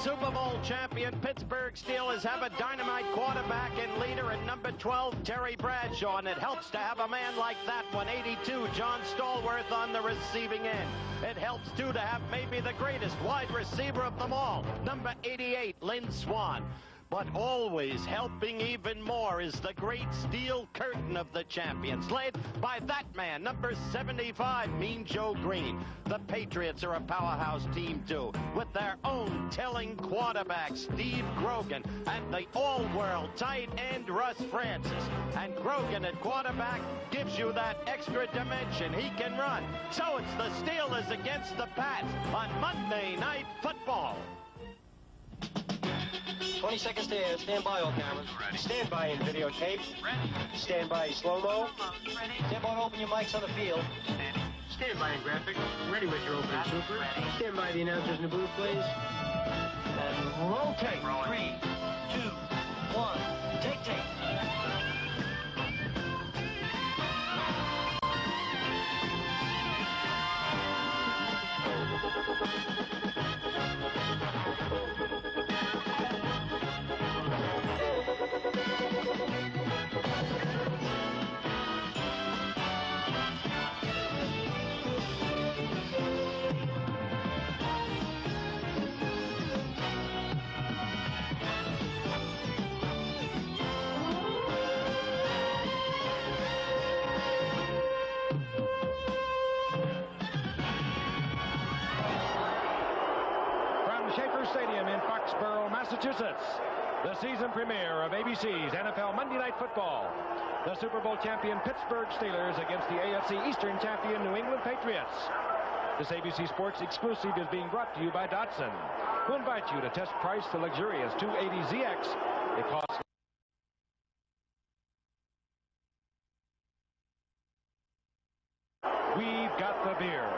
Super Bowl champion Pittsburgh Steelers have a dynamite quarterback and leader in number 12, Terry Bradshaw, and it helps to have a man like that one, 82, John Stallworth, on the receiving end. It helps, too, to have maybe the greatest wide receiver of them all, number 88, Lynn Swann. But always helping even more is the great steel curtain of the champions, led by that man, number 75, Mean Joe Green. The Patriots are a powerhouse team, too, with their own telling quarterback, Steve Grogan, and the all-world tight end, Russ Francis. And Grogan at quarterback gives you that extra dimension. He can run. So it's the Steelers against the Pats on Monday Night Football. 20 seconds to air. Stand by, all cameras. Ready. Stand by in videotape. Ready. Stand by in slow-mo. Ready. Stand by to open your mics on the field. Steady. Stand by in graphics. Ready with your opening super. Ready. Stand by the announcers in the booth, please. And roll tape. 3, 2, 1. Take tape. Stadium in Foxborough, Massachusetts. The season premiere of ABC's NFL Monday Night Football. The Super Bowl champion Pittsburgh Steelers against the AFC Eastern champion New England Patriots. This ABC Sports exclusive is being brought to you by Datsun, who invite you to test price the luxurious 280ZX. It costs We've got the beer.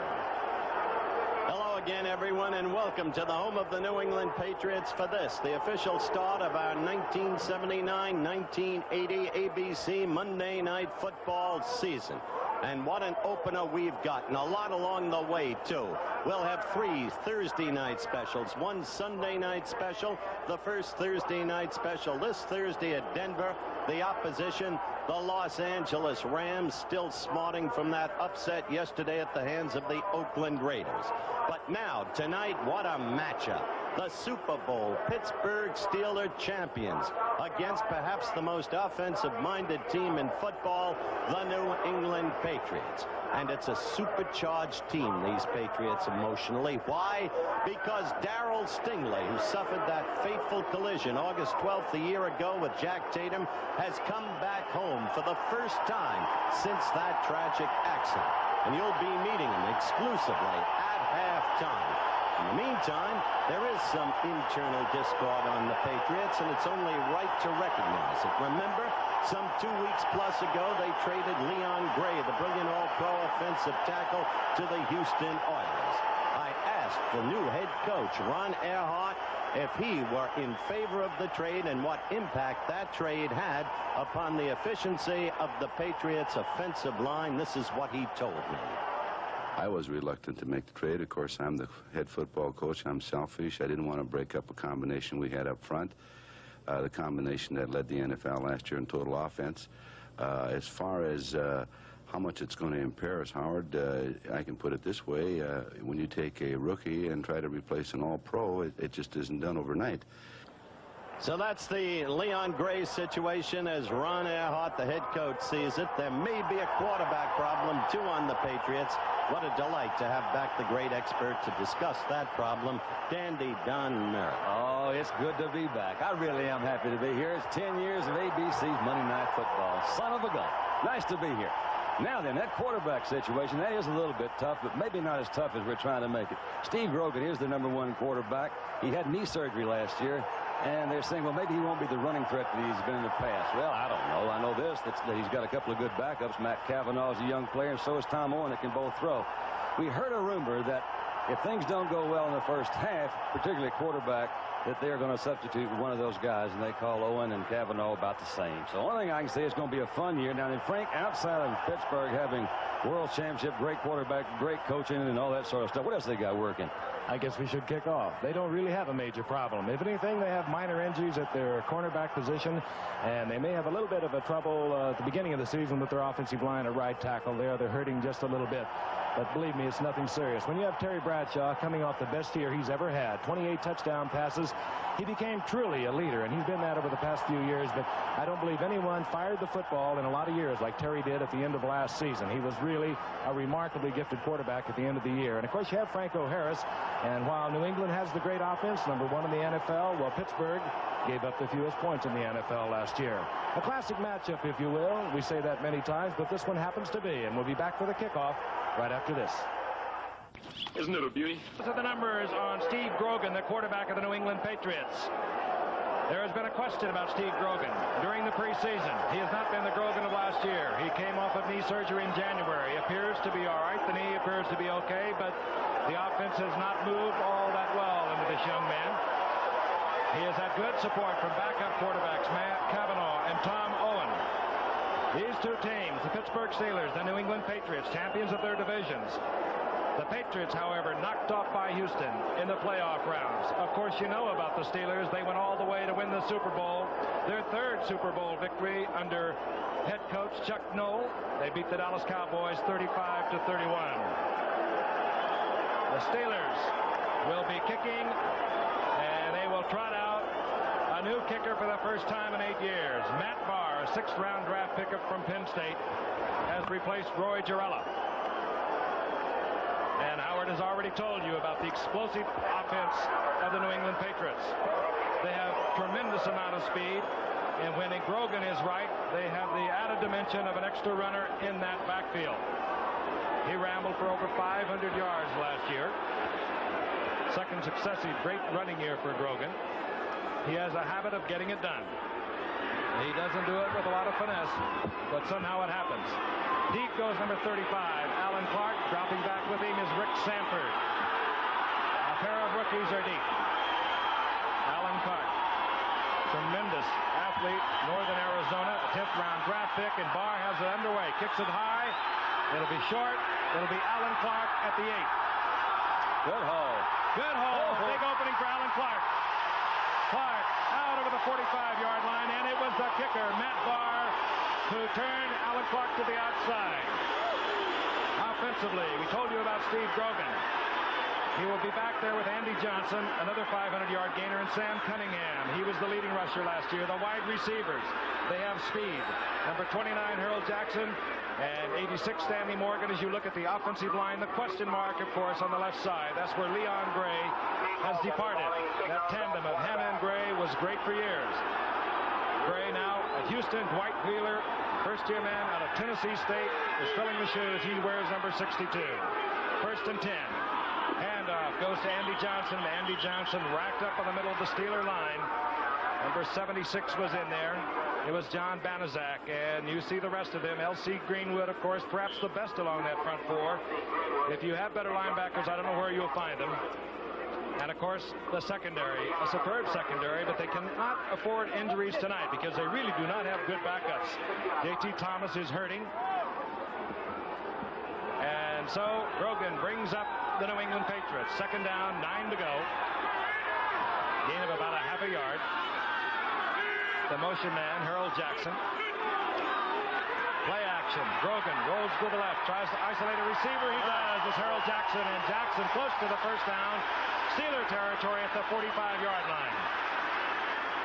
Hello again, everyone, and welcome to the home of the New England Patriots for this, the official start of our 1979-1980 ABC Monday Night Football season. And what an opener we've gotten. A lot along the way, too. We'll have 3 Thursday night specials, 1 Sunday night special, the first Thursday night special this Thursday at Denver. The opposition, the Los Angeles Rams, still smarting from that upset yesterday at the hands of the Oakland Raiders. But now, tonight, what a matchup. The Super Bowl Pittsburgh Steelers champions against perhaps the most offensive-minded team in football, the New England Patriots. And it's a supercharged team, these Patriots, emotionally. Why? Because Darryl Stingley, who suffered that fateful collision August 12th a year ago with Jack Tatum, has come back home for the first time since that tragic accident. And you'll be meeting him exclusively at halftime. In the meantime, there is some internal discord on the Patriots, and it's only right to recognize it. Remember, some 2 weeks plus ago, they traded Leon Gray, the brilliant all-pro offensive tackle, to the Houston Oilers. I asked the new head coach, Ron Earhart, if he were in favor of the trade and what impact that trade had upon the efficiency of the Patriots' offensive line. This is what he told me. I was reluctant to make the trade. Of course, I'm the head football coach. I'm selfish. I didn't want to break up a combination we had up front, the combination that led the NFL last year in total offense. As far as how much it's going to impair us, Howard, I can put it this way. When you take a rookie and try to replace an all-pro, it just isn't done overnight. So that's the Leon Gray situation as Ron Earhart, the head coach, sees it. There may be a quarterback problem, too, on the Patriots. What a delight to have back the great expert to discuss that problem, Dandy Don Merritt. Oh, it's good to be back. I really am happy to be here. It's 10 years of ABC's Monday Night Football. Son of a gun. Nice to be here. Now then, that quarterback situation, that is a little bit tough, but maybe not as tough as we're trying to make it. Steve Grogan is the #1 quarterback. He had knee surgery last year, and they're saying, well, maybe he won't be the running threat that he's been in the past. Well, I don't know. I know this, that he's got a couple of good backups. Matt Cavanaugh's a young player, and so is Tom Owen that can both throw. We heard a rumor that if things don't go well in the first half, particularly quarterback, that they're going to substitute one of those guys, and they call Owen and Cavanaugh about the same. So the only thing I can say is going to be a fun year. Now, then, Frank, outside of Pittsburgh having world championship, great quarterback, great coaching, and all that sort of stuff, what else they got working? I guess we should kick off. They don't really have a major problem. If anything, they have minor injuries at their cornerback position, and they may have a little bit of a trouble at the beginning of the season with their offensive line at right tackle there. They're hurting just a little bit. But believe me, it's nothing serious. When you have Terry Bradshaw coming off the best year he's ever had, 28 touchdown passes, he became truly a leader, and he's been that over the past few years. But I don't believe anyone fired the football in a lot of years like Terry did at the end of last season. He was really a remarkably gifted quarterback at the end of the year. And, of course, you have Franco Harris. And while New England has the great offense, #1 in the NFL, well, Pittsburgh gave up the fewest points in the NFL last year. A classic matchup, if you will. We say that many times, but this one happens to be. And we'll be back for the kickoff right after this. Isn't it a beauty? These are the numbers on Steve Grogan, the quarterback of the New England Patriots. There has been a question about Steve Grogan during the preseason. He has not been the Grogan of last year. He came off of knee surgery in January. Appears to be all right. The knee appears to be okay, but the offense has not moved all that well into this young man. He has had good support from backup quarterbacks Matt Cavanaugh and Tom Owen. These two teams, the Pittsburgh Steelers, the New England Patriots, champions of their divisions. The Patriots, however, knocked off by Houston in the playoff rounds. Of course, you know about the Steelers. They went all the way to win the Super Bowl. Their third Super Bowl victory under head coach Chuck Noll. They beat the Dallas Cowboys 35-31. The Steelers will be kicking, and they will trot out a new kicker for the first time in 8 years. Matt Barr, a 6th-round draft pickup from Penn State, has replaced Roy Gerela. And Howard has already told you about the explosive offense of the New England Patriots. They have tremendous amount of speed, and when Grogan is right, they have the added dimension of an extra runner in that backfield. He rambled for over 500 yards last year. Second successive great running year for Grogan. He has a habit of getting it done. He doesn't do it with a lot of finesse, but somehow it happens. Deep goes number 35, Alan Clark. Dropping back with him is Rick Sanford. A pair of rookies are deep. Alan Clark, tremendous athlete, Northern Arizona, a 10th-round draft pick, and Barr has it underway. Kicks it high. It'll be short. It'll be Alan Clark at the 8. Good hole. Good hole. Oh. Big opening for Alan Clark. Clark out over the 45-yard line, and it was the kicker, Matt Barr, who turned Alan Clark to the outside. Offensively, we told you about Steve Grogan. He will be back there with Andy Johnson, another 500-yard gainer, and Sam Cunningham. He was the leading rusher last year. The wide receivers, they have speed. Number 29, Harold Jackson, and 86, Stanley Morgan. As you look at the offensive line, the question mark, of course, on the left side. That's where Leon Gray has departed. That tandem of Hanna and Gray was great for years. Gray now at Houston. Dwight Wheeler, first-year man out of Tennessee State, is filling the shoes. He wears number 62. 1st and 10. Handoff goes to Andy Johnson. Andy Johnson racked up in the middle of the Steeler line. Number 76 was in there. It was John Banaszak, and you see the rest of them. L.C. Greenwood, of course, perhaps the best along that front four. If you have better linebackers, I don't know where you'll find them. And, of course, the secondary, a superb secondary, but they cannot afford injuries tonight because they really do not have good backups. J.T. Thomas is hurting. And so Grogan brings up the New England Patriots. 2nd down, 9 to go. Gain of about a half a yard. The motion man, Harold Jackson. Play action. Grogan rolls to the left, tries to isolate a receiver. He does. It's Harold Jackson, and Jackson close to the first down. Steeler territory at the 45-yard line.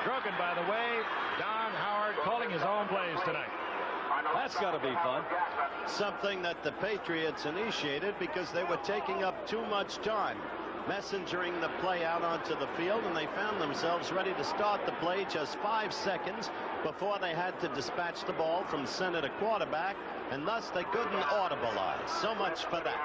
Grogan, by the way, Don Howard calling his own plays tonight. That's got to be fun. Something that the Patriots initiated because they were taking up too much time messengering the play out onto the field, and they found themselves ready to start the play just 5 seconds before they had to dispatch the ball from center to quarterback, and thus they couldn't audibilize. So much for that.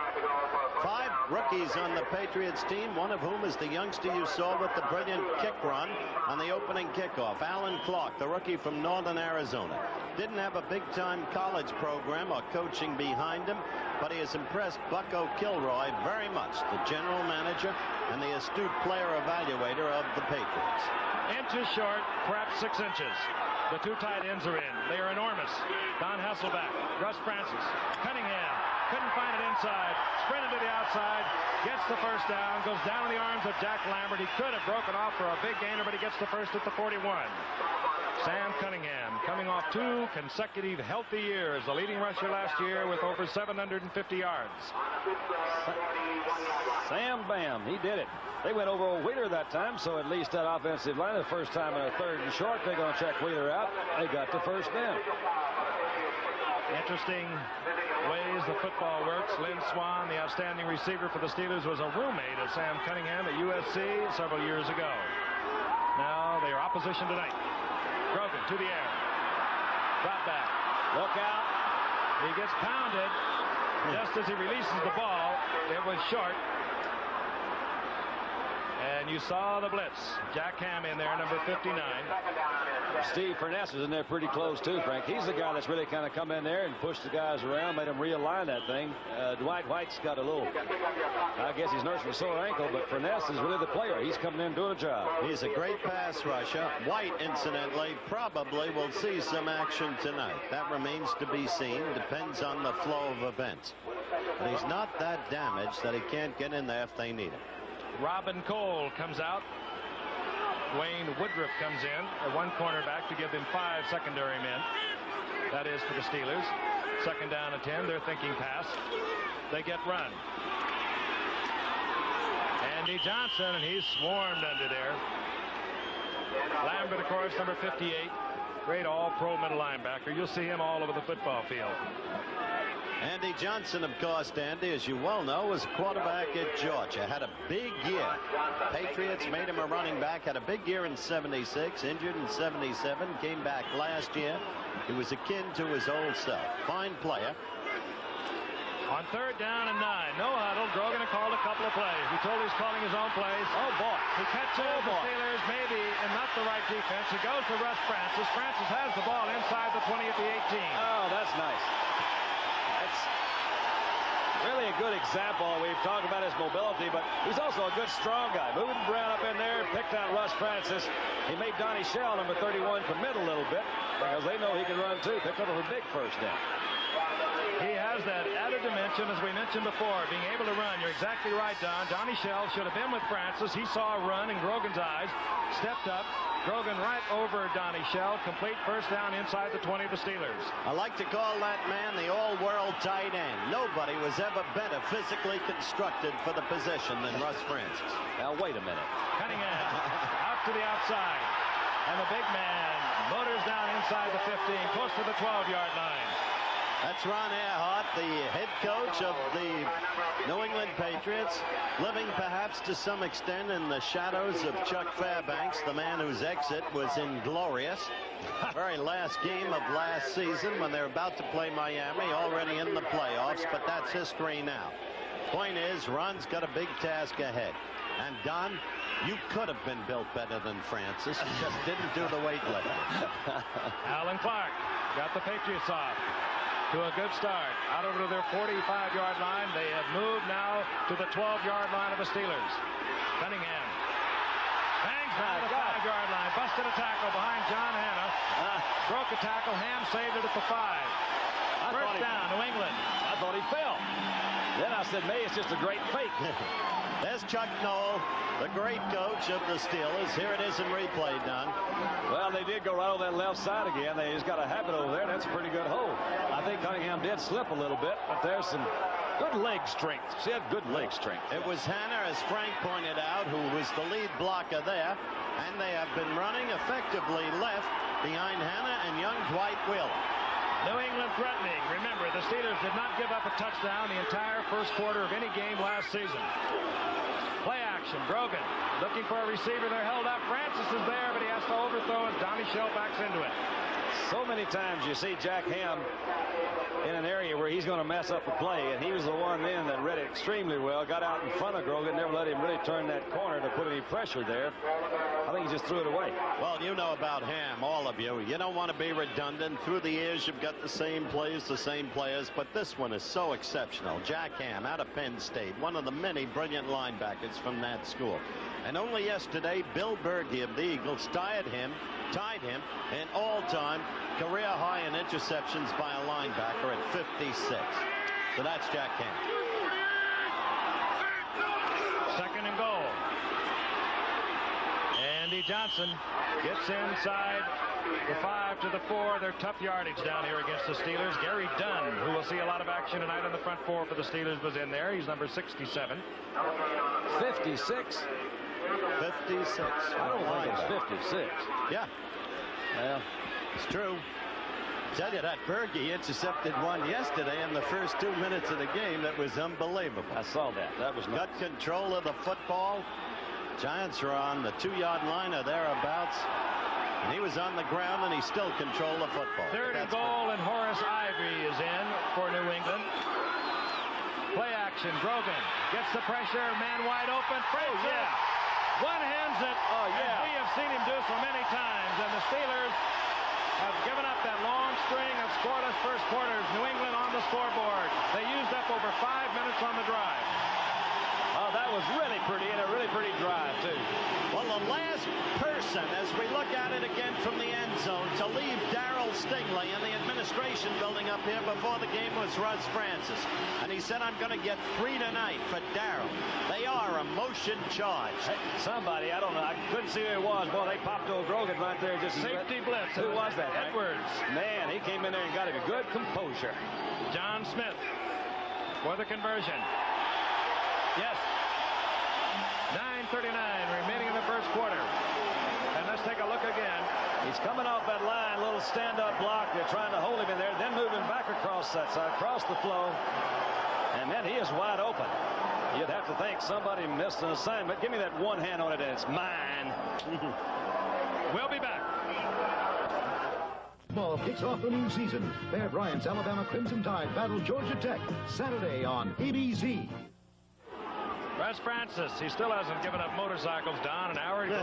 5 rookies on the Patriots team, one of whom is the youngster you saw with the brilliant kick run on the opening kickoff. Alan Clark, the rookie from Northern Arizona. Didn't have a big-time college program or coaching behind him, but he has impressed Bucko Kilroy very much, the general manager and the astute player evaluator of the Patriots. Inches short, perhaps 6 inches. The 2 tight ends are in. They are enormous. Don Hasselbeck, Russ Francis, Cunningham. Couldn't find it inside. Sprinted to the outside. Gets the first down. Goes down in the arms of Jack Lambert. He could have broken off for a big gainer, but he gets the first at the 41. Sam Cunningham coming off 2 consecutive healthy years. The leading rusher last year with over 750 yards. Sam Bam, he did it. They went over old Wheeler that time, so at least that offensive line, the first time in a 3rd and short, they're going to check Wheeler out. They got the first down. Interesting ways the football works. Lynn Swan, the outstanding receiver for the Steelers, was a roommate of Sam Cunningham at USC several years ago. Now they are opposition tonight. Grogan to the air. Drop back. Look out. He gets pounded just as he releases the ball. It was short. And you saw the blitz. Jack Ham in there, number 59. Steve Furness is in there pretty close too, Frank. He's the guy that's really kind of come in there and pushed the guys around, made them realign that thing. Dwight White's got a little, I guess he's nursing a sore ankle, but Furness is really the player. He's coming in doing a job. He's a great pass rusher. White, incidentally, probably will see some action tonight. That remains to be seen. Depends on the flow of events. But he's not that damaged that he can't get in there if they need him. Robin Cole comes out. Wayne Woodruff comes in at 1 cornerback to give them 5 secondary men. That is for the Steelers. 2nd down and 10. They're thinking pass. They get run. Andy Johnson, and he's swarmed under there. Lambert, of course, number 58. Great all-pro middle linebacker. You'll see him all over the football field. Andy Johnson, of course, Andy, as you well know, was quarterback at Georgia. Had a big year. Patriots made him a running back. Had a big year in '76. Injured in '77. Came back last year. He was akin to his old self. Fine player. On 3rd down and 9. No huddle. Grogan called a couple of plays. We told he's calling his own plays. Oh, boy. He catches the Steelers, maybe, and not the right defense. He goes to Russ Francis. Francis has the ball inside the 20 at the 18. Oh, that's nice. That's really a good example. We've talked about his mobility, but he's also a good strong guy. Moving Brown up in there, picked out Russ Francis. He made Donnie Shell, number 31, commit a little bit because they know he can run too. Picked up a big first down. He has that added dimension, as we mentioned before, being able to run. You're exactly right, Don. Donnie Shell should have been with Francis. He saw a run in Grogan's eyes, stepped up. Grogan right over Donnie Shell. Complete first down inside the 20 of the Steelers. I like to call that man the all-world tight end. Nobody was ever better physically constructed for the position than Russ Francis. Now, wait a minute. Cunningham out to the outside. And the big man motors down inside the 15, close to the 12-yard line. That's Ron Earhart, the head coach of the New England Patriots, living perhaps to some extent in the shadows of Chuck Fairbanks, the man whose exit was inglorious. Very last game of last season when they're about to play Miami, already in the playoffs, but that's history now. Point is, Ron's got a big task ahead. And Don, you could have been built better than Francis. You just didn't do the weightlifting. Alan Clark got the Patriots off to a good start. Out over to their 45-yard line. They have moved now to the 12-yard line of the Steelers. Cunningham bangs down the 5-yard line. Busted a tackle behind John Hanna. Broke a tackle. Ham saved it at the 5. First down, New England. I thought he fell. Then I said, May, it's just a great fake. There's Chuck Noll, the great coach of the Steelers. Here it is in replay, Don. Well, they did go right on that left side again. They just got a habit over there. That's a pretty good hold. I think Cunningham did slip a little bit, but there's some good leg strength. She had good leg strength. It was Hanna, as Frank pointed out, who was the lead blocker there, and they have been running effectively left behind Hanna and young Dwight Wheeler. New England threatening. Remember, the Steelers did not give up a touchdown the entire first quarter of any game last season. Play action. Grogan looking for a receiver. They're held up. Francis is there, but he has to overthrow, and Donnie Shell backs into it. So many times you see Jack Ham in an area where he's going to mess up a play, and he was the one then that read it extremely well, got out in front of Grogan, never let him really turn that corner to put any pressure there. I think he just threw it away. Well, you know about Ham, all of you. You don't want to be redundant. Through the years, you've got the same plays, the same players, but this one is so exceptional. Jack Ham out of Penn State, one of the many brilliant linebackers from that school. And only yesterday, Bill Bergey of the Eagles tied him in all-time career high in interceptions by a linebacker at 56. So that's Jack Ham. 2nd and goal. Andy Johnson gets inside the 5 to the 4. They're tough yardage down here against the Steelers. Gary Dunn, who will see a lot of action tonight on the front 4 for the Steelers, was in there. He's number 67. 56. 56. I don't think it's 56. Yeah. Well, it's true. Tell you that Bergey intercepted one yesterday in the first 2 minutes of the game. That was unbelievable. I saw that. That was got control of the football. Giants are on the 2-yard line or thereabouts. And he was on the ground, and he still controlled the football. 3rd and goal, and Horace Ivory is in for New England. Play action. Grogan gets the pressure. Man wide open. One-hands it. As we have seen him do so many times. And the Steelers have given up that long string of scoreless first quarters. New England on the scoreboard. They used up over 5 minutes on the drive. Oh, that was really pretty, and a really pretty drive, too. Well, the last person, as we look at it again from the end zone, to leave Darrell Stingley in the administration building up here before the game was Russ Francis. And he said, I'm going to get 3 tonight for Darrell. They are a motion charge. Hey, somebody, I don't know, I couldn't see who it was. Boy, they popped old Grogan right there. Just safety blitz. Who was that? Edwards. Man, he came in there and got a good composure. John Smith for the conversion. Yes. 9:39 remaining in the first quarter. And let's take a look again. He's coming off that line, little stand-up block. They're trying to hold him in there, then moving back across that side, across the flow. And then he is wide open. You'd have to think somebody missed an assignment. Give me that one hand on it, and it's mine. We'll be back. Ball kicks off the new season. Bear Bryant's Alabama Crimson Tide battle Georgia Tech Saturday on ABC. Russ Francis, he still hasn't given up motorcycles, Don. An hour ago,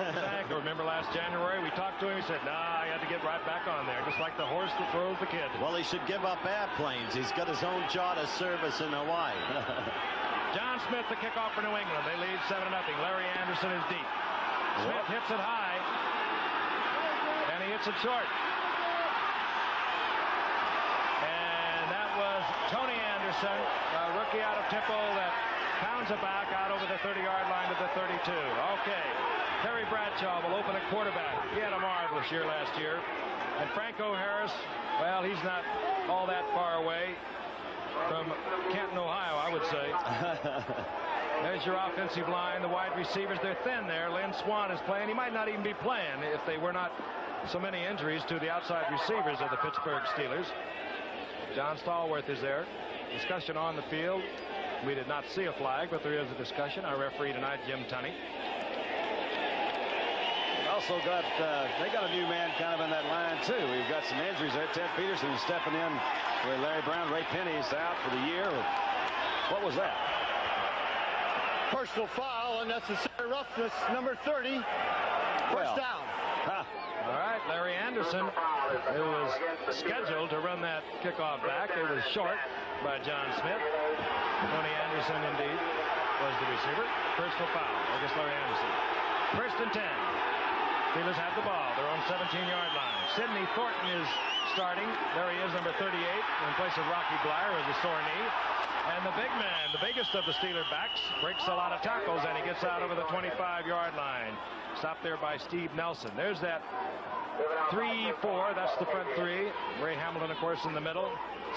remember last January we talked to him. He said, nah, I had to get right back on there, just like the horse that throws the kid. Well, he should give up airplanes. He's got his own charter service in Hawaii. John Smith, the kickoff for New England. They lead 7-0. Larry Anderson is deep. Smith hits it high, and he hits it short. And that was Tony Anderson, a rookie out of Temple, that pounds it back out over the 30-yard line to the 32. Okay. Terry Bradshaw will open at quarterback. He had a marvelous year last year. And Franco Harris, well, he's not all that far away from Canton, Ohio, I would say. There's your offensive line. The wide receivers, they're thin there. Lynn Swann is playing. He might not even be playing if they were not so many injuries to the outside receivers of the Pittsburgh Steelers. John Stallworth is there. Discussion on the field. We did not see a flag, but there is a discussion. Our referee tonight, Jim Tunney. Also got, they got a new man kind of in that line, too. We've got some injuries there. Ted Peterson is stepping in where Larry Brown, Ray Penny's out for the year. What was that? Personal foul, unnecessary roughness, number 30. First down. All right, Larry Anderson, who was scheduled to run that kickoff back. It was short by John Smith. Tony Anderson, indeed, was the receiver. Personal foul against Larry Anderson. First and 10. Steelers have the ball. They're on 17-yard line. Sidney Thornton is starting. There he is, number 38, in place of Rocky Bleier with a sore knee. And the big man, the biggest of the Steeler backs, breaks a lot of tackles, and he gets out over the 25-yard line. Stopped there by Steve Nelson. There's that 3-4. That's the front three. Ray Hamilton, of course, in the middle.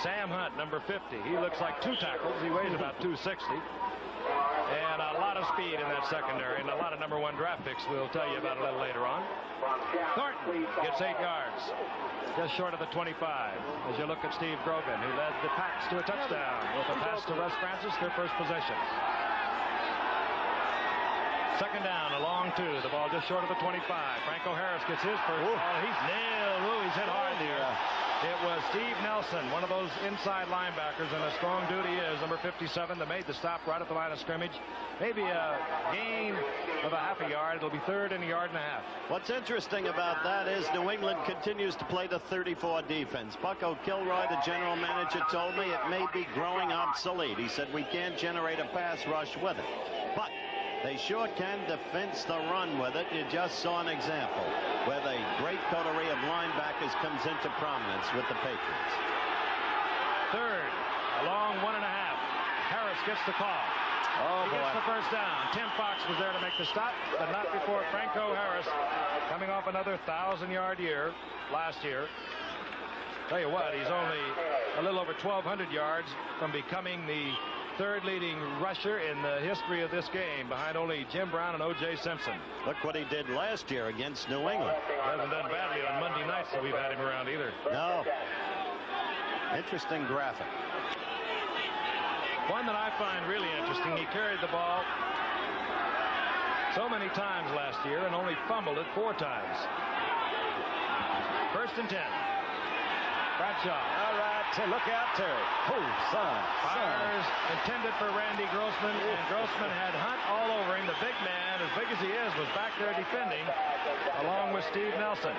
Sam Hunt, number 50. He looks like 2 tackles. He weighs about 260. And a lot of speed in that secondary, and a lot of number 1 draft picks we'll tell you about a little later on. Thornton gets 8 yards, just short of the 25. As you look at Steve Grogan, who led the Pats to a touchdown with a pass to Russ Francis, their first possession. Second down, a long 2. The ball just short of the 25. Franco Harris gets his first ball. He's nailed. Ooh, he's hit hard there. It was Steve Nelson, one of those inside linebackers, and a strong dude he is, number 57, that made the stop right at the line of scrimmage. Maybe a gain of a half a yard. It'll be third and a yard and a half. What's interesting about that is New England continues to play the 34 defense. Bucko Kilroy, the general manager, told me it may be growing obsolete. He said we can't generate a pass rush with it, but they sure can defense the run with it. You just saw an example where the great coterie of linebackers comes into prominence with the Patriots. Third, a long 1.5. Harris gets the call. He gets the first down. Tim Fox was there to make the stop, but not before Franco Harris, coming off another 1,000-yard year last year. Tell you what, he's only a little over 1,200 yards from becoming the third leading rusher in the history of this game, behind only Jim Brown and O.J. Simpson. Look what he did last year against New England. He hasn't done badly on Monday nights, so we've had him around either. No. Interesting graphic. One that I find really interesting, he carried the ball so many times last year and only fumbled it 4 times. First and 10. Bradshaw. All right, look out, Terry. Oh, son. Fires intended for Randy Grossman, and Grossman had Hunt all over him. The big man, as big as he is, was back there defending, along with Steve Nelson.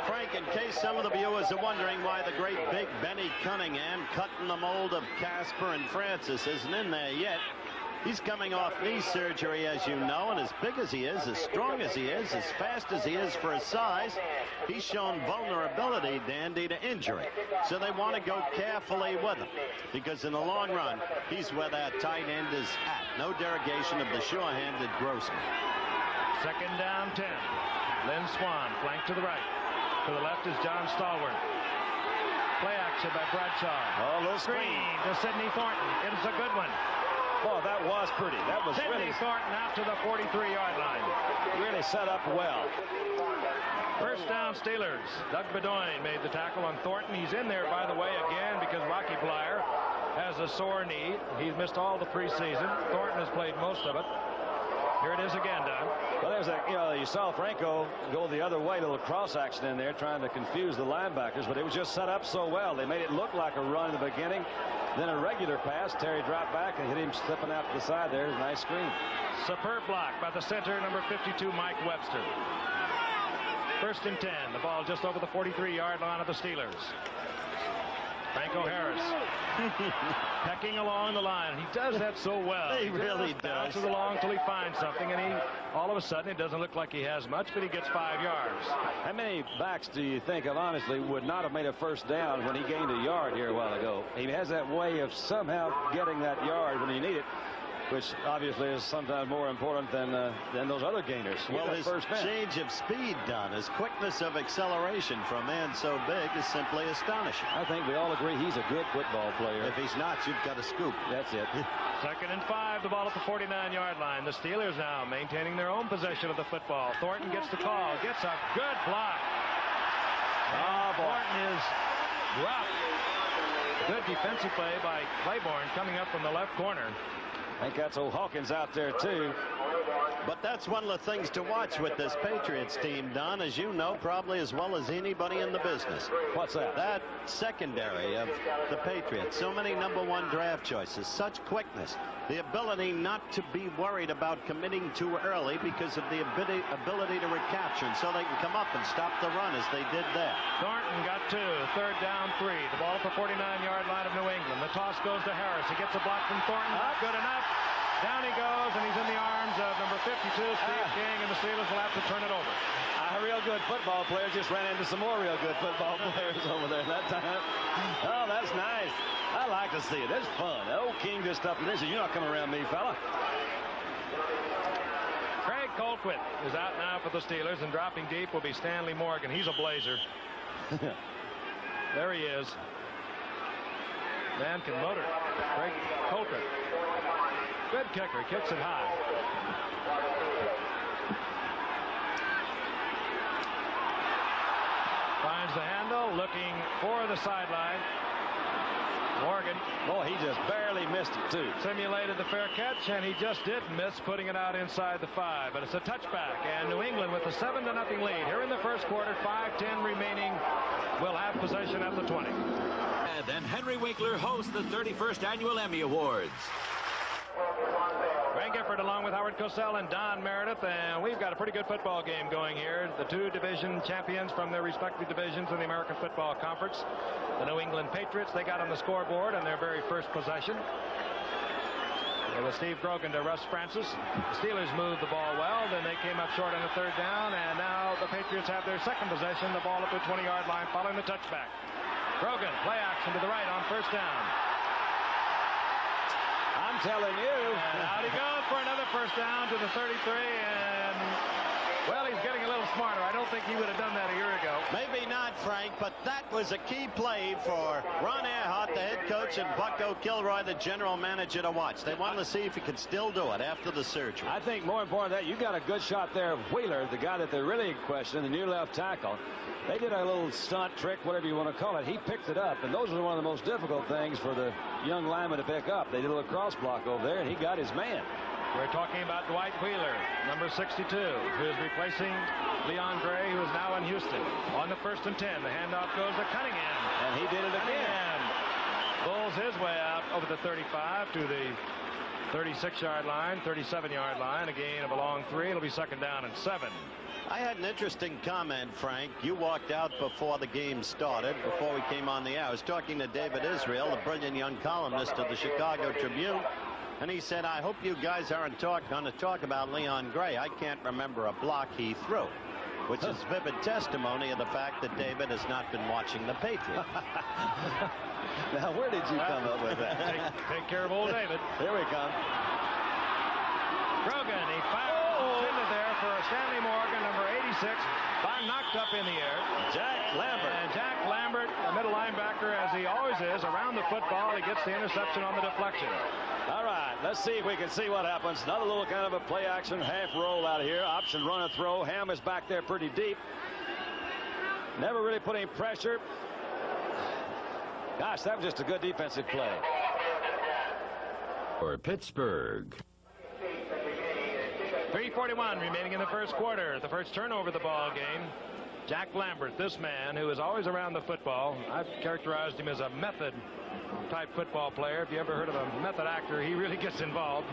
Frank, in case some of the viewers are wondering why the great big Benny Cunningham, cutting the mold of Casper and Francis, isn't in there yet. He's coming off knee surgery, as you know, and as big as he is, as strong as he is, as fast as he is for his size, he's shown vulnerability, Dandy, to injury. So they want to go carefully with him, because in the long run, he's where that tight end is at. No derogation of the sure-handed Grossman. Second down 10. Lynn Swan, flank to the right. To the left is John Stallworth. Play action by Bradshaw. Oh, little Screen to Sidney Thornton. It is a good one. Oh, that was pretty. That was Sidney really Thornton out to the 43-yard line. really set up well. First down, Steelers. Doug Bedoin made the tackle on Thornton. He's in there, by the way, again, because Rocky Bleier has a sore knee. He's missed all the preseason. Thornton has played most of it. Here it is again, Don. Well, there's a, you saw Franco go the other way, a little cross action in there, trying to confuse the linebackers, but it was just set up so well. They made it look like a run in the beginning, then a regular pass. Terry dropped back and hit him stepping out to the side there. A nice screen. Superb block by the center, number 52, Mike Webster. First and 10. The ball just over the 43-yard line of the Steelers. Franco Harris pecking along the line. He does that so well. He really does. Bounces along till he finds something, and all of a sudden it doesn't look like he has much, but he gets 5 yards. How many backs do you think of, honestly, would not have made a first down when he gained a yard here a while ago? He has that way of somehow getting that yard when you need it, which obviously is sometimes more important than those other gainers. Well, his change of speed, Don, his quickness of acceleration for a man so big is simply astonishing. I think we all agree he's a good football player. If he's not, you've got a scoop. That's it. Second and 5, the ball at the 49-yard line. The Steelers now maintaining their own possession of the football. Thornton gets the call, gets a good block. Oh, boy. Thornton is dropped. Good defensive play by Claiborne coming up from the left corner. I think that's old Hawkins out there, too. But that's one of the things to watch with this Patriots team, Don, as you know, probably as well as anybody in the business. What's that? That secondary of the Patriots. So many #1 draft choices, such quickness, the ability not to be worried about committing too early because of the ability to recapture, and so they can come up and stop the run as they did there. Thornton got 2, third down 3. The ball at the 49-yard line of New England. The toss goes to Harris. He gets a block from Thornton. Not good enough. Down he goes, and he's in the arms of number 52, Steve King, and the Steelers will have to turn it over. A real good football player just ran into some more real good football players over there that time. Oh, that's nice. I like to see it. That's fun. Old King just up and this. You're not coming around me, fella. Craig Colquitt is out now for the Steelers, and dropping deep will be Stanley Morgan. He's a blazer. There he is. Man can motor. Craig Colquitt. Good kicker. Kicks it high. Finds the handle, looking for the sideline. Morgan. Boy, he just barely missed it, too. Simulated the fair catch, and he just did miss, putting it out inside the 5. But it's a touchback, and New England with a 7-0 lead here in the first quarter. 5:10 remaining. Will have possession at the 20. And Henry Winkler hosts the 31st Annual Emmy Awards. Frank Gifford along with Howard Cosell and Don Meredith, and we've got a pretty good football game going here. The 2 division champions from their respective divisions in the American Football Conference. The New England Patriots, they got on the scoreboard on their very first possession. It was Steve Grogan to Russ Francis. The Steelers moved the ball well, then they came up short on the 3rd down, and now the Patriots have their second possession, the ball at the 20-yard line following the touchback. Grogan, play action to the right on 1st down. I'm telling you. And out he goes for another 1st down to the 33, and, well, he's getting a little smarter. I don't think he would have done that a year ago. Maybe not, Frank, but that was a key play for Ron Earhart, the head coach, and Bucko Kilroy, the general manager, to watch. They wanted to see if he could still do it after the surgery. I think more important than that, you got a good shot there of Wheeler, the guy that they're really questioning, the new left tackle. They did a little stunt trick, whatever you want to call it. He picked it up, and those are one of the most difficult things for the young lineman to pick up. They did a little cross block over there, and he got his man. We're talking about Dwight Wheeler, number 62, who is replacing Leon Gray, who is now in Houston. On the 1st and 10, the handoff goes to Cunningham. And he did it again. Bulls his way out over the 35 to the 36-yard line, 37-yard line, a gain of a long 3. It'll be 2nd down and 7. I had an interesting comment, Frank. You walked out before the game started, before we came on the air. I was talking to David Israel, the brilliant young columnist of the Chicago Tribune, and he said, I hope you guys aren't going to talk about Leon Gray. I can't remember a block he threw, which is vivid testimony of the fact that David has not been watching the Patriots. Now, where did you come up with that? Take care of old David. Here we come. Grogan, he fouls into there for a Stanley Morgan, number 86, knocked up in the air. Jack Lambert. And Jack Lambert, a middle linebacker, as he always is, around the football. He gets the interception on the deflection. All right, let's see if we can see what happens. Another little kind of a play action half roll out here. Option run and throw. Ham is back there pretty deep. Never really put any pressure. Gosh, that was just a good defensive play. For Pittsburgh. 3:41 remaining in the first quarter. The first turnover of the ball game. Jack Lambert, this man who is always around the football. I've characterized him as a method type football player. If you ever heard of a method actor, he really gets involved.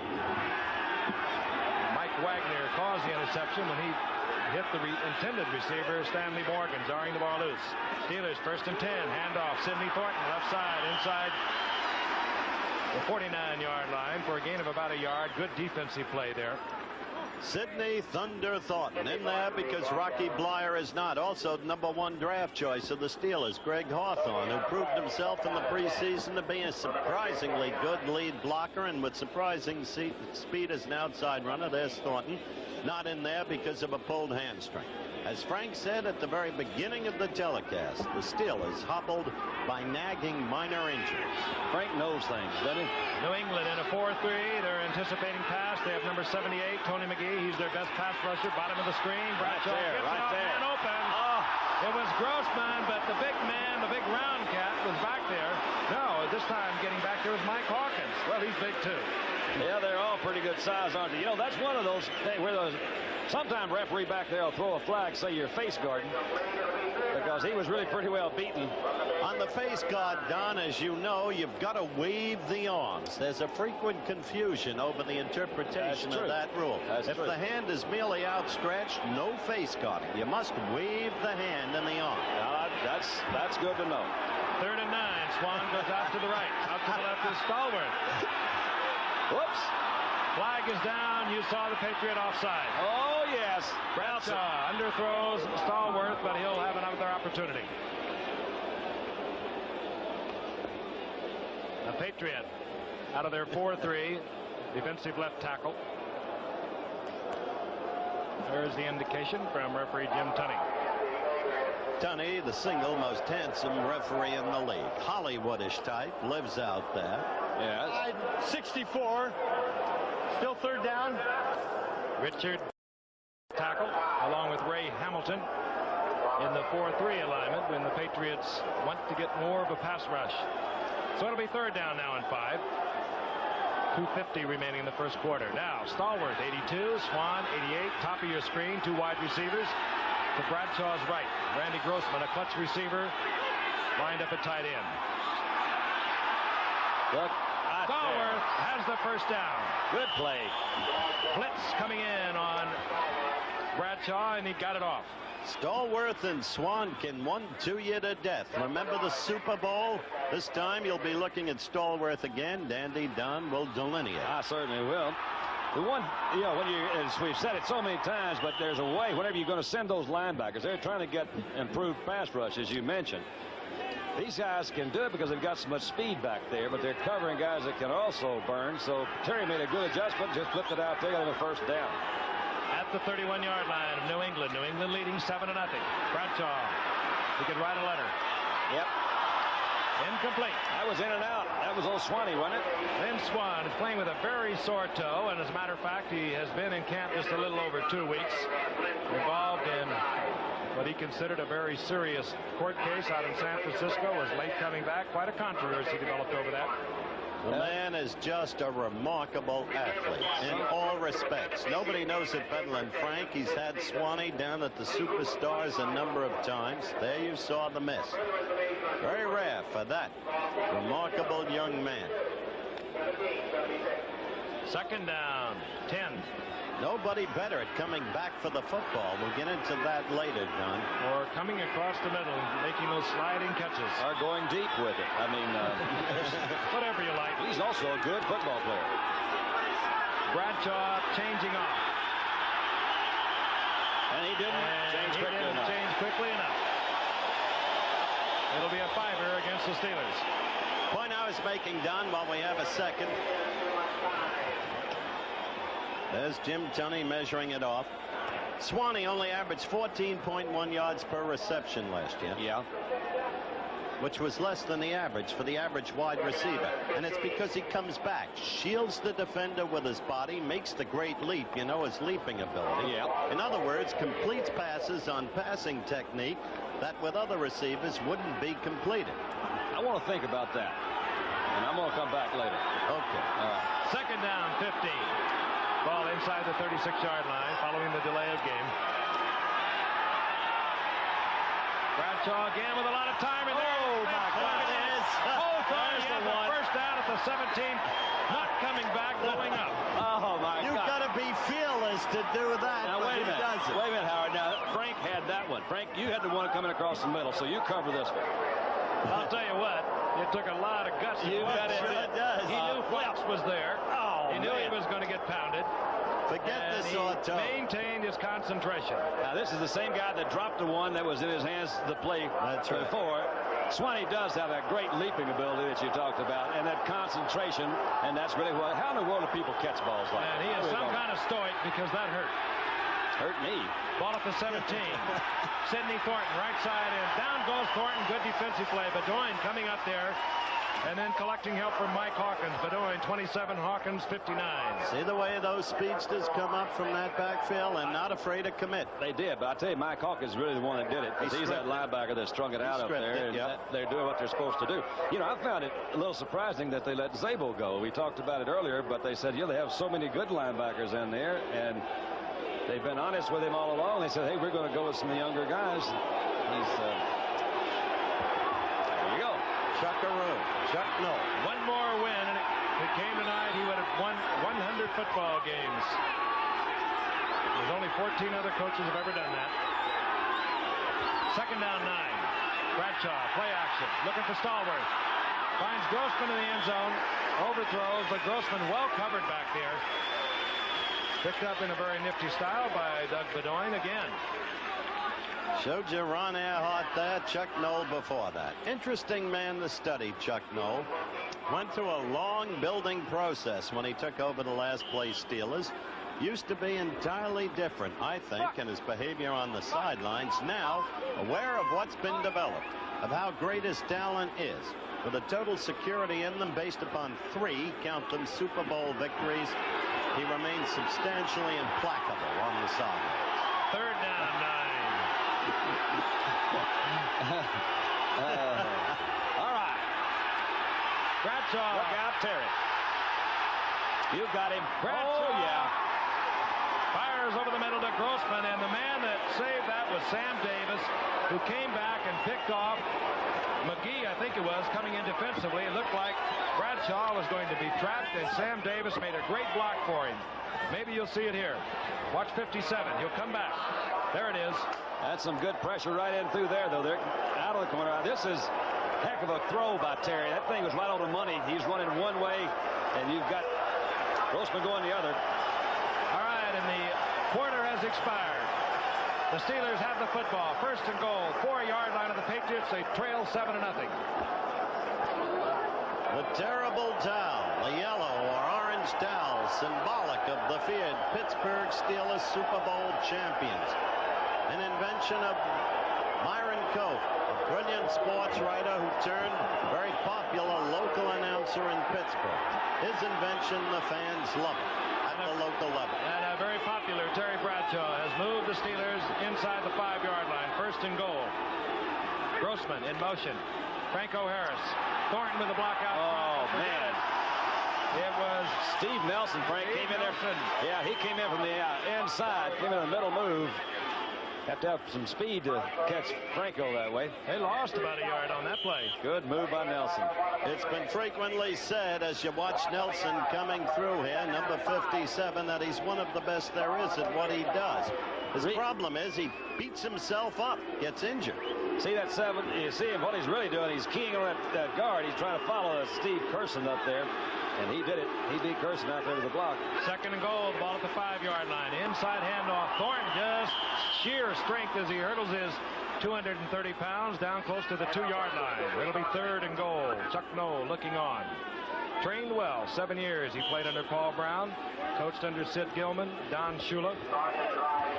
Mike Wagner caused the interception when he hit the intended receiver, Stanley Morgan, jarring the ball loose. Steelers 1st and 10, handoff, Sidney Thornton, left side, inside the 49-yard line for a gain of about a yard. Good defensive play there. Sidney Thunder Thornton in there because Rocky Blyer is not. Also, #1 draft choice of the Steelers, Greg Hawthorne, who proved himself in the preseason to be a surprisingly good lead blocker and with surprising speed as an outside runner. There's Thornton, not in there because of a pulled hamstring. As Frank said at the very beginning of the telecast, the Steelers hobbled by nagging minor injuries. Frank knows things, doesn't he? New England in a 4-3. They're anticipating pass. They have number 78, Tony McGee. He's their best pass rusher. Bottom of the screen. Bradshaw gets it off man open. Oh. It was Grossman, but the big man, the big round cat, was back there. No, this time getting back there was Mike Hawkins. Well, he's big too. Yeah, they're all pretty good size, aren't they? You know, that's one of those things where sometimes referee back there will throw a flag, say you're face guarding, because he was really pretty well beaten. On the face guard, Don, as you know, you've got to wave the arms. There's a frequent confusion over the interpretation of that rule. If the hand is merely outstretched, no face guarding. You must wave the hand and the arm. That's good to know. 3rd and 9. Swan goes out to the right. Out to the left is Stallworth. Whoops. Flag is down. You saw the Patriot offside. Oh, yes. Bradshaw underthrows Stallworth, but he'll have another opportunity. The Patriot out of their 4-3 defensive left tackle. There's the indication from referee Jim Tunney. Tunney, the single most handsome referee in the league. Hollywoodish type, lives out there. Yes. 64. Still 3rd down. Richard tackle along with Ray Hamilton in the 4-3 alignment when the Patriots want to get more of a pass rush. So it'll be third down now and 5. 2:50 remaining in the first quarter. Now Stallworth 82, Swan 88. Top of your screen, 2 wide receivers. To Bradshaw's right, Randy Grossman, a clutch receiver, lined up at tight end. Look, Stallworth has the first down. Good play. Blitz coming in on Bradshaw, and he got it off. Stallworth and Swan can 1-2 you to death. Remember the Super Bowl? This time you'll be looking at Stallworth again. Dandy Don will delineate. I certainly will. The one, you know, as we've said it so many times, but there's a way, whenever you're going to send those linebackers, they're trying to get improved pass rush, as you mentioned. These guys can do it because they've got so much speed back there, but they're covering guys that can also burn. So Terry made a good adjustment, just flipped it out there, got a first down. At the 31-yard line of New England leading 7-0. Bradshaw, he could write a letter. Yep. Incomplete. That was in and out. That was old Swanee, wasn't it? Lynn Swan is playing with a very sore toe, and as a matter of fact, he has been in camp just a little over 2 weeks, involved in what he considered a very serious court case out in San Francisco. Was late coming back. Quite a controversy developed over that. The man is just a remarkable athlete in all respects. Nobody knows it better than Frank. He's had Swanee down at the Superstars a number of times. There you saw the miss. Very rare for that remarkable young man. Second down, 10. Nobody better at coming back for the football. We'll get into that later, Don. Or coming across the middle, making those sliding catches. Or going deep with it. I mean, whatever you like. He's also a good football player. Bradshaw changing off. And he didn't change quickly enough. It'll be a 5er against the Steelers. Point I was making, Don, while we have a second. There's Jim Tunney measuring it off. Swanee only averaged 14.1 yards per reception last year. Yeah. Which was less than the average for the average wide receiver. And it's because he comes back, shields the defender with his body, makes the great leap, you know, his leaping ability. Yeah. In other words, completes passes on passing technique that with other receivers wouldn't be completed. I want to think about that. And I'm going to come back later. Okay. All right. Second down, 15. Ball inside the 36-yard line following the delay of game. Bradshaw again with a lot of time. And oh, my God. It is. There's the one. First down at the 17. Not coming back, blowing up. Oh, my God. You've got to be fearless to do that. Now, wait a minute. Wait a minute, Howard. Now, Frank had that one. Frank, you had the one coming across the middle, so you cover this one. I'll tell you what. It took a lot of guts. You bet it does. He knew Flex was there. He knew man. he was going to get pounded. Forget the sore toe. Maintained his concentration. Now, this is the same guy that dropped the one that was in his hands the play before. Swanee does have that great leaping ability that you talked about, and that concentration, and that's really what. How in the world do people catch balls like that? And he is some kind of stoic because that hurt. Hurt me. Ball at the 17. Sidney Thornton, right side, and down goes Thornton. Good defensive play. Bedoin coming up there. And then collecting help from Mike Hawkins. Bedoin 27, Hawkins 59. See the way those speedsters come up from that backfield and not afraid to commit. They did, but I tell you, Mike Hawkins is really the one that did it. Because he's that linebacker that strung it out up there. And they're doing what they're supposed to do. You know, I found it a little surprising that they let Zabel go. We talked about it earlier, but they said, yeah, they have so many good linebackers in there. And they've been honest with him all along. They said, hey, we're going to go with some of the younger guys. He's, there you go. Chuckaroo. Chuck Noll. One more win, and it came tonight. He would have won 100 football games. There's only 14 other coaches have ever done that. Second down, 9. Bradshaw, play action, looking for Stallworth. Finds Grossman in the end zone. Overthrows, but Grossman well covered back there. Picked up in a very nifty style by Doug Bedoin again. Showed you Ron Earhart there, Chuck Noll before that. Interesting man to study, Chuck Noll. Went through a long building process when he took over the last place Steelers. Used to be entirely different, I think, in his behavior on the sidelines. Now, aware of what's been developed, of how great his talent is, with a total security in them based upon 3, count them, Super Bowl victories, he remains substantially implacable on the sidelines. Third down, 9. All right. Bradshaw. Look out, Terry. You got him. Bradshaw. Oh, yeah. Fires over the middle to Grossman, and the man that saved that was Sam Davis, who came back and picked off McGee, I think it was, coming in defensively. It looked like Bradshaw was going to be trapped, and Sam Davis made a great block for him. Maybe you'll see it here. Watch 57. He'll come back. There it is. That's some good pressure right in through there, though. They're out of the corner. This is heck of a throw by Terry. That thing was right on the money. He's running one way, and you've got Grossman going the other. All right, and the quarter has expired. The Steelers have the football. First and goal, 4-yard line of the Patriots. They trail 7-0. The terrible towel, the yellow or orange towel, symbolic of the feared Pittsburgh Steelers Super Bowl champions. An invention of Myron Cope, a brilliant sports writer who turned very popular local announcer in Pittsburgh. His invention, the fans love it at the local level. And a very popular Terry Bradshaw has moved the Steelers inside the 5-yard line. First and goal. Grossman in motion. Franco Harris. Thornton with the block out. Oh, man. It was Steve Nelson, Frank, came in there. Yeah, he came in from the inside, came in the middle move. Have to have some speed to catch Franco that way. They lost about a yard on that play. Good move by Nelson. It's been frequently said as you watch Nelson coming through here, number 57, that he's one of the best there is at what he does. His problem is he beats himself up, gets injured. See that 7? You see him, what he's really doing, he's keying on that guard. He's trying to follow Steve Curson up there. And he did it. He beat Curson out there to the block. Second and goal, ball at the 5-yard line. Inside handoff. Thornton just sheer strength as he hurdles his 230 pounds down close to the 2-yard line. It'll be third and goal. Chuck Noll looking on. Trained well. 7 years he played under Paul Brown. Coached under Sid Gilman, Don Shula.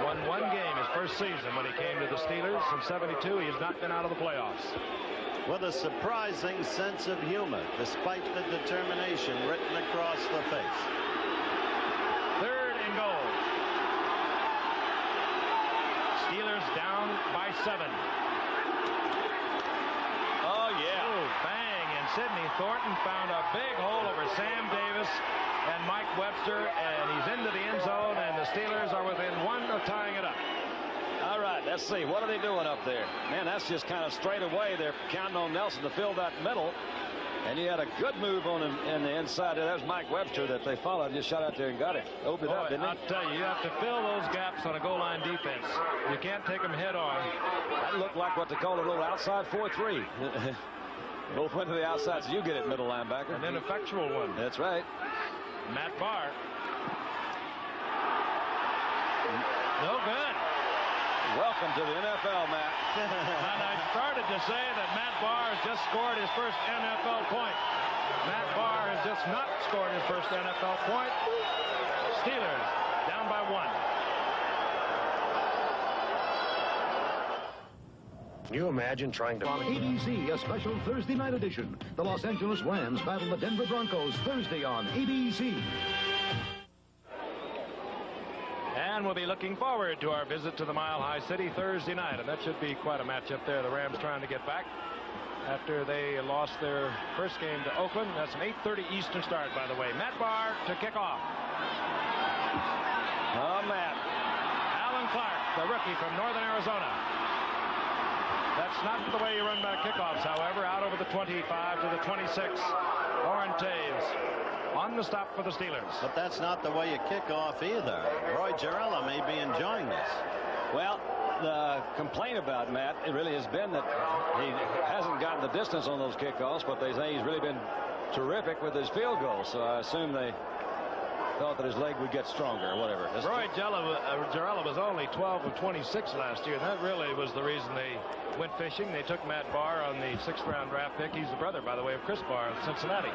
Won one game his first season when he came to the Steelers. Since '72, he has not been out of the playoffs. With a surprising sense of humor, despite the determination written across the face. Third and goal. Steelers down by 7. Oh, yeah. Ooh, bang. And Sidney Thornton found a big hole over Sam Davis and Mike Webster, and he's into the end zone, and the Steelers are within 1 of tying it up. All right, let's see. What are they doing up there? Man, that's just kind of straight away. They're counting on Nelson to fill that middle. And he had a good move on him in the inside. That was Mike Webster that they followed. Just shot out there and got it. Opened it up, didn't he? I'll tell you, you have to fill those gaps on a goal line defense. You can't take them head on. That looked like what they call a little outside 4-3. Both went to the outside, so you get it, middle linebacker. An ineffectual one. That's right. Matt Barr. No good. Welcome to the NFL, Matt. And I started to say that Matt Barr has just scored his first NFL point. Matt Barr has just not scored his first NFL point. Steelers down by 1. Can you imagine trying to... On ABC, a special Thursday night edition. The Los Angeles Rams battle the Denver Broncos Thursday on ABC. And we'll be looking forward to our visit to the Mile High City Thursday night. And that should be quite a matchup there. The Rams trying to get back after they lost their first game to Oakland. That's an 8:30 Eastern start, by the way. Matt Barr to kick off. Oh, Matt. Alan Clark, the rookie from Northern Arizona. That's not the way you run back kickoffs, however. Out over the 25 to the 26. Warren Taves on the stop for the Steelers. But that's not the way you kick off either. Roy Jarrella may be enjoying this. Well, the complaint about Matt, it really has been that he hasn't gotten the distance on those kickoffs, but they say he's really been terrific with his field goals. So I assume they thought that his leg would get stronger or whatever. Roy Jarrella was only 12 of 26 last year. That really was the reason they went fishing. They took Matt Barr on the 6th-round draft pick. He's the brother, by the way, of Chris Barr of Cincinnati.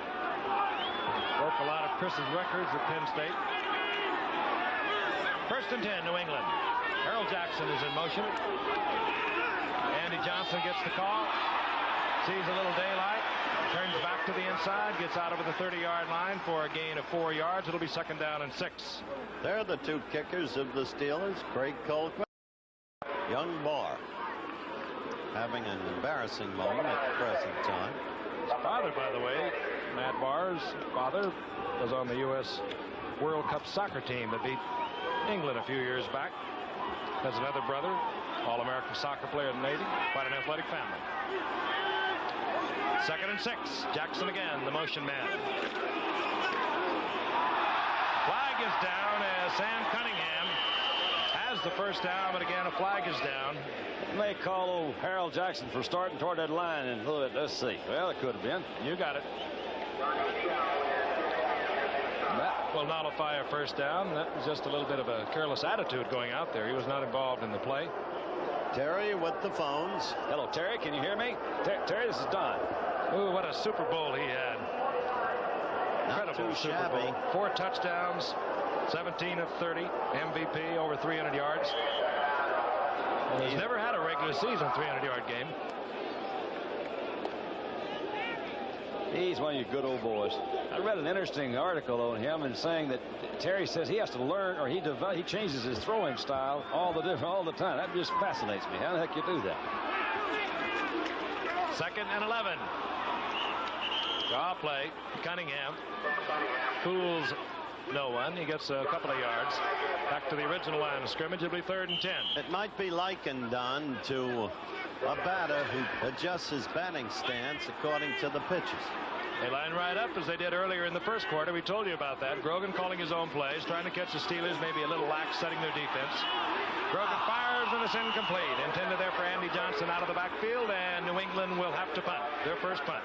Broke a lot of Chris's records at Penn State. First and 10, New England. Harold Jackson is in motion. Andy Johnson gets the call. Sees a little daylight. Turns back to the inside. Gets out over the 30-yard line for a gain of 4 yards. It'll be 2nd down and 6. They're the two kickers of the Steelers, Craig Colquitt, young Barr, having an embarrassing moment at the present time. His father, by the way, Matt Barr's father, was on the U.S. World Cup soccer team that beat England a few years back. Has another brother, All-American soccer player in the Navy. Quite an athletic family. 2nd and 6. Jackson again, the motion man. Flag is down as Sam Cunningham has the first down, but again a flag is down. May call old Harold Jackson for starting toward that line and let's see. Well, it could have been. You got it. That will nullify a first down. That was just a little bit of a careless attitude going out there. He was not involved in the play. Terry with the phones. Hello, Terry. Can you hear me? Terry, this is Don. Ooh, what a Super Bowl he had. Incredible Super Bowl. 4 touchdowns, 17 of 30, MVP, over 300 yards. He's never had a regular season 300-yard game. He's one of your good old boys. I read an interesting article on him and saying that Terry says he has to learn, or he changes his throwing style all the time. That just fascinates me. How the heck you do that? 2nd and 11. Draw play. Cunningham fools no one. He gets a couple of yards. Back to the original line of scrimmage. It'll be 3rd and 10. It might be likened, Don, to a batter who adjusts his batting stance according to the pitches. They line right up as they did earlier in the first quarter. We told you about that. Grogan calling his own plays, trying to catch the Steelers, maybe a little lax setting their defense. Grogan fires and it's incomplete. Intended there for Andy Johnson out of the backfield, and New England will have to punt. Their first punt.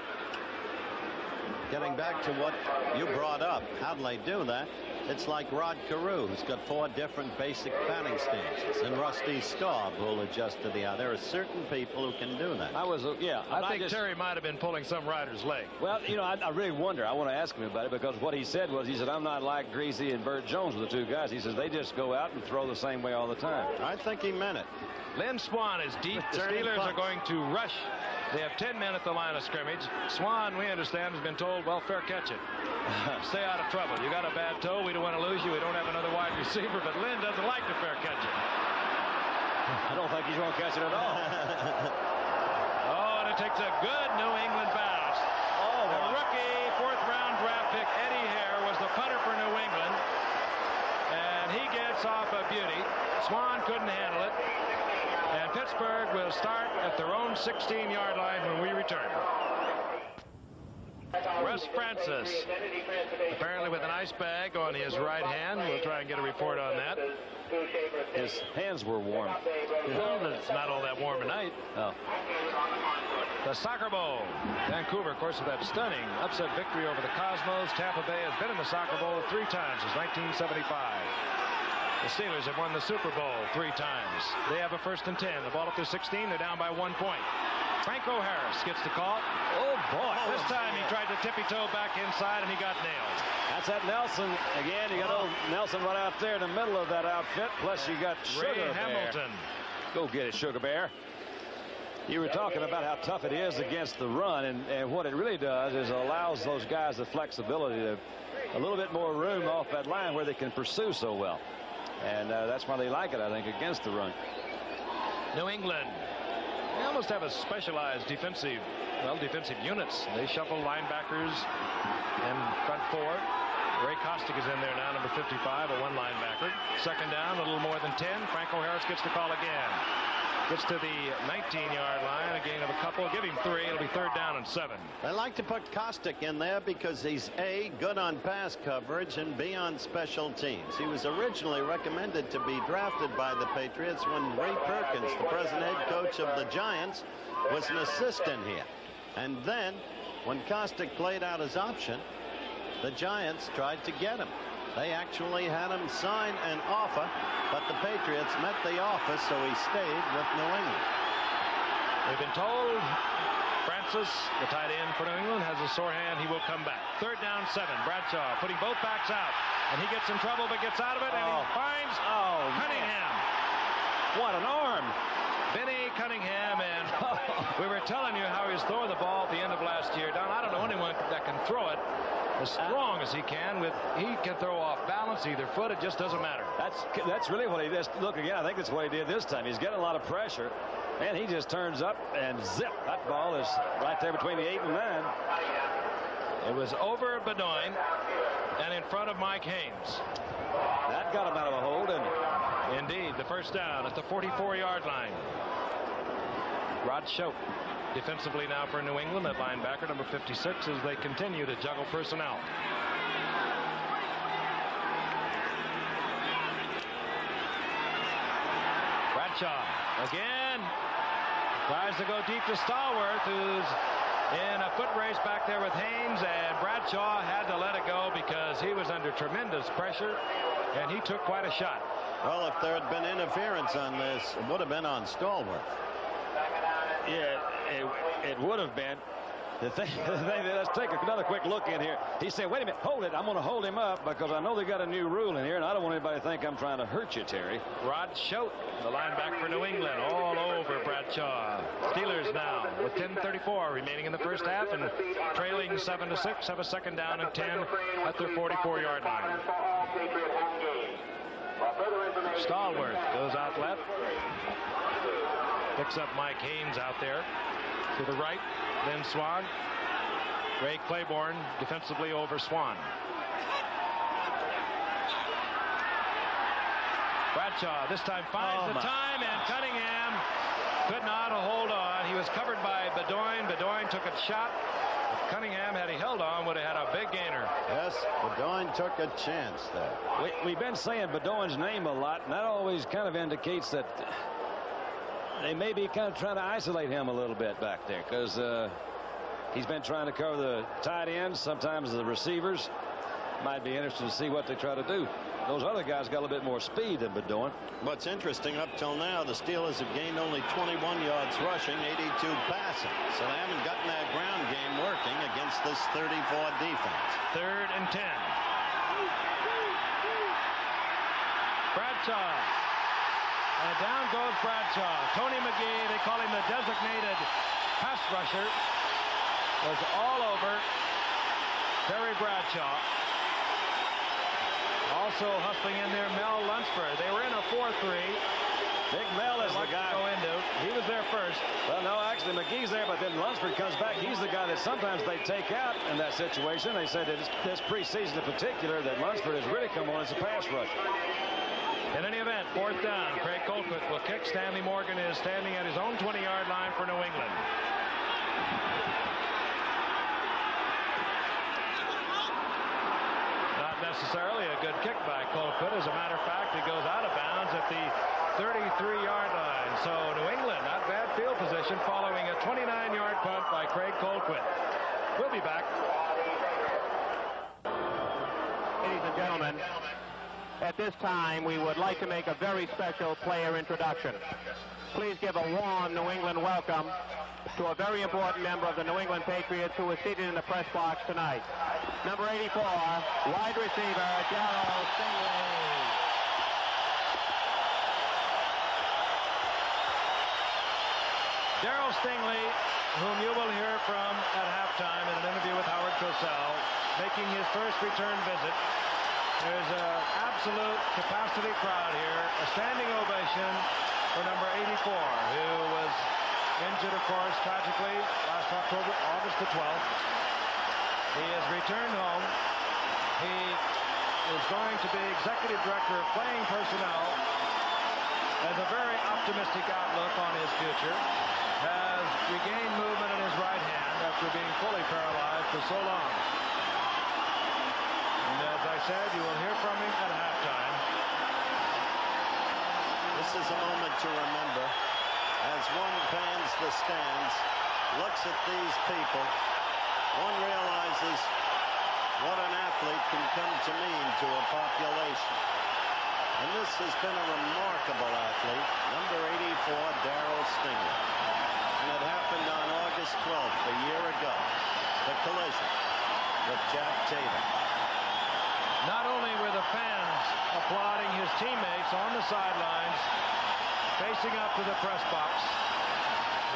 Getting back to what you brought up, how do they do that? It's like Rod Carew, who's got 4 different basic batting stances, and Rusty Staub will adjust to the other. There are certain people who can do that. I think Terry might have been pulling some rider's leg. Well, you know, I really wonder. I want to ask him about it, because what he said was, he said, I'm not like Greasy and Bert Jones with the 2 guys. He says they just go out and throw the same way all the time. I think he meant it. Lynn Swan is deep. The Steelers are going to rush. They have 10 men at the line of scrimmage. Swan, we understand, has been told, well, fair catch it. Stay out of trouble. You got a bad toe. We don't want to lose you. We don't have another wide receiver, but Lynn doesn't like to fair catch it. I don't think he's going to catch it at all. Oh, and it takes a good New England bounce. Oh, the rookie 4th-round draft pick, Eddie Hare, was the punter for New England. And he gets off a beauty. Swan couldn't handle it. And Pittsburgh will start at their own 16-yard line when we return. Russ Francis, apparently with an ice bag on his right hand. We'll try and get a report on that. His hands were warm. Well, it's not all that warm tonight. Oh. The Soccer Bowl. Vancouver, of course, with that stunning upset victory over the Cosmos. Tampa Bay has been in the Soccer Bowl 3 times since 1975. The Steelers have won the Super Bowl 3 times. They have a 1st and 10. The ball at their 16. They're down by 1 point. Franco Harris gets the call. Oh, boy. This time he tried to tippy-toe back inside, and he got nailed. That's that Nelson. Again, you got old Nelson right out there in the middle of that outfit. Plus, you got Sugar Ray Bear. Hamilton. Go get it, Sugar Bear. You were talking about how tough it is against the run, and what it really does is it allows those guys the flexibility to a little bit more room off that line where they can pursue so well. And that's why they like it, I think, against the run. New England. They almost have a specialized defensive units. They shuffle linebackers and front 4. Ray Kostick is in there now, number 55, a 1 linebacker. 2nd down, a little more than 10. Franco Harris gets the call again. Gets to the 19-yard line, a gain of a couple. Give him 3. It'll be 3rd down and 7. I like to put Kostick in there because he's A, good on pass coverage, and B, on special teams. He was originally recommended to be drafted by the Patriots when Ray Perkins, the present head coach of the Giants, was an assistant here. And then, when Kostick played out his option, the Giants tried to get him. They actually had him sign an offer, but the Patriots met the offer, so he stayed with New England. We've been told Francis, the tight end for New England, has a sore hand. He will come back. 3rd down, 7. Bradshaw putting both backs out, and he gets in trouble but gets out of it, and he finds Cunningham. What an arm. Benny Cunningham, and we were telling you how he was throwing the ball at the end of last year. Don, I don't know anyone that can throw it as strong as he can. He can throw off balance, either foot. It just doesn't matter. That's really what he did. Look again. I think that's what he did this time. He's getting a lot of pressure, And he just turns up and zip. That ball is right there between the 8 and 9. It was over Bedoin and in front of Mike Haynes. That got him out of a hole, didn't it? Indeed, the first down at the 44-yard line. Rod Choate defensively now for New England at linebacker number 56 as they continue to juggle personnel. Bradshaw again tries to go deep to Stallworth, who's in a foot race back there with Haynes, and Bradshaw had to let it go because he was under tremendous pressure and he took quite a shot. Well, if there had been interference on this, it would have been on Stallworth. Yeah, it would have been. Let's take another quick look in here. He said, wait a minute, hold it. I'm going to hold him up because I know they got a new rule in here, and I don't want anybody to think I'm trying to hurt you, Terry. Rod Choate, the linebacker for New England, all over Bradshaw. Steelers now with 10:34 remaining in the first half and trailing 7-6, have a second down and 10 at their 44-yard line. Stallworth goes out left. Picks up Mike Haynes out there to the right. Then Swan. Ray Claiborne defensively over Swan. Bradshaw this time finds the time, and Cunningham could not hold on. He was covered by Bedoin. Bedoin took a shot. Cunningham, had he held on, would have had a big gainer. Yes, Bedoin took a chance there. We've been saying Bedoin's name a lot, and that always kind of indicates that they may be kind of trying to isolate him a little bit back there because he's been trying to cover the tight ends, sometimes the receivers. Might be interesting to see what they try to do. Those other guys got a little bit more speed than Bedoin. What's interesting, up till now, the Steelers have gained only 21 yards rushing, 82 passing. So they haven't gotten that ground game working against this 34 defense. 3rd and 10. Bradshaw. And down goes Bradshaw. Tony McGee, they call him the designated pass rusher, was all over Terry Bradshaw. Also hustling in there, Mel Lunsford. They were in a 4-3. Big Mel is the guy. Go into. He was there first. Well, no, actually, McGee's there, but then Lunsford comes back. He's the guy that sometimes they take out in that situation. They said that this preseason in particular that Lunsford has really come on as a pass rusher. In any event, 4th down. Craig Colquitt will kick. Stanley Morgan is standing at his own 20-yard line for New England. Not necessarily a good kick by Colquitt. As a matter of fact, it goes out of bounds at the 33-yard line. So New England, not bad field position following a 29-yard punt by Craig Colquitt. We'll be back. Ladies and gentlemen, at this time, we would like to make a very special player introduction. Please give a warm New England welcome to a very important member of the New England Patriots who is seated in the press box tonight. Number 84, wide receiver, Darryl Stingley. Darryl Stingley, whom you will hear from at halftime in an interview with Howard Cosell, making his first return visit. There's an absolute capacity crowd here. A standing ovation for number 84, who was injured, of course, tragically last October, August the 12th. He has returned home. He is going to be executive director of playing personnel. Has a very optimistic outlook on his future. Has regained movement in his right hand after being fully paralyzed for so long. And as I said, you will hear from him at halftime. This is a moment to remember. As one pans the stands, looks at these people, one realizes what an athlete can come to mean to a population. And this has been a remarkable athlete, number 84, Darryl Stingley. And it happened on August 12th, a year ago, the collision with Jack Tatum. Not only were the fans applauding his teammates on the sidelines, facing up to the press box,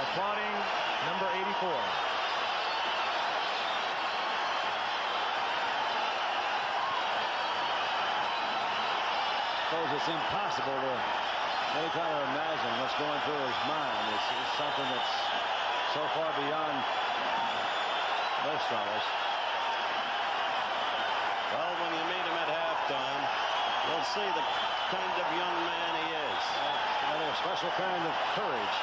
applauding number 84. Suppose it's impossible to Really trying to imagine what's going through his mind. It's something that's so far beyond most of us. Well, when you meet him at halftime, you'll see the kind of young man he is. Another special kind of courage.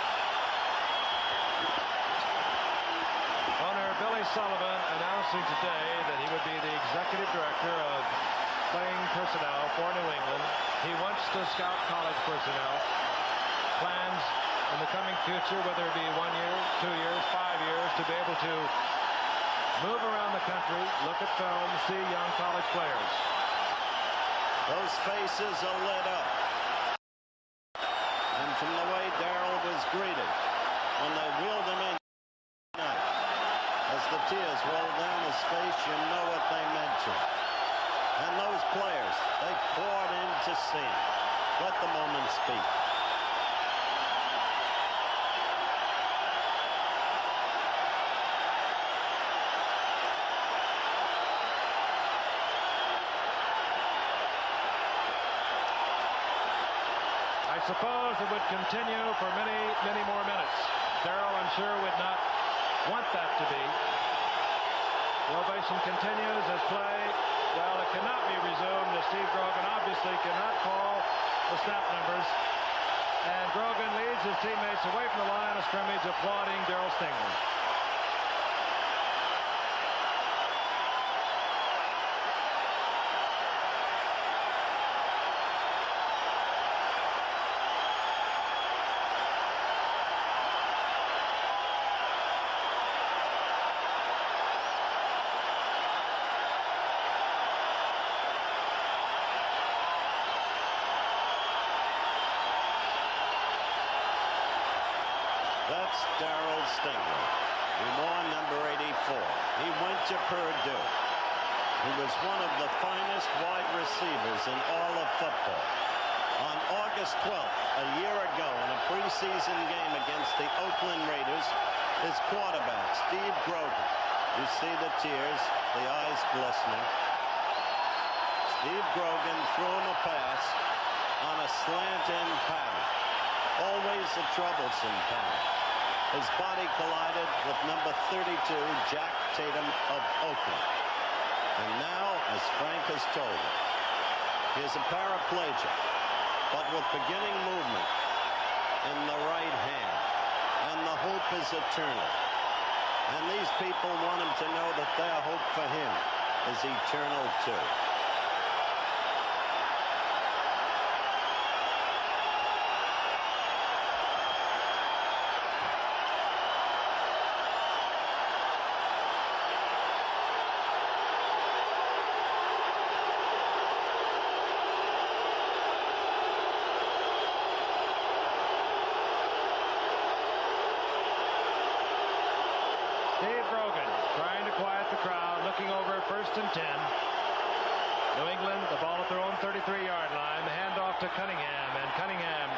Owner Billy Sullivan announcing today that he would be the executive director of playing personnel for New England. He wants to scout college personnel. Plans in the coming future, whether it be 1 year, 2 years, 5 years, to be able to move around the country, look at film, see young college players. Those faces are lit up. And from the way Darryl was greeted when they wheeled him in tonight, as the tears rolled down his face, you know what they meant to him. And those players, they poured in to see him. Let the moment speak. I suppose it would continue for many, many more minutes. Darryl, I'm sure, would not want that to be. The ovation continues as play, well, it cannot be resumed as Steve Grogan obviously cannot call the snap numbers. And Grogan leads his teammates away from the line of scrimmage, applauding Darryl Stingley. That's Darryl Stingley. He wore number 84. He went to Purdue. He was one of the finest wide receivers in all of football. On August 12th, a year ago, in a preseason game against the Oakland Raiders, his quarterback, Steve Grogan, you see the tears, the eyes glistening. Steve Grogan threw him a pass on a slant-in pattern. Always a troublesome pattern. His body collided with number 32, Jack Tatum of Oakland. And now, as Frank has told him, he is a paraplegic, but with beginning movement in the right hand. And the hope is eternal. And these people want him to know that their hope for him is eternal too. Looking over 1st and 10. New England, the ball at their own 33-yard line. The handoff to Cunningham, and Cunningham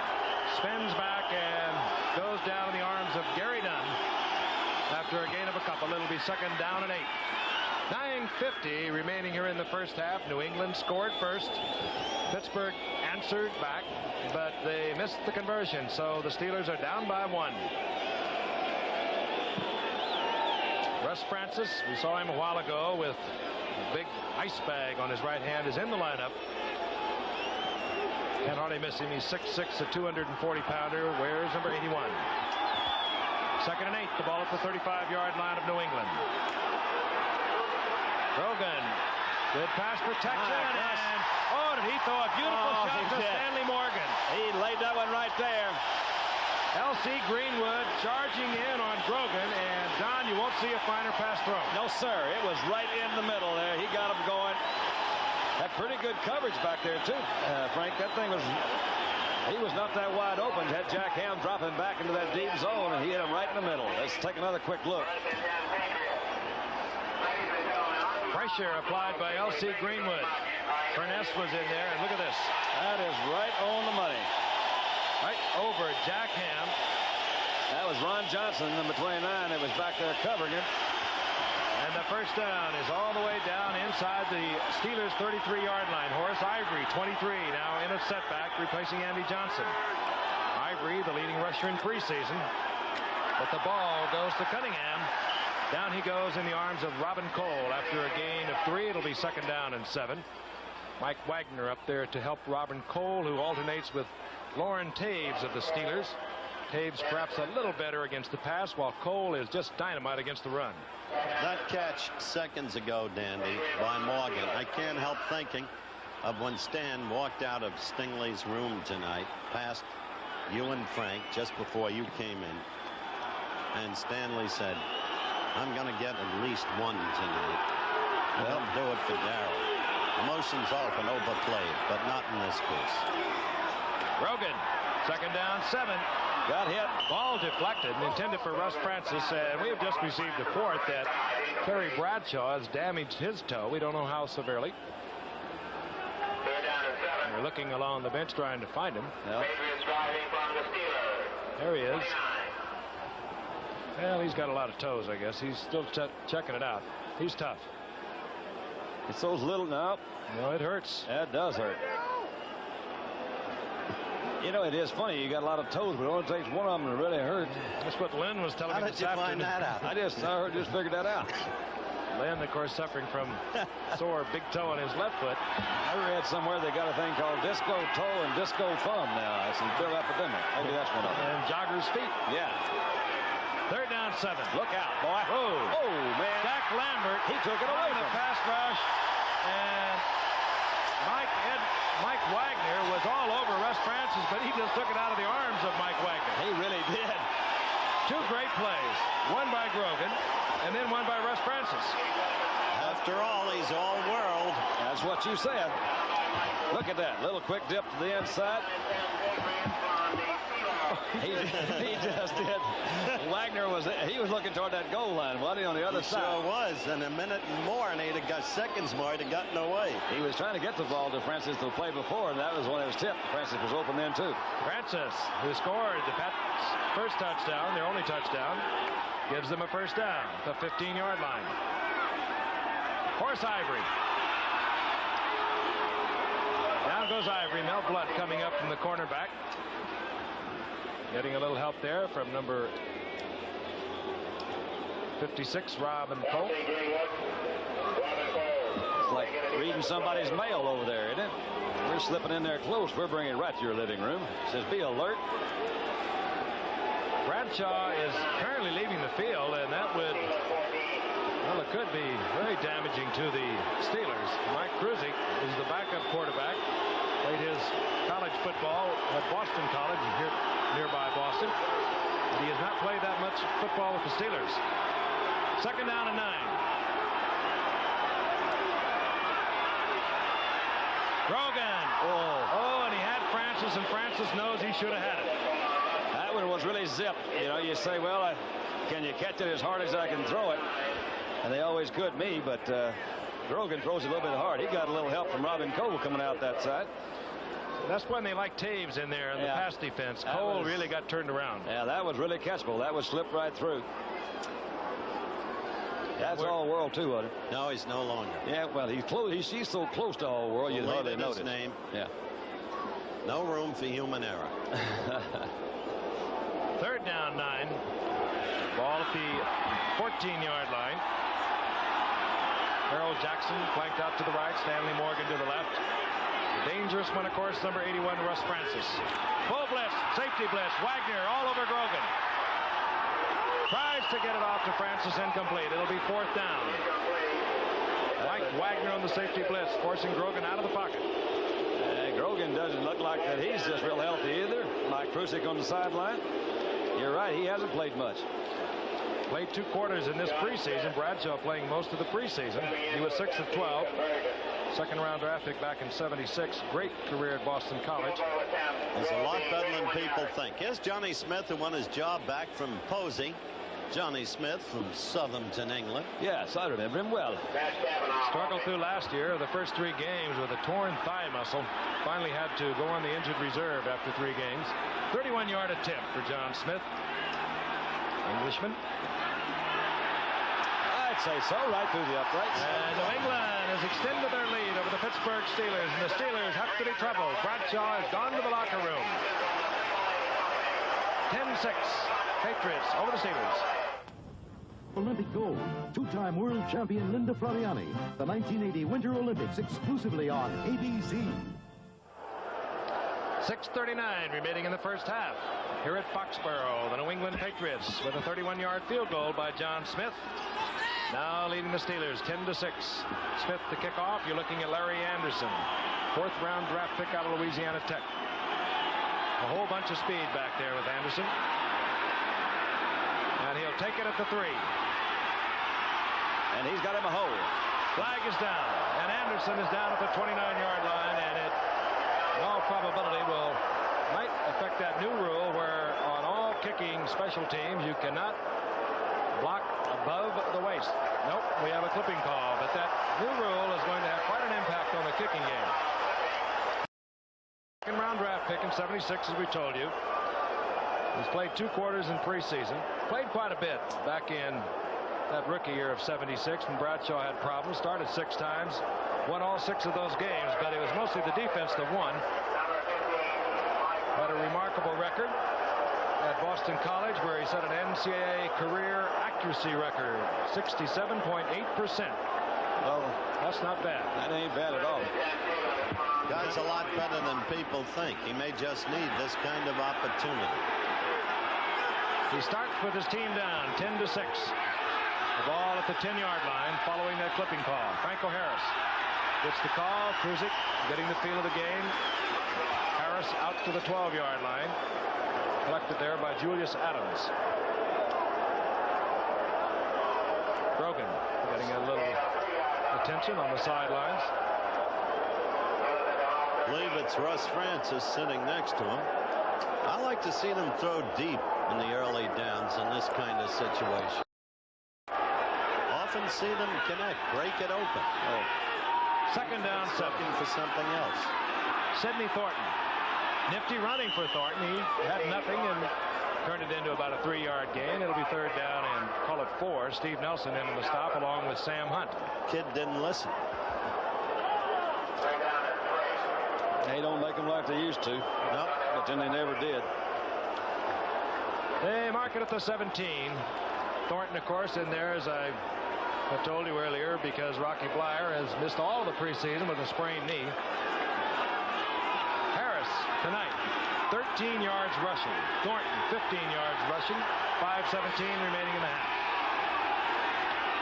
spins back and goes down in the arms of Gary Dunn. After a gain of a couple, it'll be 2nd down and 8. 9:50 remaining here in the first half. New England scored first. Pittsburgh answered back, but they missed the conversion, so the Steelers are down by 1. Russ Francis, we saw him a while ago with a big ice bag on his right hand, is in the lineup. Can't hardly miss him. He's 6'6", a 240-pounder, wears number 81. 2nd and 8, the ball at the 35-yard line of New England. Grogan, good pass protection, and oh, did he throw a beautiful shot to Stanley Morgan. He laid that one right there. L.C. Greenwood charging in on Grogan, and Don, you won't see a finer pass throw. No, sir. It was right in the middle there. He got him going. Had pretty good coverage back there, too, Frank. That thing was, he was not that wide open. Had Jack Ham dropping back into that deep zone, and he hit him right in the middle. Let's take another quick look. Pressure applied by L.C. Greenwood. Furness was in there, and look at this. That is right on the money. Right over Jack Ham. That was Ron Johnson, number 29, that was back there covering it. And the first down is all the way down inside the Steelers' 33-yard line. Horace Ivory, 23, now in a setback, replacing Andy Johnson. Ivory, the leading rusher in preseason. But the ball goes to Cunningham. Down he goes in the arms of Robin Cole. After a gain of 3, it'll be 2nd down and 7. Mike Wagner up there to help Robin Cole, who alternates with Lauren Taves of the Steelers. Taves perhaps a little better against the pass, while Cole is just dynamite against the run. That catch seconds ago, Dandy, by Morgan. I can't help thinking of when Stan walked out of Stingley's room tonight, past you and Frank, just before you came in. And Stanley said, I'm going to get at least one tonight. Well, do it for Darryl. Emotions often overplayed, but not in this case. Rogan, 2nd down, 7. Got hit. Ball deflected and intended for Russ Francis. And we have just received a report that Terry Bradshaw has damaged his toe. We don't know how severely. We're looking along the bench trying to find him. Yep. There he is. Well, he's got a lot of toes, I guess. He's still checking it out. He's tough. It's those little now. No, it hurts. That does hurt. You know, it is funny. You got a lot of toes, but it only takes one of them to really hurt. That's what Lynn was telling me this How did afternoon. you find that out? I just figured that out. Lynn, of course, suffering from sore big toe on his left foot. I read somewhere they got a thing called disco toe and disco thumb now. It's a real epidemic. Maybe that's one of them. And jogger's feet. Yeah. 3rd down, 7. Look out, boy. Oh, man. Jack Lambert. He took it away from the pass rush. And Mike Wagner was all over Russ Francis, but he just took it out of the arms of Mike Wagner. He really did. 2 great plays. One by Grogan, and then one by Russ Francis. After all, he's all world. That's what you said. Look at that. Little quick dip to the inside. He just did. Wagner was looking toward that goal line, wasn't he, on the other side? Sure was. And a minute more, and he'd have got seconds more, he'd have gotten away. He was trying to get the ball to Francis to play before, and that was when it was tipped. Francis was open then, too. Francis, who scored the Pats' first touchdown, their only touchdown, gives them a 1st down, the 15-yard line. Horse Ivory. Down goes Ivory. Mel Blood coming up from the cornerback. Getting a little help there from number 56, Robin Cole. It's like reading somebody's mail over there, isn't it? We're slipping in there close. We're bringing it right to your living room. It says, be alert. Bradshaw is currently leaving the field, and that would, well, it could be very damaging to the Steelers. Mike Kruzik is the backup quarterback. Played his college football at Boston College here nearby Boston. But he has not played that much football with the Steelers. 2nd down and 9. Grogan. Oh, and he had Francis, and Francis knows he should have had it. That one was really zipped. You know, you say, well, can you catch it as hard as I can throw it? And they always could me, but Grogan throws it a little bit hard. He got a little help from Robin Cole coming out that side. That's when they like Taves in there in the pass defense. Cole really got turned around. Yeah, that was really catchable. That was slipped right through. That's all world too, wasn't it? No, he's no longer. Yeah, well, he's so close to all world, you'd hardly notice. His name. Yeah. No room for human error. 3rd down, 9. Ball at the 14-yard line. Harold Jackson flanked out to the right. Stanley Morgan to the left. The dangerous one, of course, number 81, Russ Francis. Full blitz, safety blitz. Wagner all over Grogan. Tries to get it off to Francis, incomplete. It'll be 4th down. Mike Wagner on the safety blitz, forcing Grogan out of the pocket. Grogan doesn't look like that he's just real healthy either. Mike Kruzik on the sideline. You're right, he hasn't played much. Played 2 quarters in this preseason. Bradshaw playing most of the preseason. He was 6 of 12. 2nd-round draft pick back in '76. Great career at Boston College. He's a lot better than people think. Here's Johnny Smith, who won his job back from Posey. Johnny Smith from Southampton, England. Yes, I remember him well. Struggled through last year, the first 3 games with a torn thigh muscle. Finally had to go on the injured reserve after 3 games. 31-yard attempt for John Smith. Englishman. I'd say so, right through the uprights. And New England has extended their lead over the Pittsburgh Steelers, and the Steelers have to be troubled. Bradshaw has gone to the locker room. 10-6. Patriots over the Steelers. Olympic gold. Two-time world champion Linda Fradiani. The 1980 Winter Olympics exclusively on ABC. 6:39 remaining in the first half. Here at Foxborough, the New England Patriots with a 31-yard field goal by John Smith. Now leading the Steelers 10-6. Smith to kick off. You're looking at Larry Anderson, 4th-round draft pick out of Louisiana Tech. A whole bunch of speed back there with Anderson. And he'll take it at the 3. And he's got him a hole. Flag is down, and Anderson is down at the 29-yard line, and it, in all probability, might affect that new rule where on all kicking special teams you cannot block above the waist. Nope, we have a clipping call, but that new rule is going to have quite an impact on the kicking game. Second-round draft pick in '76, as we told you. He's played 2 quarters in preseason. Played quite a bit back in that rookie year of '76 when Bradshaw had problems. Started 6 times, won all 6 of those games, but it was mostly the defense that won. Had a remarkable record at Boston College, where he set an NCAA career accuracy record, 67.8%. Well, that's not bad. That ain't bad at all. Guy's a lot better than people think. He may just need this kind of opportunity. He starts with his team down 10-6. The ball at the 10-yard line following that clipping call. Franco Harris gets the call. Kruzik getting the feel of the game. Harris out to the 12-yard line. Collected there by Julius Adams. Brogan getting a little attention on the sidelines. I believe it's Russ Francis sitting next to him. I like to see them throw deep in the early downs in this kind of situation. Often see them connect, break it open. Oh. Second down, 7. Looking for something else. Sidney Thornton. Nifty running for Thornton. He had nothing and turned it into about a 3-yard gain. It'll be 3rd down and call it 4. Steve Nelson in on the stop along with Sam Hunt. Kid didn't listen. They don't make them like they used to. Nope. But then they never did. They mark it at the 17. Thornton, of course, in there, as I told you earlier, because Rocky Blyer has missed all the preseason with a sprained knee. Harris tonight, 13 yards rushing. Thornton, 15 yards rushing. 5:17 remaining in the half.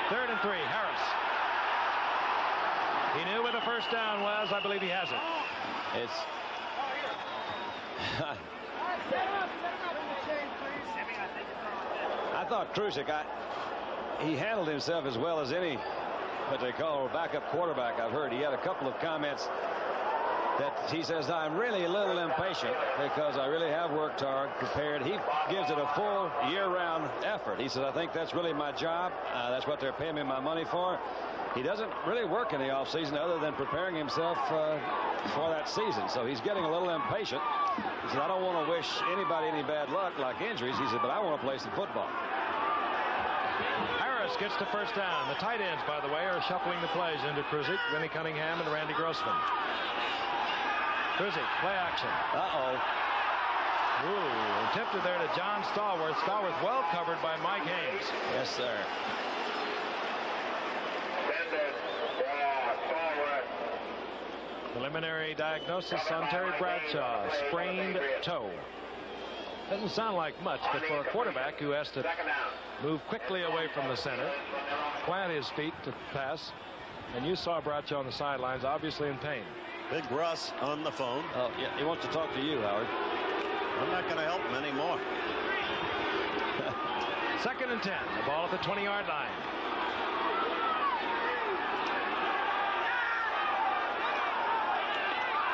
3rd and 3, Harris. He knew where the first down was. I believe he has it. It's I thought Kruzik, he handled himself as well as any what they call a backup quarterback. I've heard he had a couple of comments that he says, I'm really a little impatient because I really have worked hard, prepared. He gives it a full year-round effort. He says, I think that's really my job. That's what they're paying me my money for. He doesn't really work in the offseason other than preparing himself for that season. So he's getting a little impatient. He said, I don't want to wish anybody any bad luck like injuries. He said, but I want to play some football. Harris gets the first down. The tight ends, by the way, are shuffling the plays into Kruzik, Vinnie Cunningham, and Randy Grossman. Kruzik, play action. Uh-oh. Ooh, attempted there to John Stallworth. Stallworth well covered by Mike Haynes. Yes, sir. Preliminary diagnosis on Terry Bradshaw, sprained toe. Doesn't sound like much, but for a quarterback who has to move quickly away from the center, plant his feet to pass, and you saw Bradshaw on the sidelines, obviously in pain. Big Russ on the phone. Oh, yeah, he wants to talk to you, Howard. I'm not going to help him anymore. 2nd and 10. The ball at the 20-yard line.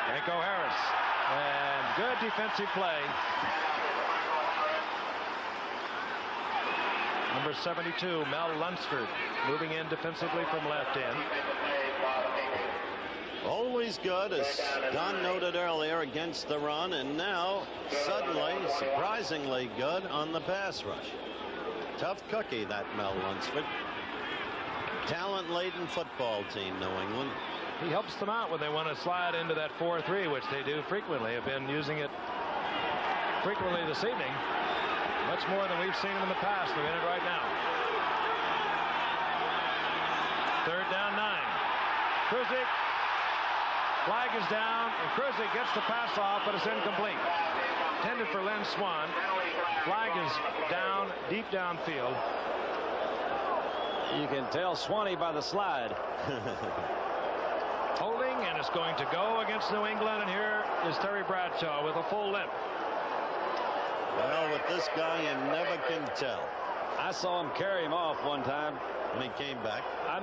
Franco Harris. And good defensive play. Number 72, Mel Lunsford, moving in defensively from left end. Always good, as Don noted earlier, against the run, and now suddenly surprisingly good on the pass rush. Tough cookie, that Mel Lunsford. Talent-laden football team, New England. He helps them out when they want to slide into that 4-3, which they do frequently. Have been using it frequently this evening. Much more than we've seen him in the past. They're in it right now. Third down, 9. Kruzik. Flag is down, and Kruzik gets the pass off, but it's incomplete. Intended for Len Swan. Flag is down, deep downfield. You can tell Swanee by the slide. Holding, and it's going to go against New England, and here is Terry Bradshaw with a full limp. Well, with this guy, you never can tell. I saw him carry him off one time. When he came back. I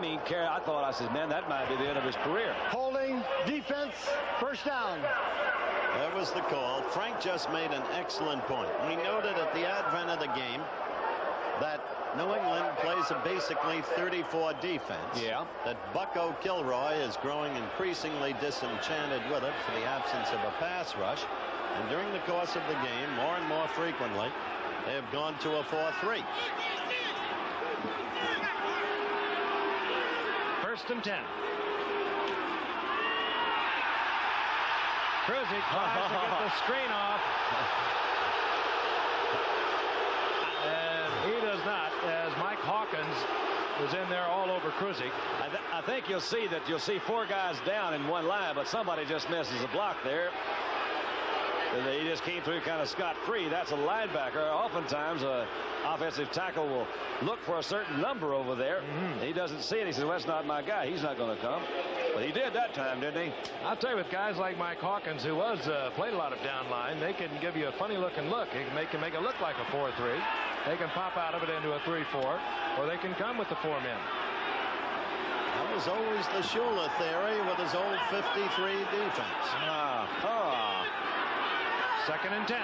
said, man, that might be the end of his career. Holding, defense, first down. That was the call. Frank just made an excellent point. We noted at the advent of the game that New England plays a basically 34 defense. Yeah. That Bucko Kilroy is growing increasingly disenchanted with it for the absence of a pass rush. And during the course of the game, more and more frequently, they have gone to a 4-3. First and 10. Kruzik tries to get the screen off. And he does not, as Mike Hawkins is in there all over Kruzik. I think you'll see 4 guys down in one line, but somebody just misses a block there. He just came through kind of scot-free. That's a linebacker. Oftentimes, an offensive tackle will look for a certain number over there. He doesn't see it. He says, well, that's not my guy. He's not going to come. But he did that time, didn't he? I'll tell you, with guys like Mike Hawkins, who played a lot of down line, they can give you a funny-looking look. They can make it look like a 4-3. They can pop out of it into a 3-4, or they can come with the 4 men. That was always the Shula theory with his old 53 defense. Second and 10.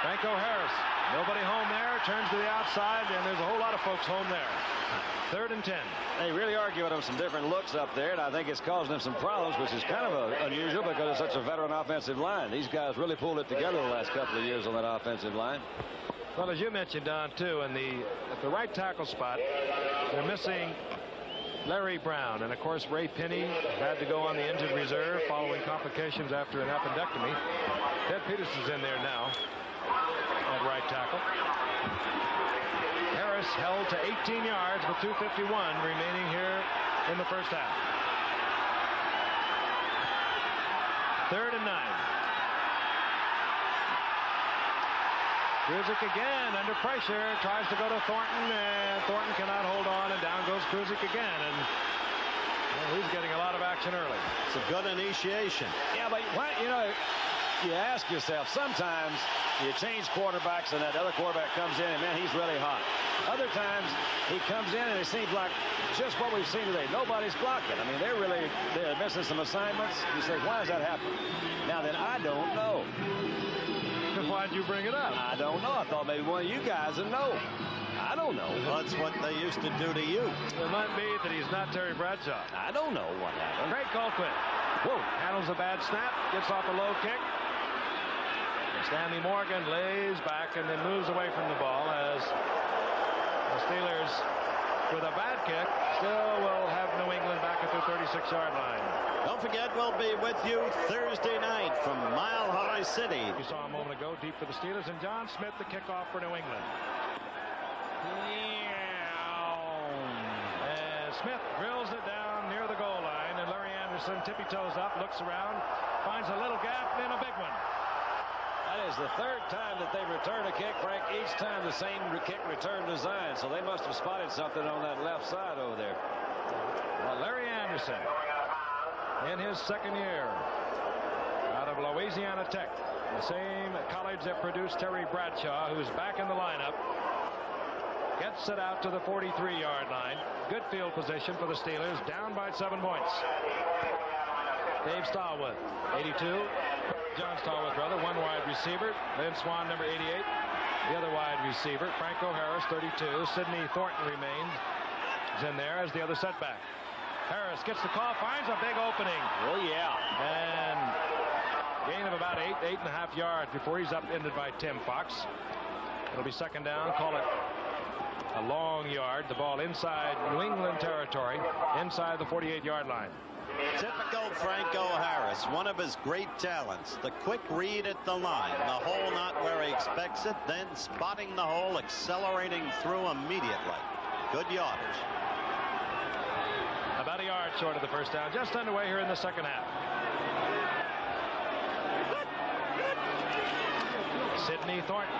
Franco Harris. Nobody home there. Turns to the outside, and there's a whole lot of folks home there. Third and 10. They really are giving him some different looks up there, and I think it's causing them some problems, which is kind of unusual because it's such a veteran offensive line. These guys really pulled it together the last couple of years on that offensive line. Well, as you mentioned, Don, too, at the right tackle spot, they're missing Larry Brown, and of course Ray Pinney had to go on the injured reserve following complications after an appendectomy. Ted Peterson's in there now at right tackle. Harris held to 18 yards with 2:51 remaining here in the first half. Third and 9. Kruzik again under pressure, tries to go to Thornton, and Thornton cannot hold on, and down goes Kruzik again, and well, he's getting a lot of action early. It's a good initiation. Yeah, but you ask yourself, sometimes you change quarterbacks and that other quarterback comes in and man, he's really hot. Other times he comes in and it seems like just what we've seen today. Nobody's blocking. I mean, they're missing some assignments. You say, why does that happen? Now then, I don't know. Why'd you bring it up? I don't know. I thought maybe one of you guys would know. I don't know. Well, that's what they used to do to you. It might be that he's not Terry Bradshaw. I don't know what happened. Craig Colquitt. Whoa. Handles a bad snap. Gets off a low kick. Stanley Morgan lays back and then moves away from the ball as the Steelers, with a bad kick, still will have New England back at their 36-yard line. Don't forget, we'll be with you Thursday night from Mile High City. You saw a moment ago, deep for the Steelers, and John Smith, the kickoff for New England. And Smith drills it down near the goal line, and Larry Anderson tippy-toes up, looks around, finds a little gap, then a big one. That is the third time that they've returned a kick, Frank. Each time the same kick return design. So they must have spotted something on that left side over there. Well, Larry Anderson, in his second year, out of Louisiana Tech, the same college that produced Terry Bradshaw, who's back in the lineup, gets it out to the 43-yard line. Good field position for the Steelers, down by 7 points. Dave Stallworth, 82. John Stallworth, brother, one wide receiver. Lynn Swan, number 88, the other wide receiver. Franco Harris, 32. Sidney Thornton remains. Is in there as the other setback. Harris gets the call, finds a big opening. Oh, yeah. And gain of about 8.5 yards before he's upended by Tim Fox. It'll be second down. Call it a long yard. The ball inside New England territory, inside the 48-yard line. Typical Franco Harris, one of his great talents. The quick read at the line, the hole not where he expects it, then spotting the hole, accelerating through immediately. Good yardage. About a yard short of the first down, just underway here in the second half. Sidney Thornton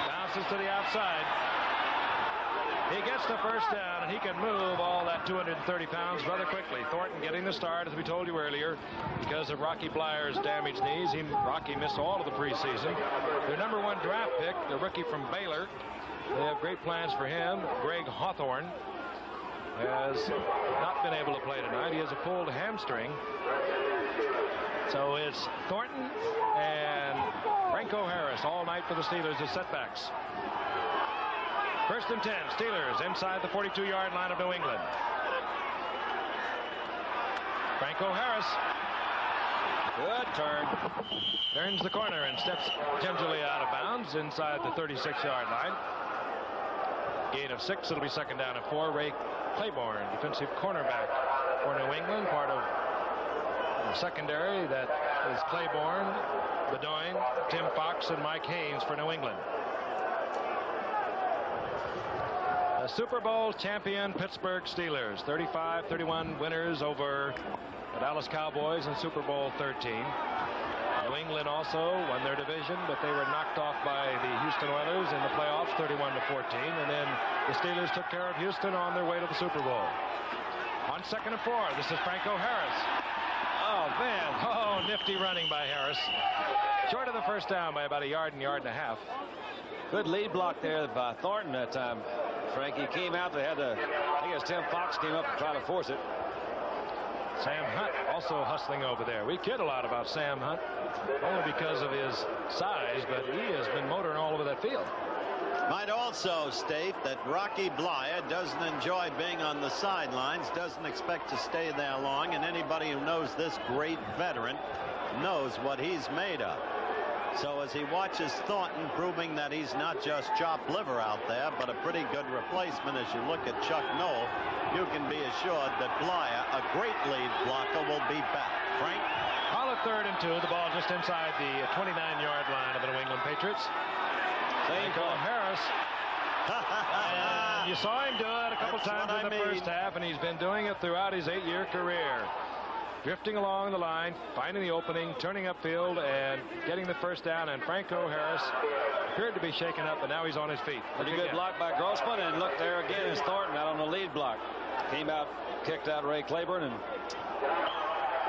bounces to the outside. He gets the first down, and he can move all that 230 pounds rather quickly. Thornton getting the start, as we told you earlier, because of Rocky Blyer's damaged knees. Rocky missed all of the preseason. Their #1 draft pick, the rookie from Baylor, they have great plans for him. Greg Hawthorne has not been able to play tonight. He has a pulled hamstring. So it's Thornton and Franco Harris all night for the Steelers as setbacks. First and 10, Steelers inside the 42-yard line of New England. Franco Harris. Good turn. Turns the corner and steps gingerly out of bounds inside the 36-yard line. Gain of 6. It'll be second down and 4. Ray Claiborne, defensive cornerback for New England, part of the secondary that is Claiborne, Bedoin, Tim Fox, and Mike Haynes for New England. The Super Bowl champion Pittsburgh Steelers, 35-31 winners over the Dallas Cowboys in Super Bowl 13. New England also won their division, but they were knocked off by the Houston Oilers in the playoffs, 31-14. And then the Steelers took care of Houston on their way to the Super Bowl. On second and 4, this is Franco Harris. Oh, man. Oh, nifty running by Harris. Short of the first down by about a yard and a half. Good lead block there by Thornton that time. Frankie came out. They had to, I guess Tim Fox came up and tried to force it. Sam Hunt also hustling over there. We kid a lot about Sam Hunt, only because of his size, but he has been motoring all over that field. Might also state that Rocky Blyer doesn't enjoy being on the sidelines, doesn't expect to stay there long, and anybody who knows this great veteran knows what he's made of. So as he watches Thornton proving that he's not just chopped liver out there, but a pretty good replacement, as you look at Chuck Noll, you can be assured that Blyer, a great lead blocker, will be back. Frank? Call it third and 2. The ball just inside the 29-yard line of the New England Patriots. Franco Harris. And you saw him do it a couple times in the first half, and he's been doing it throughout his 8-year career. Drifting along the line, finding the opening, turning upfield, and getting the first down. And Franco Harris appeared to be shaken up, but now he's on his feet. Pretty good block by Grossman, and look there again is Thornton out on the lead block. Came out, kicked out Ray Claiborne, and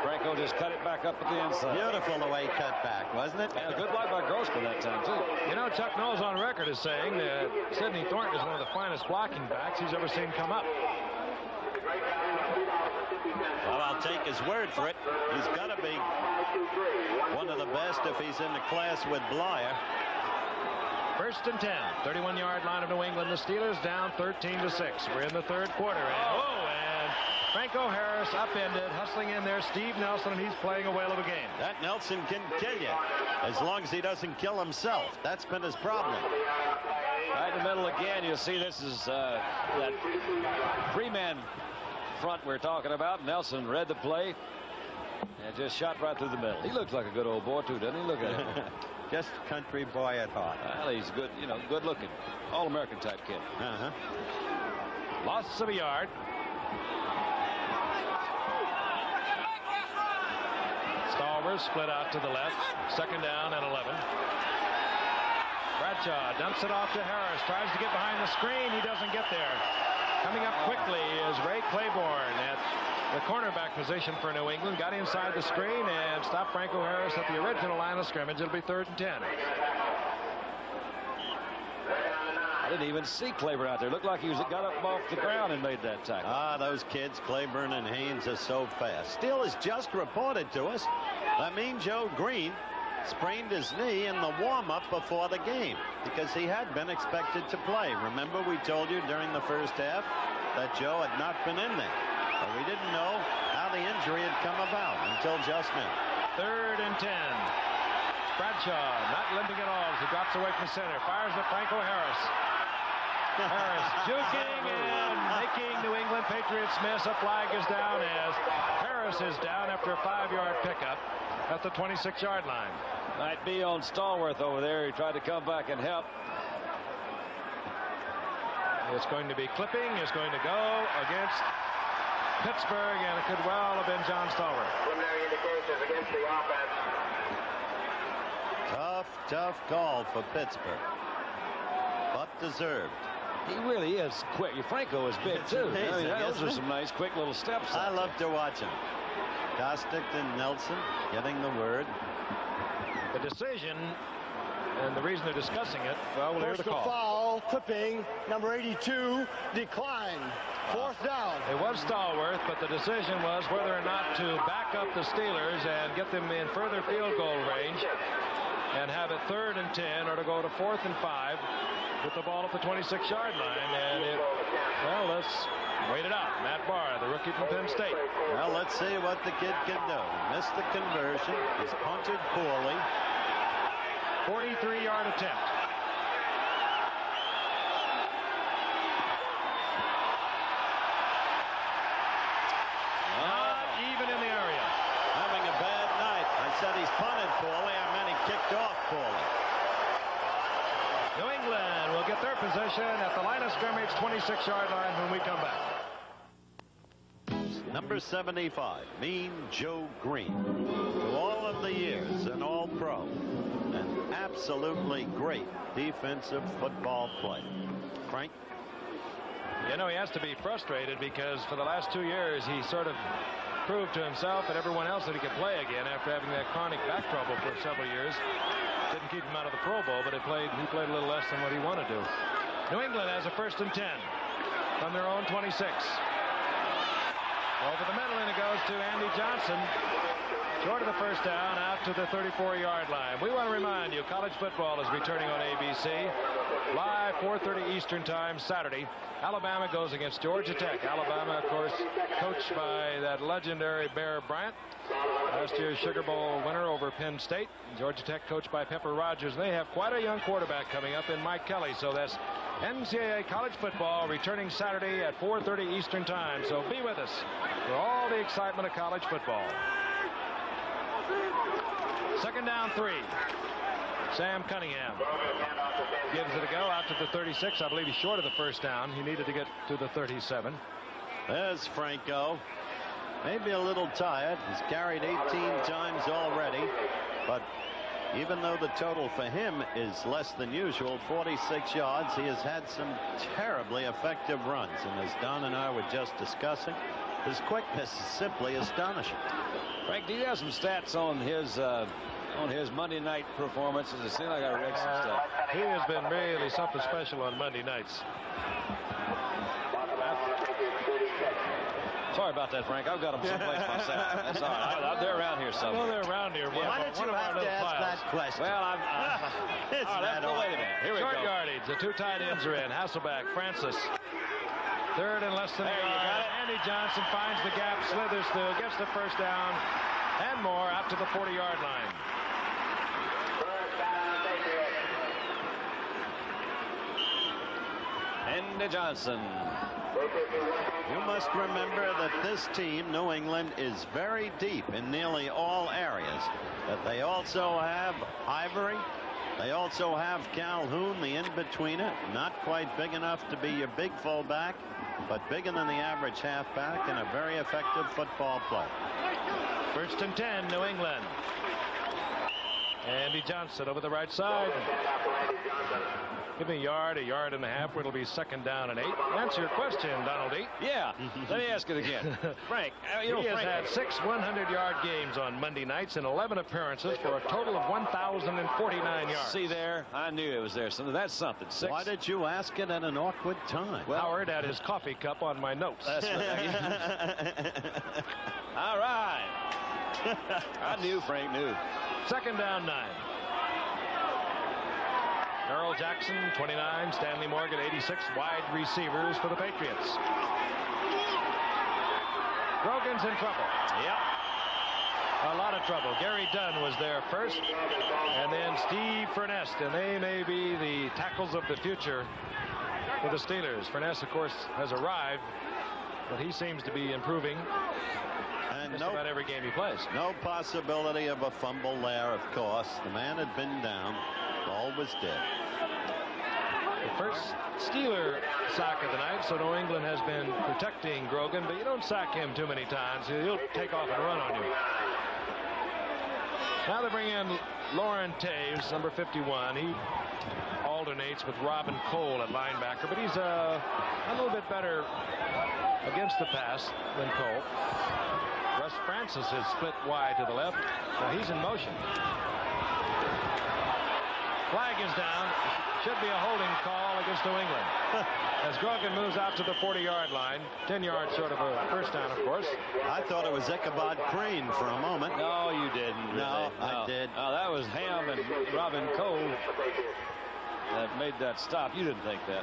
Franco just cut it back up at the inside. Beautiful the way he cut back, wasn't it? Yeah, good block by Grossman that time, too. You know, Chuck Noll's on record as saying that Sidney Thornton is one of the finest blocking backs he's ever seen come up. Well, I'll take his word for it. He's got to be one of the best if he's in the class with Blyer. First and 10, 31-yard line of New England. The Steelers down 13-6. We're in the third quarter. And Franco Harris upended, hustling in there. Steve Nelson, and he's playing a whale of a game. That Nelson can kill you, as long as he doesn't kill himself. That's been his problem. Right in the middle again, you'll see this is that three-man front we're talking about. Nelson read the play and just shot right through the middle. He looks like a good old boy, too, doesn't he? Look at him. Just a country boy at heart. Well, he's good, you know, good looking. All-American type kid. Loss of a yard. Stallworth split out to the left. Second down and 11. Bradshaw dumps it off to Harris. Tries to get behind the screen. He doesn't get there. Coming up quickly is Ray Claiborne at the cornerback position for New England. Got inside the screen and stopped Franco Harris at the original line of scrimmage. It'll be third and 10. I didn't even see Claiborne out there. Looked like he got up off the ground and made that tackle. Those kids, Claiborne and Haynes, are so fast. Steele has just reported to us that Mean Joe Green sprained his knee in the warm-up before the game because he had been expected to play. Remember, we told you during the first half that Joe had not been in there. But we didn't know how the injury had come about until just now. Third and 10. Bradshaw not limping at all as he drops away from center. Fires to Franco Harris. Harris juking and making New England Patriots miss. A flag is down as Harris is down after a 5-yard pickup at the 26-yard line. Might be on Stallworth over there. He tried to come back and help. It's going to be clipping. It's going to go against Pittsburgh, and it could well have been John Stallworth. Preliminary indications against the offense. Tough call for Pittsburgh, but deserved. He really is quick. Franco is big, It's too. amazing, Those isn't are it? some nice, quick little steps. I love to watch him. Gostick and Nelson getting the word. The decision, and the reason they're discussing it, well, we'll hear the Personal call. foul, clipping, number 82, declined. 4th down. It was Stallworth, but the decision was whether or not to back up the Steelers and get them in further field goal range and have it 3rd and 10, or to go to 4th and 5 with the ball at the 26-yard line. And well, let's wait it out. Matt Barr, the rookie from Penn State. Well, let's see what the kid can do. Missed the conversion. He's punted poorly. 43-yard attempt. Not even in the area. Having a bad night. I said he's punted poorly. I meant he kicked off poorly. New England will get their possession at the line of scrimmage, 26-yard line, when we come back. Number 75, Mean Joe Green. To all of the years, an All-Pro. An absolutely great defensive football player. Frank? You know, he has to be frustrated because for the last 2 years, he sort of proved to himself and everyone else that he could play again after having that chronic back trouble for several years. Didn't keep him out of the Pro Bowl, but he played a little less than what he wanted to. New England has a 1st and 10 from their own 26. Over the middle, and it goes to Andy Johnson. Short of the 1st down, out to the 34-yard line. We want to remind you, college football is returning on ABC. Live, 4:30 Eastern Time, Saturday. Alabama goes against Georgia Tech. Alabama, of course, coached by that legendary Bear Bryant. Last year's Sugar Bowl winner over Penn State. Georgia Tech coached by Pepper Rogers. They have quite a young quarterback coming up in Mike Kelly. So that's NCAA college football returning Saturday at 4:30 Eastern Time. So be with us for all the excitement of college football. 2nd down 3. Sam Cunningham gives it a go out to the 36. I believe he's short of the 1st down. He needed to get to the 37. There's Franco. Maybe a little tired. He's carried 18 times already. But even though the total for him is less than usual, 46 yards, he has had some terribly effective runs. And as Don and I were just discussing, his quickness is simply astonishing. Frank, do you have some stats on his Monday night performances? It seems like I read some stuff. He has been really something special on Monday nights. Sorry about that, Frank. I've got them someplace myself. That's all right. They're around here somewhere. Well, they're around here. Why did you have to ask that question? Well, Isn't that wait a minute. Here we Short go. yardage. The 2 tight ends are in. Hasselback, Francis. 3rd and less than a There you yard. got it. Andy Johnson finds the gap, slithers through, gets the 1st down, and more out to the 40-yard line. Andy Johnson. You must remember that this team, New England, is very deep in nearly all areas. That they also have Ivory. They also have Calhoun, the in-betweener. Not quite big enough to be your big fullback, but bigger than the average halfback and a very effective football player. 1st and 10, New England. Andy Johnson over the right side. Give me a yard and a half, where it'll be 2nd down and 8. Answer your question, Donald E. Yeah, let me ask it again. Frank, you know, He has Frank, had 6 100-yard games on Monday nights and 11 appearances for a total of 1,049 yards. see there? I knew it was there. So that's something. 6. Why did you ask it at an awkward time? Well, Howard had his coffee cup on my notes. That's right. All right. I knew Frank knew. 2nd down 9. Earl Jackson, 29. Stanley Morgan, 86. Wide receivers for the Patriots. Grogan's in trouble. Yep. A lot of trouble. Gary Dunn was there first, and then Steve Furness, and they may be the tackles of the future for the Steelers. Furness, of course, has arrived, but he seems to be improving And just about every game he plays. No possibility of a fumble there, of course. The man had been down. Ball was dead. The first Steeler sack of the night, so New England has been protecting Grogan, but you don't sack him too many times. He'll take off and run on you. Now they bring in Lauren Taves, number 51. He alternates with Robin Cole at linebacker, but he's a little bit better against the pass than Cole. Russ Francis is split wide to the left. Now he's in motion. Flag is down. Should be a holding call against New England. As Grogan moves out to the 40-yard line, 10 yards short of a first down, of course. I thought it was Ichabod Crane for a moment. No, you didn't. Really. No, I did. No, that was Ham and Robin Cole that made that stop. You didn't think that.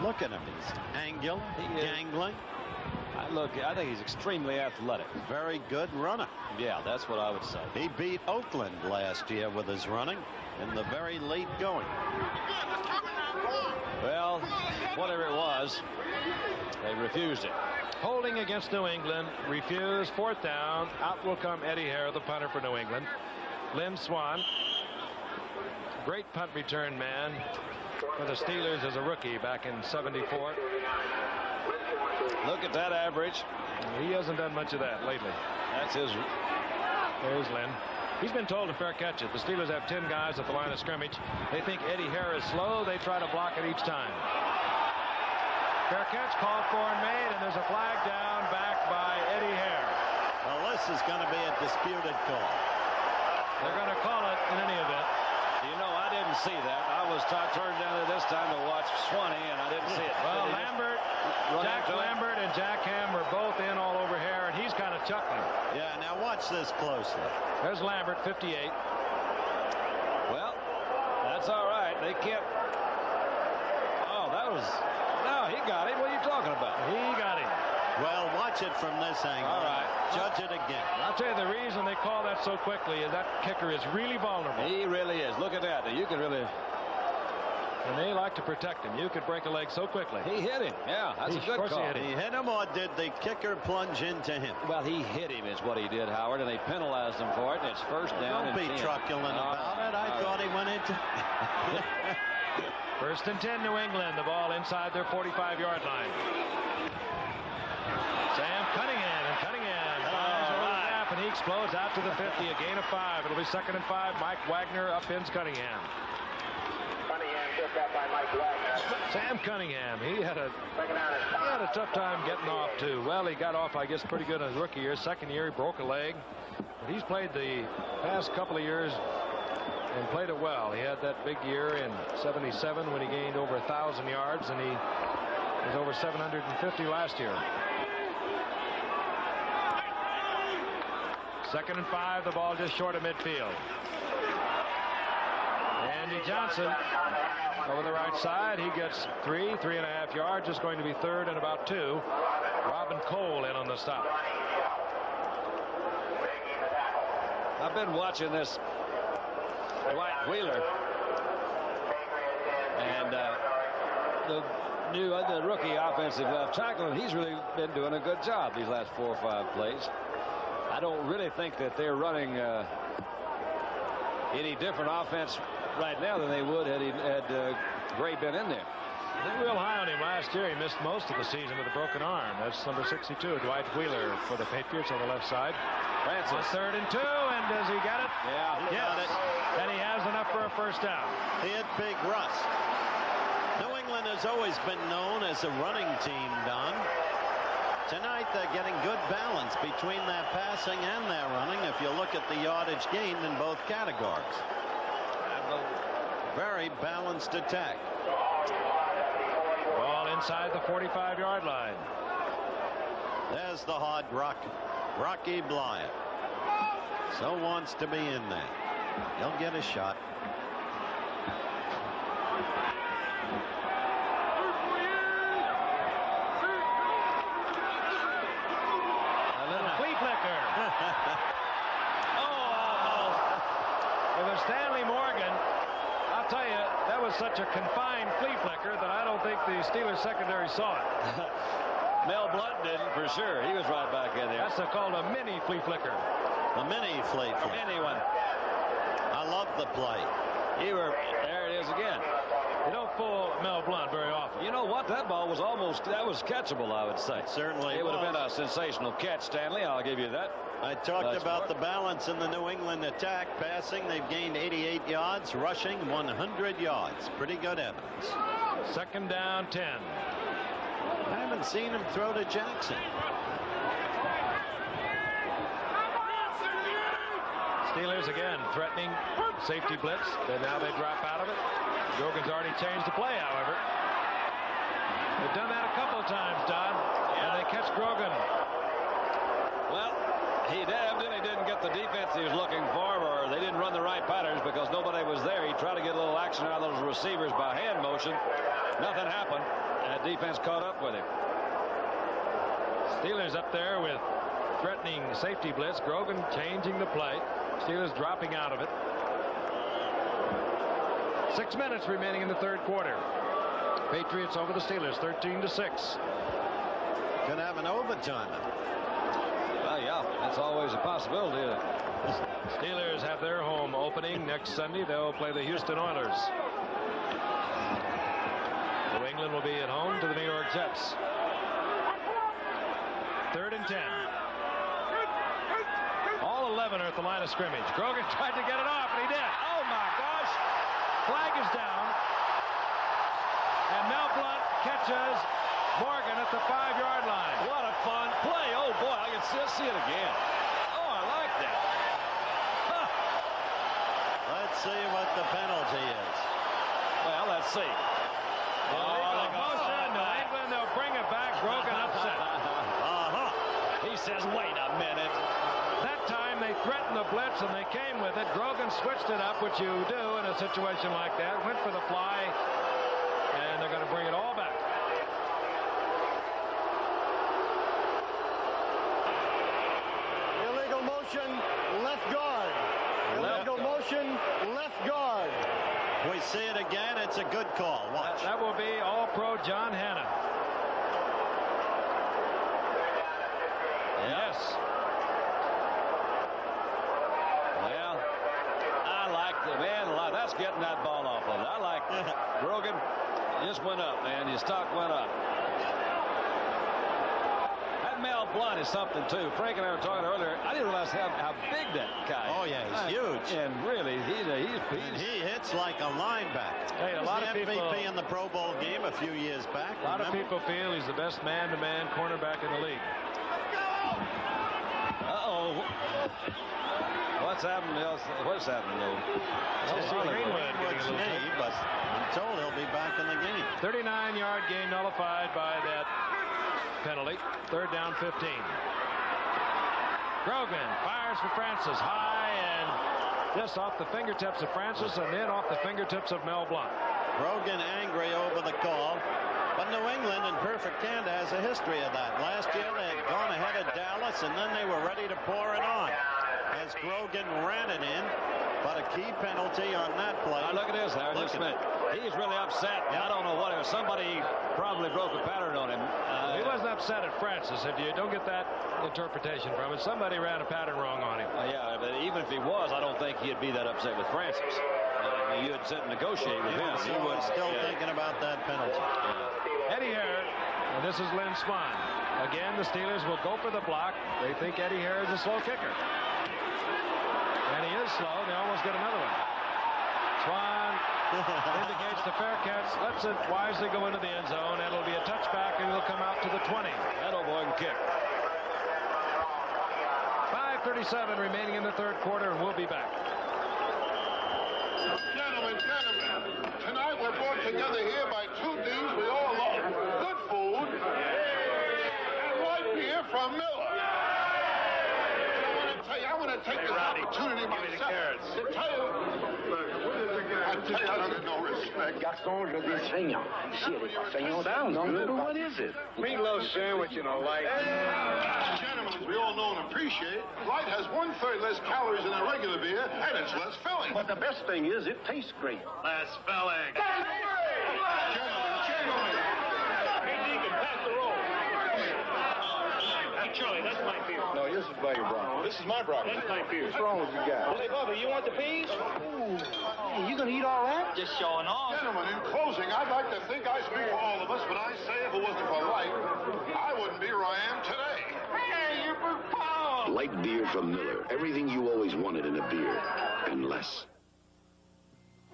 Look at him. He's angular, gangling. I think he's extremely athletic. Very good runner. Yeah, that's what I would say. He beat Oakland last year with his running in the very late going. Well, whatever it was, they refused it. Holding against New England, refused, fourth down. Out will come Eddie Hare, the punter for New England. Lynn Swan, great punt return man for the Steelers as a rookie back in '74. Look at that average. He hasn't done much of that lately. That's his. There's Lynn. He's been told to fair catch it. The Steelers have 10 guys at the line of scrimmage. They think Eddie Hare is slow. They try to block it each time. Fair catch called for and made, and there's a flag down back by Eddie Hare. Well, this is going to be a disputed call. They're going to call it in any event. You know, I didn't see that. I was turned down at this time to watch Swanee, and I didn't see it. Well, Jack Lambert and Jack Ham are both in all over Hare, and he's kind of chuckling. Yeah, now watch this closely. There's Lambert, 58. Well, that's all right. They can't. Oh, that was. No, he got him. What are you talking about? He got him. Well, watch it from this angle. All right. Judge it again. I'll tell you the reason they call that so quickly is that kicker is really vulnerable. He really is. Look at that. You can really. And they like to protect him. You could break a leg so quickly. He hit him. Yeah, that's a good call. He hit him, or did the kicker plunge into him? Well, he hit him is what he did, Howard, and they penalized him for it, and it's first down. Don't be truculent about it. I thought he went into... First and 10, New England. The ball inside their 45-yard line. Sam Cunningham, and Cunningham flies over the gap, and he explodes out to the 50. A gain of 5. It'll be 2nd and 5. Mike Wagner upends Cunningham. Sam Cunningham, he had a tough time getting off too. Well, he got off, I guess, pretty good in his rookie year. Second year, he broke a leg, but he's played the past couple of years and played it well. He had that big year in '77 when he gained over 1,000 yards, and he was over 750 last year. 2nd and 5, the ball just short of midfield. Andy Johnson over the right side. He gets 3.5 yards. It's going to be 3rd and about 2. Robin Cole in on the stop. I've been watching this Dwight Wheeler, and the rookie offensive left tackle, and he's really been doing a good job these last 4 or 5 plays. I don't really think that they're running any different offense right now than they would had Gray been in there. They're real high on him last year. He missed most of the season with a broken arm. That's number 62, Dwight Wheeler for the Patriots on the left side. Francis. 3rd and 2, and does he get it? Yeah, he got it. And he has enough for a first down. He hit Big Russ. New England has always been known as a running team, Don. Tonight they're getting good balance between their passing and their running if you look at the yardage gained in both categories. Very balanced attack. Ball inside the 45-yard line. There's the hard rock. Rocky Blyant. So wants to be in there. He'll get a shot. A little flea flicker. Oh, almost. It was Stanley Morgan. I'll tell you, that was such a confined flea flicker that I don't think the Steelers secondary saw it. Mel Blount didn't for sure. He was right back in there. That's called a mini flea flicker. A mini flea flicker. Anyone. I love the play. There it is again. You don't fool Mel Blount very often. You know what? That ball was that was catchable, I would say. Certainly it would have been a sensational catch, Stanley. I'll give you that. I talked about the balance in the New England attack. Passing, they've gained 88 yards. Rushing, 100 yards. Pretty good evidence. 2nd down, 10. I haven't seen him throw to Jackson. Steelers again threatening safety blitz. Then now they drop out of it. Grogan's already changed the play, however. They've done that a couple of times, Don. And they catch Grogan. Well, he evidently didn't get the defense he was looking for, or they didn't run the right patterns because nobody was there. He tried to get a little action out of those receivers by hand motion. Nothing happened. That defense caught up with him. Steelers up there with threatening safety blitz. Grogan changing the play. Steelers dropping out of it. 6 minutes remaining in the 3rd quarter. Patriots over the Steelers 13-6. Could have an overtime. Well, yeah, that's always a possibility. Steelers have their home opening next Sunday. They'll play the Houston Oilers. New England will be at home to the New York Jets. 3rd and 10. All 11 are at the line of scrimmage. Grogan tried to get it off, and he did. Oh, my gosh. Flag is down. And Mel Blount catches Morgan at the 5-yard line. What a fun play. Oh, boy, I can still see it again. Oh, I like that. Huh. Let's see what the penalty is. Well, let's see. Illegal motion. New England, they'll bring it back. Grogan upset. He says, wait a minute. That time they threatened the blitz and they came with it. Grogan switched it up, which you do in a situation like that. Went for the fly, and they're going to bring it all back. Illegal motion, left guard. Illegal motion, left guard. We see it again. It's a good call. Watch. That will be All-Pro John Hanna. Yes. Well, I like the man. That's getting that ball off of it. I like Grogan. Just went up, man. Your stock went up. That Mel Blount is something too. Frank and I were talking earlier. I didn't realize how big that guy is. Oh yeah, he's huge. And really, he hits like a linebacker. Hey, a lot of people. MVP in the Pro Bowl game a few years back. A lot of people feel he's the best man-to-man cornerback in the league. Uh-oh. What's happening else? What's happening, though? Greenwood's knee, but I'm told he'll be back in the game. 39-yard gain nullified by that penalty. 3rd down, 15. Grogan fires for Francis, high and just off the fingertips of Francis and then off the fingertips of Mel Blount. Grogan angry over the call. But New England in perfect hand has a history of that. Last year they had gone ahead of Dallas and then they were ready to pour it on as Grogan ran it in. But a key penalty on that play. Look at this, Howard. Just a minute. He's really upset. I don't know what it was. Somebody probably broke a pattern on him. He wasn't upset at Francis. If you don't get that interpretation from it, somebody ran a pattern wrong on him. Yeah, but even if he was, I don't think he'd be that upset with Francis. You had sit and negotiate with him. He was still thinking about that penalty. Eddie Hare, and this is Lynn Swan. Again, the Steelers will go for the block. They think Eddie Hare is a slow kicker. And he is slow. They almost get another one. Swan indicates the fair catch, lets it wisely go into the end zone, and it'll be a touchback, and it'll come out to the 20. That old boy can kick. 5:37 remaining in the 3rd quarter, and we'll be back. Gentlemen, tonight we're brought together here by two things we all love. Good food and light beer from Miller. I want to take this opportunity myself to tell you, I tell you, I don't get no respect. correct. Garçon, je dis saignant. Si elle est pas saignante, what is it? Meatloaf sandwich and a light. Gentlemen, as we all know and appreciate, light has 1/3 less calories than a regular beer, and it's less filling. But the best thing is it tastes great. Less filling. Gentlemen. Hey, Deacon, pass the roll. Hey, Charlie, that's my beer. No, this is by your Bronco. This is my Bronco. That's my beer. What's wrong with you guys? Hey, Bubba, you want the peas? Hey, you gonna eat all that? Just showing off. Gentlemen, in closing, I'd like to think I speak for all of us, but I say if it wasn't for light, I wouldn't be where I am today. Hey, you're for Paul. Light beer from Miller. Everything you always wanted in a beer, and less.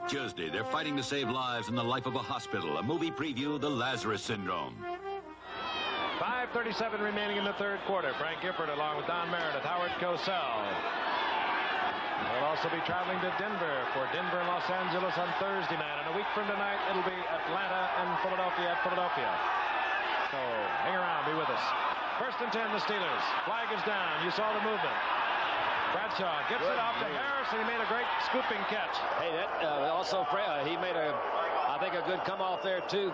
Tuesday, they're fighting to save lives in the life of a hospital. A movie preview, The Lazarus Syndrome. 5:37 remaining in the third quarter. Frank Gifford along with Don Meredith, Howard Cosell. We'll also be traveling to Denver for Denver and Los Angeles on Thursday night. And a week from tonight, it'll be Atlanta and Philadelphia at Philadelphia. So hang around, be with us. 1st and 10, the Steelers. Flag is down. You saw the movement. Bradshaw gets it off to Harris, and he made a great scooping catch. Hey, that also, he made I think, a good come off there, too.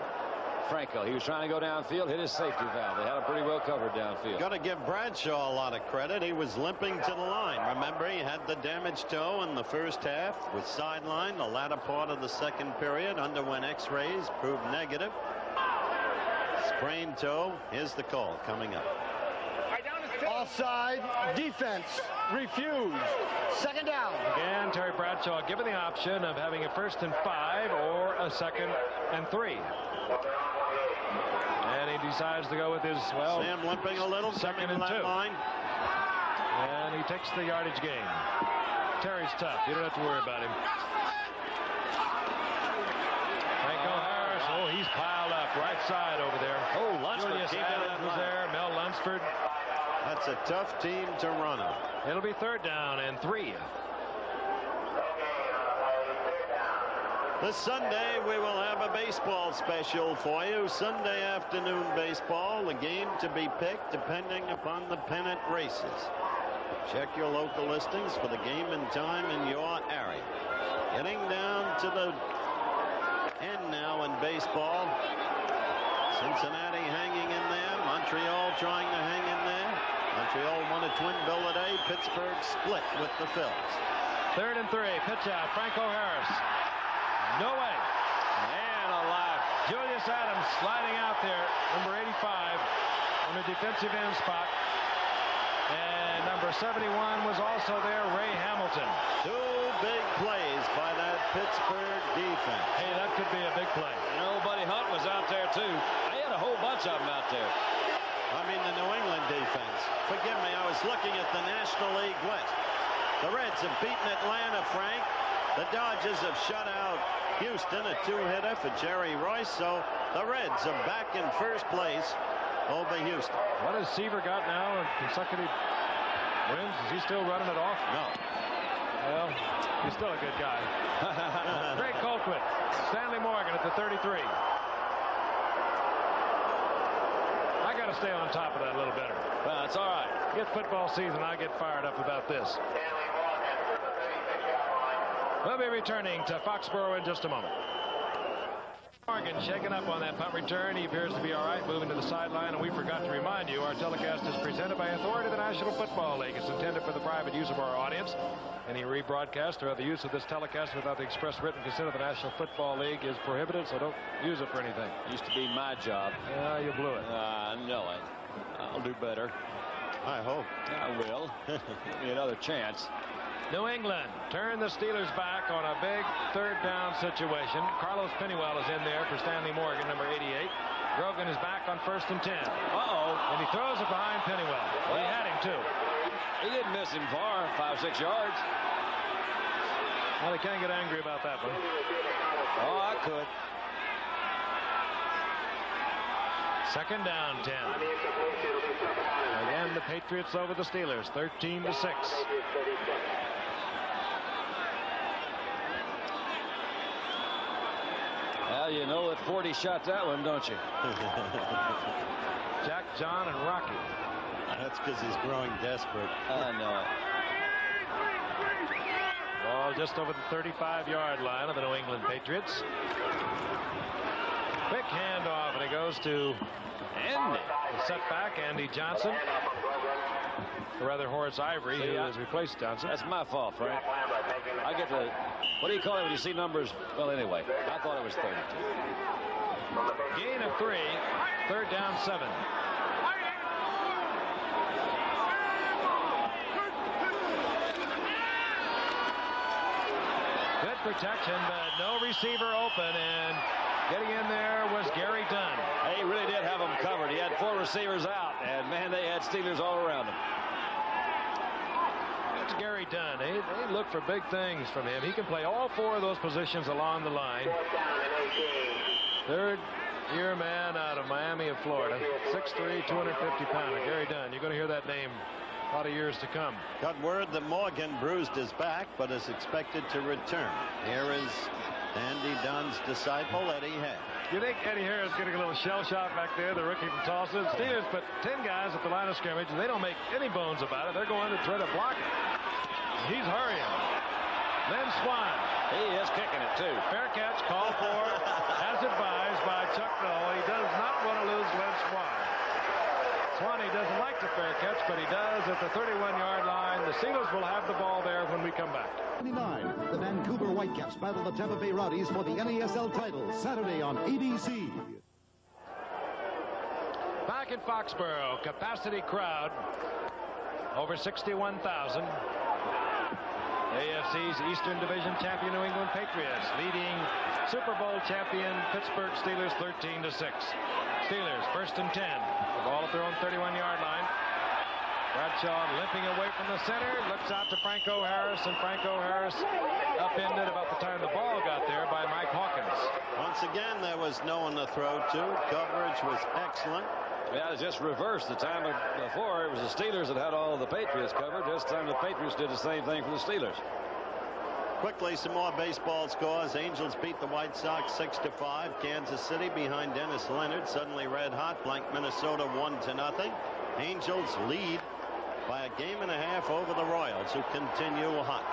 Franco, he was trying to go downfield, hit his safety valve. They had him pretty well covered downfield. Got to give Bradshaw a lot of credit. He was limping to the line. Remember, he had the damaged toe in the first half, was sidelined the latter part of the second period, underwent x-rays, proved negative. Sprained toe. Here's the call coming up. Offside, defense, refused. 2nd down. Again, Terry Bradshaw given the option of having a 1st and 5 or a 2nd and 3. And he decides to go with his, well, Sam limping a little, 2nd and 2. line. And he takes the yardage gain. Terry's tough. You don't have to worry about him. Franco Harris. Oh, he's piled up right side over there. Oh, Lunsford Julius Adams was there. Mel Lunsford. That's a tough team to run on. It'll be 3rd down and 3. This Sunday, we will have a baseball special for you. Sunday afternoon baseball, a game to be picked depending upon the pennant races. Check your local listings for the game and time in your area. Getting down to the end now in baseball. Cincinnati hanging in there. Montreal trying to hang in there. Montreal won a twin bill today. Pittsburgh split with the Phils. 3rd and 3. Pitch out. Franco Harris. No way. And alive. Julius Adams sliding out there. Number 85 on the defensive end spot. And number 71 was also there, Ray Hamilton. 2 big plays by that Pittsburgh defense. Hey, that could be a big play. You know, Buddy Hunt was out there, too. They had a whole bunch of them out there. I mean, the New England defense. Forgive me, I was looking at the National League West. The Reds have beaten Atlanta, Frank. The Dodgers have shut out Houston, a 2-hitter for Jerry Royce. So the Reds are back in 1st place over Houston. What has Seaver got now in consecutive wins? Is he still running it off? No. Well, he's still a good guy. Greg Colquitt. Stanley Morgan at the 33. I got to stay on top of that a little better. Well, it's all right. Get football season, I get fired up about this. We'll be returning to Foxborough in just a moment. Morgan shaking up on that punt return. He appears to be all right, moving to the sideline. And we forgot to remind you, our telecast is presented by authority of the National Football League. It's intended for the private use of our audience. Any rebroadcast or other use of this telecast without the express written consent of the National Football League is prohibited, so don't use it for anything. Used to be my job. Yeah, you blew it. I know it. I'll do better. I hope. I will. Give me another chance. New England turn the Steelers back on a big 3rd down situation. Carlos Pennywell is in there for Stanley Morgan, number 88. Grogan is back on 1st and 10. Uh-oh. And he throws it behind Pennywell. Well, he had him, too. He didn't miss him far, 5 or 6 yards. Well, he can't get angry about that one. Oh, I could. 2nd down, 10. Again, the Patriots over the Steelers, 13-6. Well, you know that 40 shot that one, don't you? Jack, John, and Rocky. That's because he's growing desperate. I know it. Ball ball just over the 35-yard line of the New England Patriots. Quick handoff, and it goes to Andy. The setback, Andy Johnson. Or rather, Horace Ivory, who has replaced Johnson. That's my fault, Frank. I get the, what do you call it when you see numbers? Well, anyway, I thought it was 32. Gain of 3, 3rd down 7. Good protection, but no receiver open, and getting in there was Gary Dunn. He really did have them covered. He had 4 receivers out, and man, they had Steelers all around him. That's Gary Dunn. They look for big things from him. He can play all 4 of those positions along the line. 3rd-year man out of Miami of Florida. 6'3", 250-pounder. Gary Dunn. You're going to hear that name a lot of years to come. Got word that Morgan bruised his back, but is expected to return. Here is Andy Dunn's disciple, Eddie Hay. You think Eddie Hay is getting a little shell shot back there, the rookie from Tulsa? Steelers put 10 guys at the line of scrimmage, and they don't make any bones about it. They're going to try to block it. He's hurrying. Then Swan. He is kicking it, too. Fair catch called for, as advised by Chuck Noll. He does not want to lose Len Swan. Swanee doesn't like the fair catch, but he does at the 31-yard line. The Steelers will have the ball there when we come back. 29. The Vancouver Whitecaps battle the Tampa Bay Rowdies for the NASL title Saturday on ABC. Back in Foxborough, capacity crowd over 61,000. AFC's Eastern Division champion New England Patriots leading Super Bowl champion Pittsburgh Steelers 13-6. Steelers 1st and 10. The ball at their own 31-yard line. Bradshaw limping away from the center, looks out to Franco Harris, and Franco Harris upended about the time the ball got there by Mike Hawkins. Once again, there was no one to throw to. Coverage was excellent. Yeah, it's just reversed. The time before, it was the Steelers that had all of the Patriots covered. This time the Patriots did the same thing for the Steelers. Quickly, some more baseball scores. Angels beat the White Sox 6-5. Kansas City behind Dennis Leonard, suddenly red hot, blanked Minnesota 1-0. Angels lead by a game and a half over the Royals, who continue hot.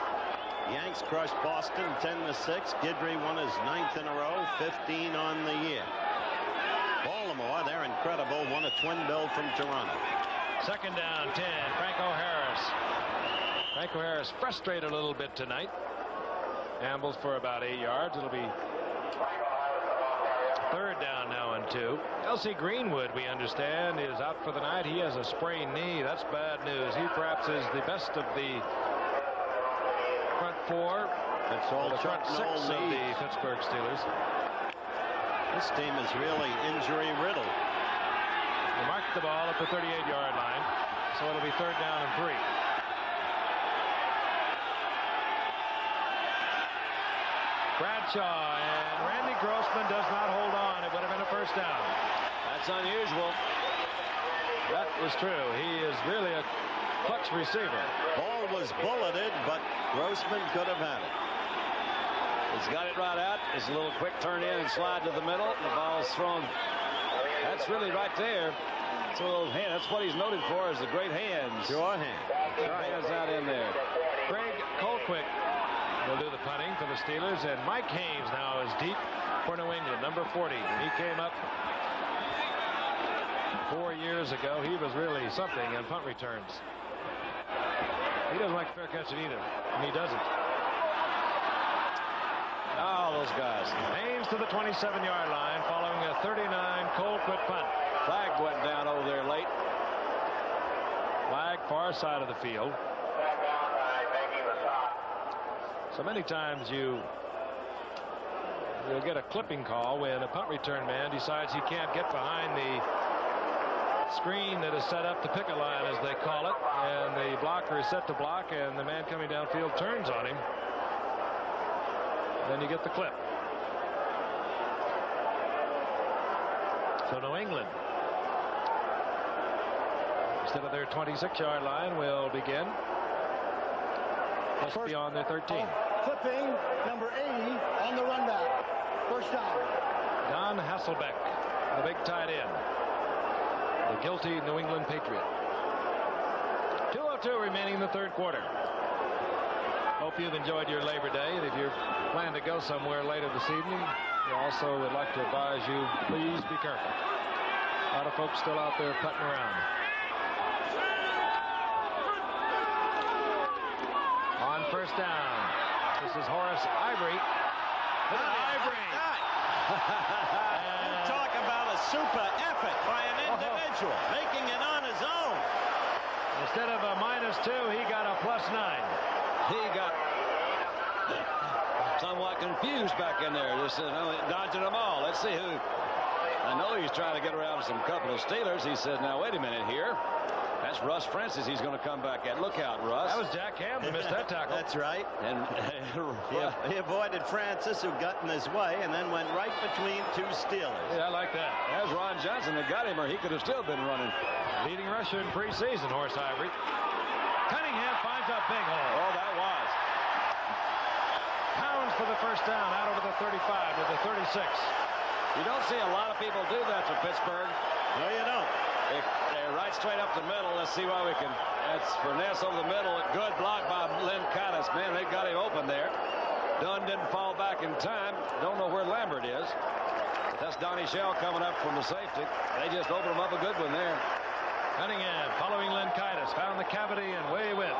Yanks crushed Boston 10-6. Guidry won his 9th in a row, 15 on the year. Baltimore, they're incredible, won a twin bill from Toronto. 2nd down 10. Franco Harris. Franco Harris frustrated a little bit tonight. Ambles for about 8 yards. It'll be 3rd down now and 2. L.C. Greenwood, we understand, is out for the night. He has a sprained knee. That's bad news. He perhaps is the best of the front 4. That's all the front 6 of the Pittsburgh Steelers. This team is really injury riddled. They marked the ball at the 38-yard line, so it'll be 3rd down and 3. Bradshaw, and Randy Grossman does not hold on. It would have been a 1st down. That's unusual. That was true. He is really a clutch receiver. Ball was bulleted, but Grossman could have had it. He's got it right out. It's a little quick turn in and slide to the middle. The ball's thrown. That's really right there. It's a little hand. That's what he's noted for, is the great hands. Sure hand. Sure hands out in there. Greg Colquitt will do the punting for the Steelers, and Mike Haynes now is deep for New England, number 40. He came up 4 years ago. He was really something in punt returns. He doesn't like fair catching either, and he doesn't. Oh, those guys. Haynes to the 27-yard line following a 39 Colquitt punt. Flag went down over there late. Flag far side of the field. So many times you'll get a clipping call when a punt return man decides he can't get behind the screen that is set up, the picket line as they call it, and the blocker is set to block, and the man coming downfield turns on him. Then you get the clip. So New England, instead of their 26-yard line, will begin just beyond their 13. Clipping number 80 on the run back. 1st down. Don Hasselbeck, the big tight end, the guilty New England Patriot. 2:02 remaining in the 3rd quarter. Hope hope you've enjoyed your Labor Day, and if you plan to go somewhere later this evening, we also would like to advise you, please be careful. A lot of folks still out there putting around. On first down, this is Horace Ivory. Ivory. Talk about a super effort by an individual, making it on his own. Instead of a -2, he got a +9. He got somewhat confused back in there, just dodging them all. Let's see who. I know he's trying to get around some couple of Steelers. He said, now wait a minute here. That's Russ Francis he's going to come back at. Look out, Russ. That was Jack Ham who missed that tackle. That's right. And he avoided Francis, who got in his way, and then went right between two Steelers. Yeah, I like that. That was Ron Johnson that got him, or he could have still been running. Leading rusher in preseason, Horace Ivory. Cunningham finds a big hole. Oh, that was. Pounds for the first down out over the 35 to the 36. You don't see a lot of people do that for Pittsburgh. No, you don't. They're right straight up the middle. Let's see why we can. That's Furness over the middle. Good block by Len Cottis. Man, they got him open there. Dunn didn't fall back in time. Don't know where Lambert is. That's Donnie Shell coming up from the safety. They just opened him up a good one there. Cunningham following Len Cottis. Found the cavity and way went.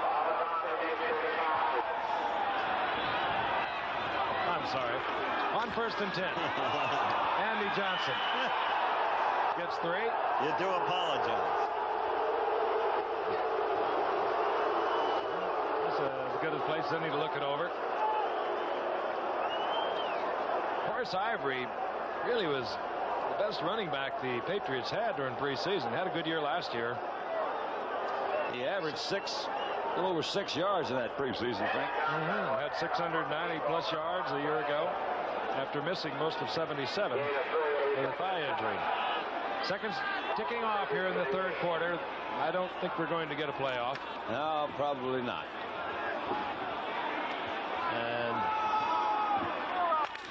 I'm sorry. On first and 10. Andy Johnson gets 3. You do apologize. That's as good a place as any to look it over. Horace Ivory really was the best running back the Patriots had during preseason. Had a good year last year. He averaged a little over 6 yards in that preseason, Frank. Had 690+ yards a year ago after missing most of 77 with a thigh injury. Seconds ticking off here in the third quarter. I don't think we're going to get a playoff. No, probably not. And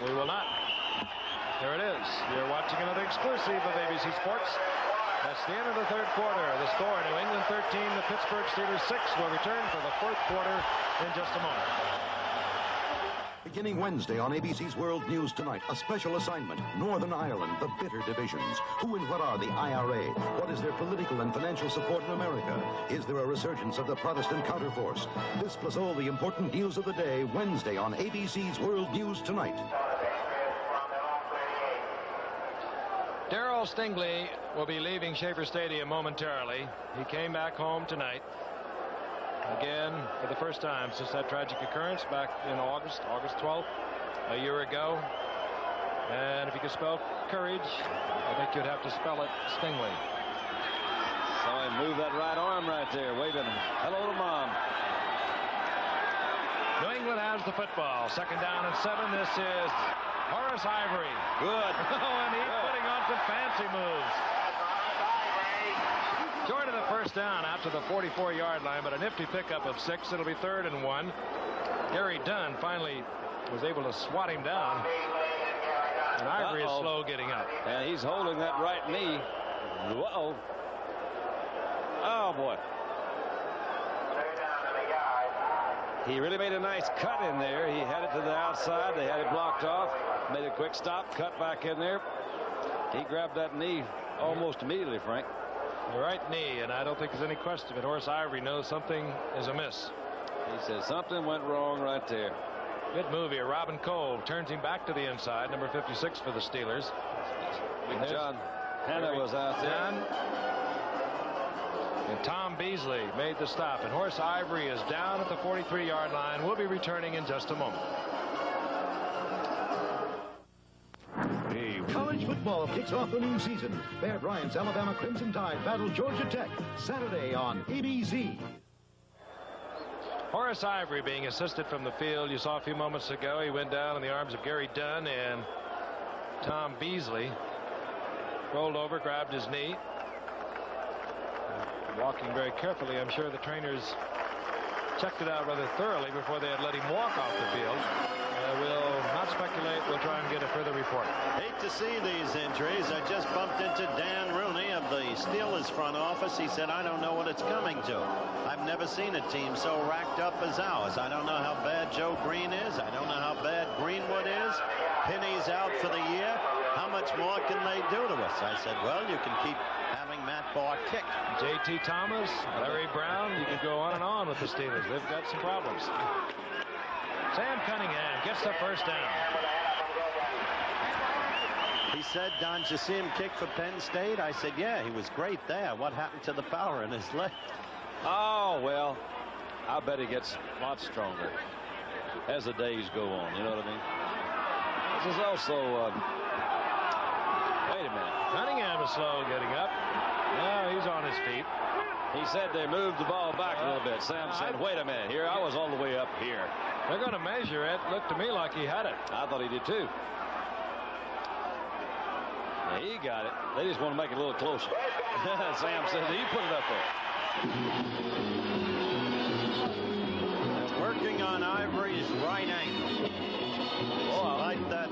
we will not. There it is. You're watching another exclusive of ABC Sports. That's the end of the third quarter. The score, New England 13, the Pittsburgh Steelers 6. Will return for the fourth quarter in just a moment. Beginning Wednesday on ABC's World News Tonight, a special assignment. Northern Ireland, the bitter divisions. Who and what are the IRA? What is their political and financial support in America? Is there a resurgence of the Protestant counterforce? This plus all the important news of the day, Wednesday on ABC's World News Tonight. Darrell Stingley will be leaving Schaefer Stadium momentarily. He came back home tonight. Again, for the first time since that tragic occurrence back in August 12th, a year ago. And if you could spell courage, I think you'd have to spell it Stingley. So he moved that right arm right there, waving hello to Mom. New England has the football. Second down and 7. This is Horace Ivory. Good. And he's putting on some fancy moves. Short of the first down out to the 44-yard line, but a nifty pickup of 6. It'll be 3rd and 1. Gary Dunn finally was able to swat him down. And Ivory is slow getting up. And he's holding that right knee. Uh-oh. Oh, boy. He really made a nice cut in there. He had it to the outside. They had it blocked off. Made a quick stop, cut back in there. He grabbed that knee almost immediately, Frank. The right knee, and I don't think there's any question of it. Horace Ivory knows something is amiss. He said something went wrong right there. Good move here. Robin Cole turns him back to the inside, number 56 for the Steelers. Big John Hanna was out there. And Tom Beasley made the stop, and Horace Ivory is down at the 43-yard line. We'll be returning in just a moment. College football kicks off the new season. Bear Bryant's Alabama Crimson Tide battle Georgia Tech Saturday on ABC. Horace Ivory being assisted from the field. You saw a few moments ago he went down in the arms of Gary Dunn, and Tom Beasley rolled over, grabbed his knee. Walking very carefully. I'm sure the trainers checked it out rather thoroughly before they had let him walk off the field. We'll not speculate. We'll try and get a further report. Hate to see these injuries. I just bumped into Dan Rooney of the Steelers front office. He said, I don't know what it's coming to. I've never seen a team so racked up as ours. I don't know how bad Joe Green is. I don't know how bad Greenwood is. Penny's out for the year. How much more can they do to us? I said, well, you can keep having Matt Barr kick. J.T. Thomas, Larry Brown, you could go on and on with the Steelers. They've got some problems. Sam Cunningham gets the first down. He said, Don, did you see him kick for Penn State? I said, yeah, he was great there. What happened to the power in his leg? Oh, well, I bet he gets a lot stronger as the days go on. You know what I mean? This is also, wait a minute. Cunningham is slow getting up. Now he's on his feet. He said they moved the ball back a little bit. Sam said, wait a minute here. I was all the way up here. They're going to measure it. Looked to me like he had it. I thought he did too. Yeah, he got it. They just want to make it a little closer. Sam said, he put it up there. Working on Ivory's right ankle. Oh, I like that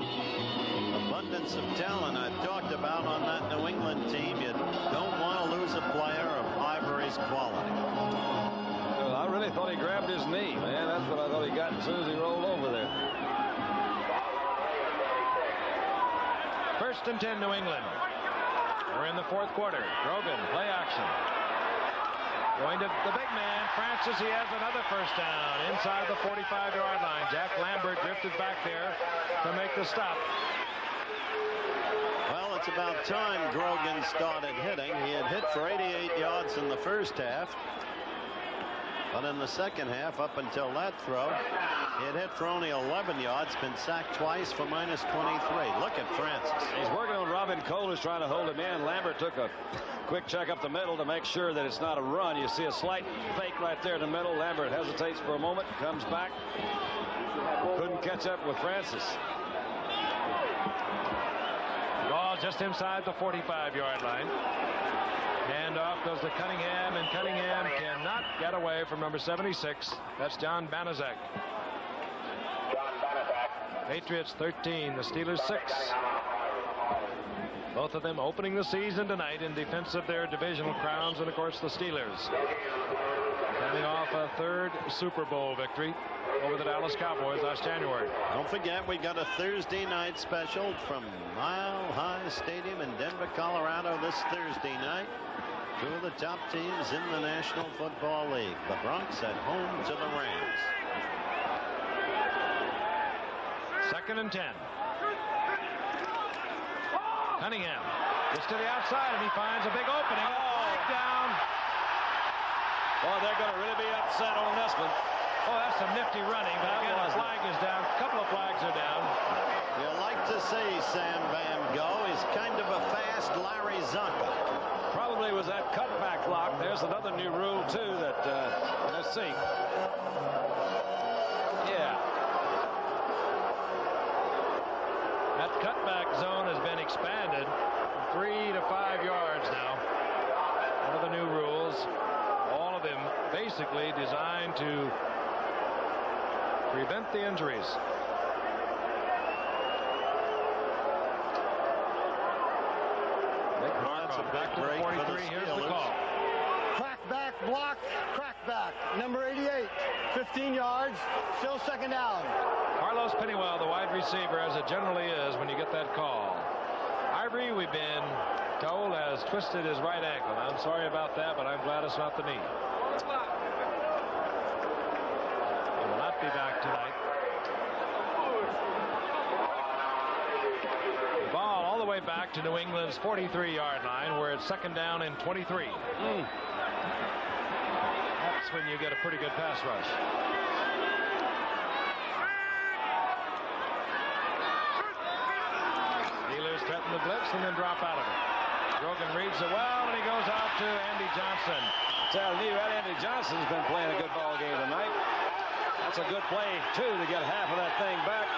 abundance of talent I've talked about on that New England team. You don't want to lose a player of Ivory's quality. Well, I really thought he grabbed his knee, man. That's what I thought he got as soon as he rolled over there. 1st and 10, New England. We're in the 4th quarter. Grogan, play action. Going to the big man, Francis. He has another first down inside the 45-yard line. Jack Lambert drifted back there to make the stop. Well, it's about time Grogan started hitting. He had hit for 88 yards in the first half. But in the second half, up until that throw, he had hit for only 11 yards, been sacked twice for minus 23. Look at Francis. He's working on Robin Cole, who's trying to hold him in. Lambert took a quick check up the middle to make sure that it's not a run. You see a slight fake right there in the middle. Lambert hesitates for a moment, comes back. Couldn't catch up with Francis. Ball just inside the 45-yard line. Hand off goes to Cunningham, and Cunningham cannot get away from number 76. That's John Banaszak. Patriots 13, the Steelers 6. Both of them opening the season tonight in defense of their divisional crowns, and of course the Steelers coming off a 3rd Super Bowl victory over the Dallas Cowboys last January. Don't forget, we got a Thursday night special from Mile High Stadium in Denver, Colorado this Thursday night. 2 of the top teams in the National Football League. The Bronx at home to the Rams. 2nd and 10. Cunningham gets to the outside, and he finds a big opening. Flag down. Boy, they're going to really be upset on this one. Oh, that's some nifty running, but again, the flag is down. A couple of flags are down. You like to see Sam Bam go. He's kind of a fast Larry Zonka. Probably was that cutback block. There's another new rule, too, that, let's see. Yeah. That cutback zone has been expanded from 3 to 5 yards now. One of the new rules. All of them basically designed to prevent the injuries. That's a big break for the 43. Here's the call. Crackback block, crackback. Number 88, 15 yards, still 2nd down. Carlos Pennywell, the wide receiver, as it generally is when you get that call. Ivory, we've been told, has twisted his right ankle. I'm sorry about that, but I'm glad it's not the knee. He will not be back tonight. Ball all the way back to New England's 43-yard line, where it's 2nd down and 23. That's when you get a pretty good pass rush. Steelers threaten the blitz and then drop out of it. Grogan reads it well, and he goes out to Andy Johnson. Telling you, that Andy Johnson's been playing a good ball game tonight. That's a good play, too, to get half of that thing back.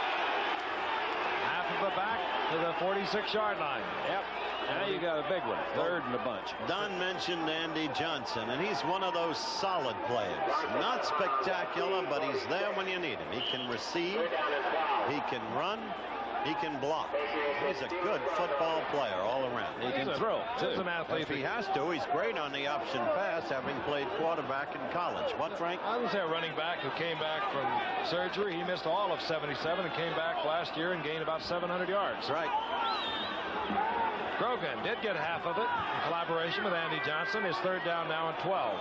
Half of it back to the 46-yard line. Yep. Now you got a big one. Third in the bunch. Don mentioned Andy Johnson, and he's one of those solid players. Not spectacular, but he's there when you need him. He can receive, he can run, he can block. He's a good football player all around. He can throw, too. He's an athlete. If he has to, he's great on the option pass, having played quarterback in college. What, Frank? I was a running back who came back from surgery. He missed all of 77 and came back last year and gained about 700 yards. Right. Grogan did get half of it in collaboration with Andy Johnson. His third down now and 12.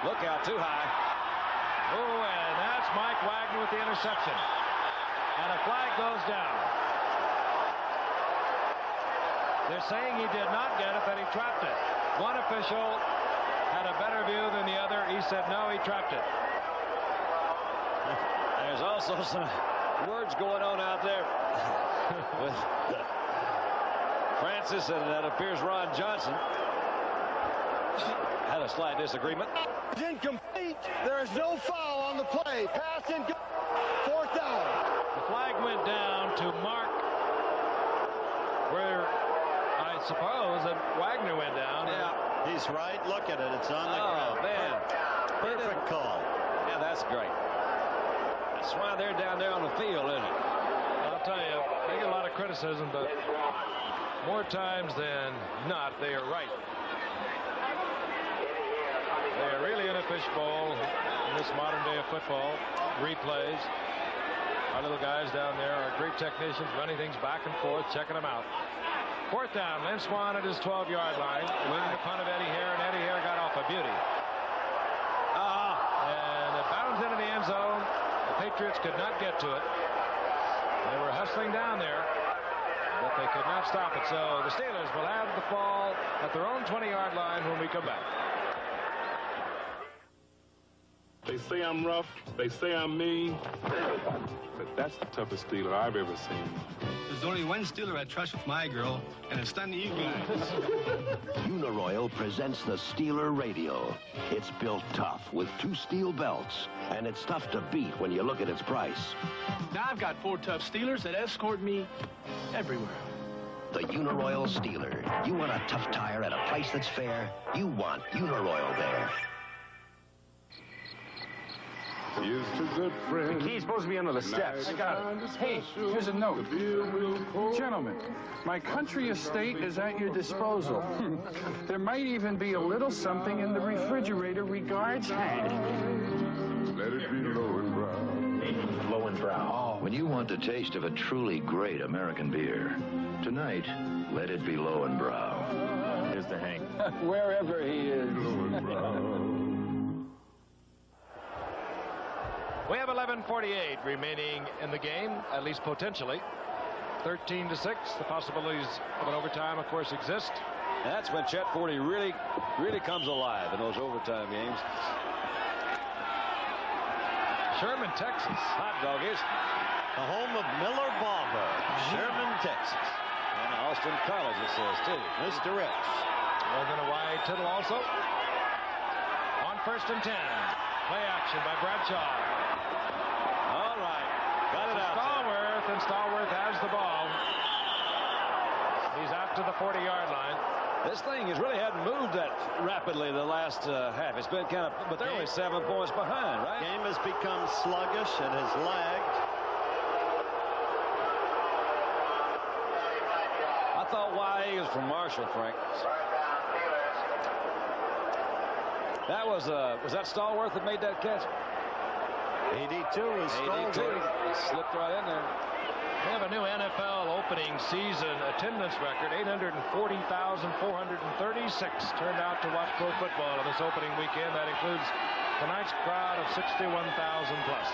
Look out, too high. Oh, and that's Mike Wagner with the interception. And a flag goes down. They're saying he did not get it, that he trapped it. One official had a better view than the other. He said, no, he trapped it. There's also some words going on out there with Francis and that appears Ron Johnson. Had a slight disagreement. It's incomplete. There is no foul on the play. Pass incomplete. Fourth down. The flag went down to mark where I suppose that Wagner went down. Yeah, he's right. Look at it. It's on the ground. Man. Perfect call. Yeah, that's great. That's why they're down there on the field, isn't it? I'll tell you, they get a lot of criticism, but more times than not, they are right. They are really in a fishbowl in this modern day of football. Replays. Our little guys down there are great technicians, running things back and forth, checking them out. Fourth down, Lynn Swann at his 12-yard line, winning the punt of Eddie Hare, and Eddie Hare got off a beauty. And it bounds into the end zone. The Patriots could not get to it. They were hustling down there, but they could not stop it. So the Steelers will have the ball at their own 20-yard line when we come back. They say I'm rough, they say I'm mean, but that's the toughest Steeler I've ever seen. There's only one Steeler I trust with my girl, and it's none of you guys. Uniroyal presents the Steeler Radio. It's built tough with 2 steel belts, and it's tough to beat when you look at its price. Now I've got 4 tough Steelers that escort me everywhere. The Uniroyal Steeler. You want a tough tire at a price that's fair? You want Uniroyal there. Here's to good friends. The key's supposed to be under the steps. I got it. Hey, here's a note. Gentlemen, my country estate is at your disposal. There might even be a little something in the refrigerator. Regards, Hank. Let it be low and brown. Low and brown. When you want the taste of a truly great American beer, tonight, let it be Low and Brow. Here's the Hank. Wherever he is. Low and brown. We have 11:48 remaining in the game, at least potentially. 13-6. The possibilities of an overtime, of course, exist. That's when Chet 40 really comes alive in those overtime games. Sherman, Texas. Hot doggies. The home of Miller Barber, Sherman, Texas. And Austin College, it says, too. Mr. Rich. We're going to wide Tittle also. On 1st and 10. Play action by Bradshaw. All right. Got it out. Stallworth, and Stallworth has the ball. He's out to the 40-yard line. This thing has really hadn't moved that rapidly the last half. It's been kind of, but they're only 7 points behind, right? Game has become sluggish. It has lagged. I thought YA was from Marshall, Frank. That was that Stallworth that made that catch? 82 is Stallworth. He slipped right in there. We have a new NFL opening season attendance record. 840,436 turned out to watch pro football on this opening weekend. That includes tonight's crowd of 61,000 plus.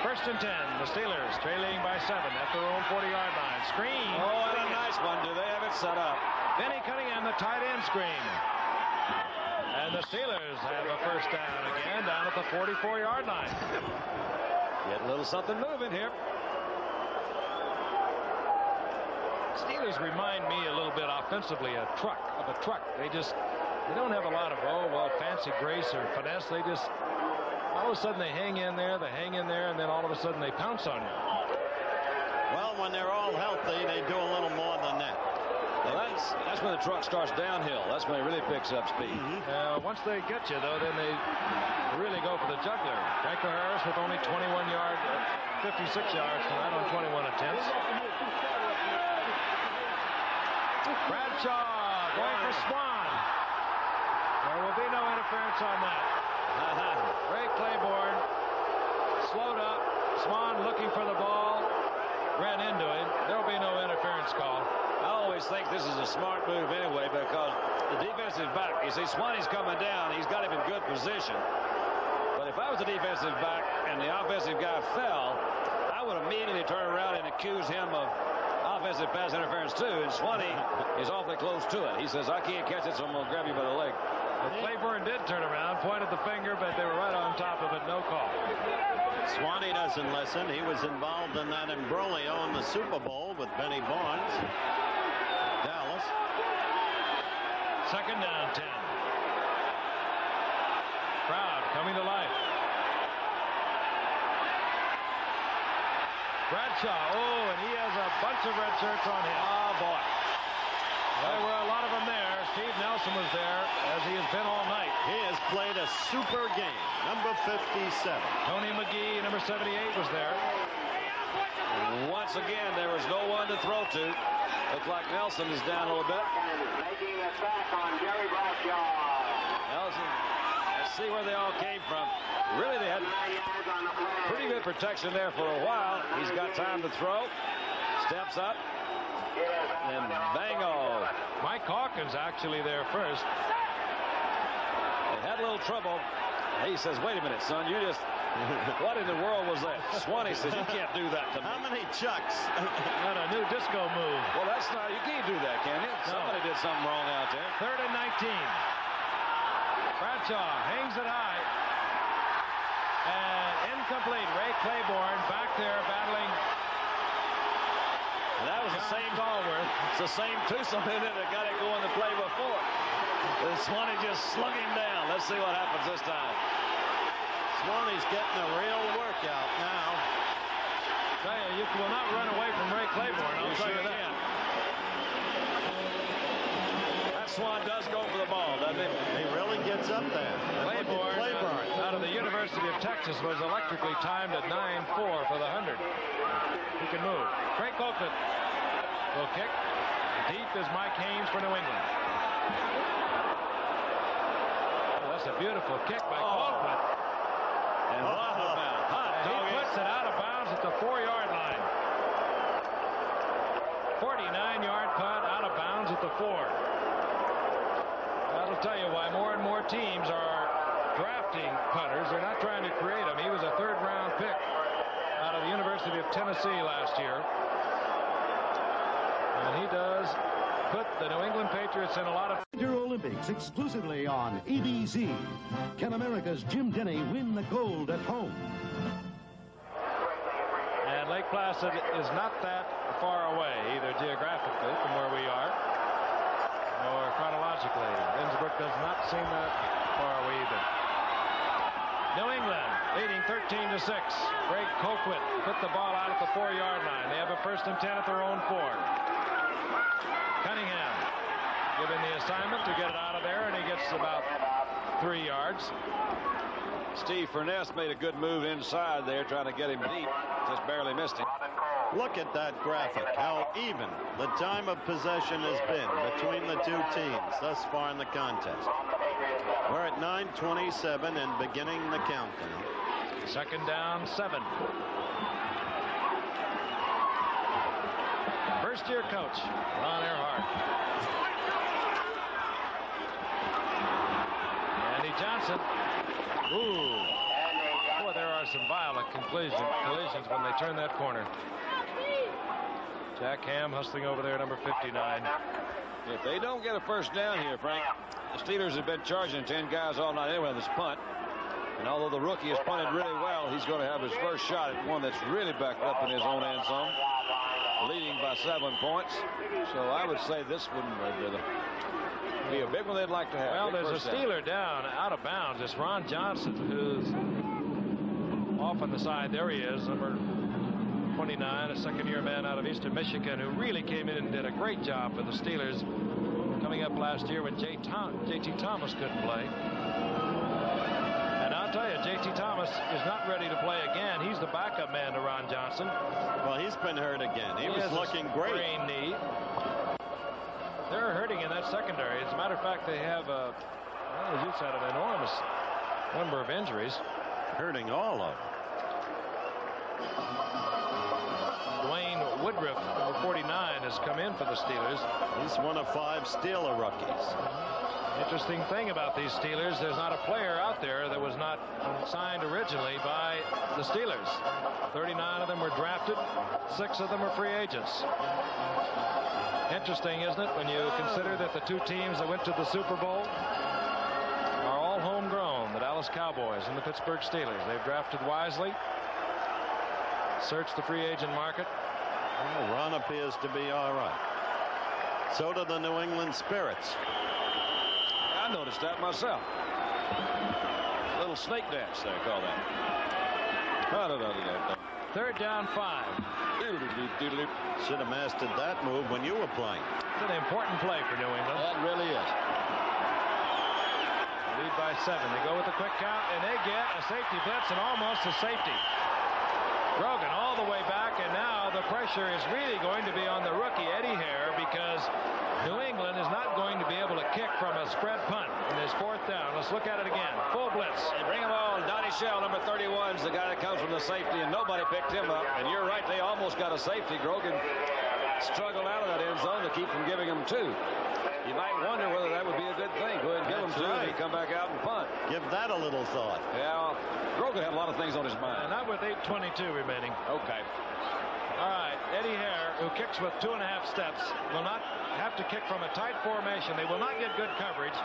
1st and 10. The Steelers trailing by 7 at their own 40-yard line. Screen. Oh, and a nice one. Do they have it set up? Benny Cunningham, the tight end screen. And the Steelers have a first down again down at the 44-yard line. Get a little something moving here. Steelers remind me a little bit offensively of a truck. They don't have a lot of fancy grace or finesse. They just, I all of a sudden they hang in there, and then all of a sudden they pounce on you. Well, when they're all healthy, they do a little more than that. Well, that's when the truck starts downhill. That's when it really picks up speed. Once they get you, though, then they really go for the jugular. Franco Harris with only 21 yards, 56 yards tonight on 21 attempts. Bradshaw going for Swan. There will be no interference on that. Ray Claiborne slowed up. Swan looking for the ball. Ran into him. There will be no interference call. I always think this is a smart move anyway, because the defensive back, you see, Swanee's coming down. He's got him in good position. But if I was the defensive back and the offensive guy fell, I would immediately turn around and accuse him of offensive pass interference too. And Swanee is awfully close to it. He says, I can't catch it, so I'm going to grab you by the leg. Well, Claiborne did turn around, pointed the finger, but they were right on top of it. No call. Swanee doesn't listen. He was involved in that imbroglio in the Super Bowl with Benny Barnes. Dallas. Second down, 10. Crowd coming to life. Bradshaw. Oh, and he has a bunch of red shirts on him. Oh, boy. There were a lot of them there. Steve Nelson was there, as he has been all night. He has played a super game. Number 57. Tony McGee, number 78, was there. Once again, there was no one to throw to. Looks like Nelson is down a little bit. Making a sack on Jerry Bradshaw. Nelson, let's see where they all came from. Really, they had pretty good protection there for a while. He's got time to throw. Steps up. And bango. Mike Hawkins actually there first. They had a little trouble. He says, wait a minute, son, you just... What in the world was that? Swanee says, you can't do that to me. How many chucks? Got a new disco move. Well, that's not... You can't do that, can you? No. Somebody did something wrong out there. Third and 19. Bradshaw hangs it high. And incomplete. Ray Claiborne back there battling. And that was the same Allworth. It's the same twosome that got it going the play before. And Swanee just slung him down. Let's see what happens this time. Swanee's getting a real workout now. Tell you, you will not run away from Ray Claiborne. I'll tell you that. That Swan does go for the ball, doesn't he? He really gets up there. Claiborne out of the University of Texas was electrically timed at 9.4 for the 100. He can move. Frank Oakland will kick. Deep is Mike Haynes for New England. Oh, that's a beautiful kick by Oakland. And what about He puts it out of bounds at the 4-yard line. 49-yard punt out of bounds at the 4. That'll tell you why more and more teams are drafting punters. They're not trying to create them. He was a 3rd-round pick out of the University of Tennessee last year. And he does put the New England Patriots in a lot of... Winter Olympics exclusively on ABC. Can America's Jim Denny win the gold at home? And Lake Placid is not that far away, either geographically from where we are, or chronologically. Innsbruck does not seem that far away either. New England leading 13-6. Greg Colquitt put the ball out at the 4-yard line. They have a 1st and 10 at their own 4. Cunningham given the assignment to get it out of there, and he gets about 3 yards. Steve Furness made a good move inside there, trying to get him deep. Just barely missed him. Look at that graphic, how even the time of possession has been between the two teams thus far in the contest. We're at 9:27 and beginning the countdown. Second down, 7. First-year coach, Ron Earhart. Andy Johnson. Ooh. Boy, there are some violent collisions when they turn that corner. Jack Ham hustling over there, number 59. If they don't get a first down here, Frank, the Steelers have been charging 10 guys all night anyway on this punt. And although the rookie has punted really well, he's going to have his first shot at one that's really backed up in his own end zone, leading by 7 points. So I would say this would be a big one they'd like to have. Well, there's a Steeler down out of bounds. It's Ron Johnson, who's off on the side. There he is, number 29, a second-year man out of Eastern Michigan who really came in and did a great job for the Steelers coming up last year when J.T. Thomas couldn't play. And I'll tell you, J.T. Thomas is not ready to play again. He's the backup man to Ron Johnson. Well, he's been hurt again. He was looking great. Sprained knee. They're hurting in that secondary. As a matter of fact, they have, as you said, an enormous number of injuries. Hurting all of them. Dwayne Woodruff, number 49, has come in for the Steelers. He's one of 5 Steeler rookies. Interesting thing about these Steelers, there's not a player out there that was not signed originally by the Steelers. 39 of them were drafted. 6 of them are free agents. Interesting, isn't it, when you consider that the 2 teams that went to the Super Bowl are all homegrown, the Dallas Cowboys and the Pittsburgh Steelers. They've drafted wisely, searched the free agent market. Well, Ron appears to be all right. So do the New England Spirits. I noticed that myself. Little snake dance, they call that. 3rd down 5. Should have mastered that move when you were playing. It's an important play for New England. That really is. Lead by 7. They go with a quick count, and they get a safety blitz and almost a safety. Grogan all the way back, and now the pressure is really going to be on the rookie Eddie Hare, because New England is not going to be able to kick from a spread punt in this 4th down. Let's look at it again. Full blitz. They bring him on. Donnie Shell, number 31, is the guy that comes from the safety, and nobody picked him up. And you're right, they almost got a safety. Grogan struggled out of that end zone to keep from giving him 2. You might wonder whether that would be a good thing. Go ahead and give him 2 and come back out and punt. Give that a little thought. Yeah, Grogan had a lot of things on his mind. And not with 8:22 remaining. Okay. All right, Eddie Hare, who kicks with 2.5 steps, will not have to kick from a tight formation. They will not get good coverage,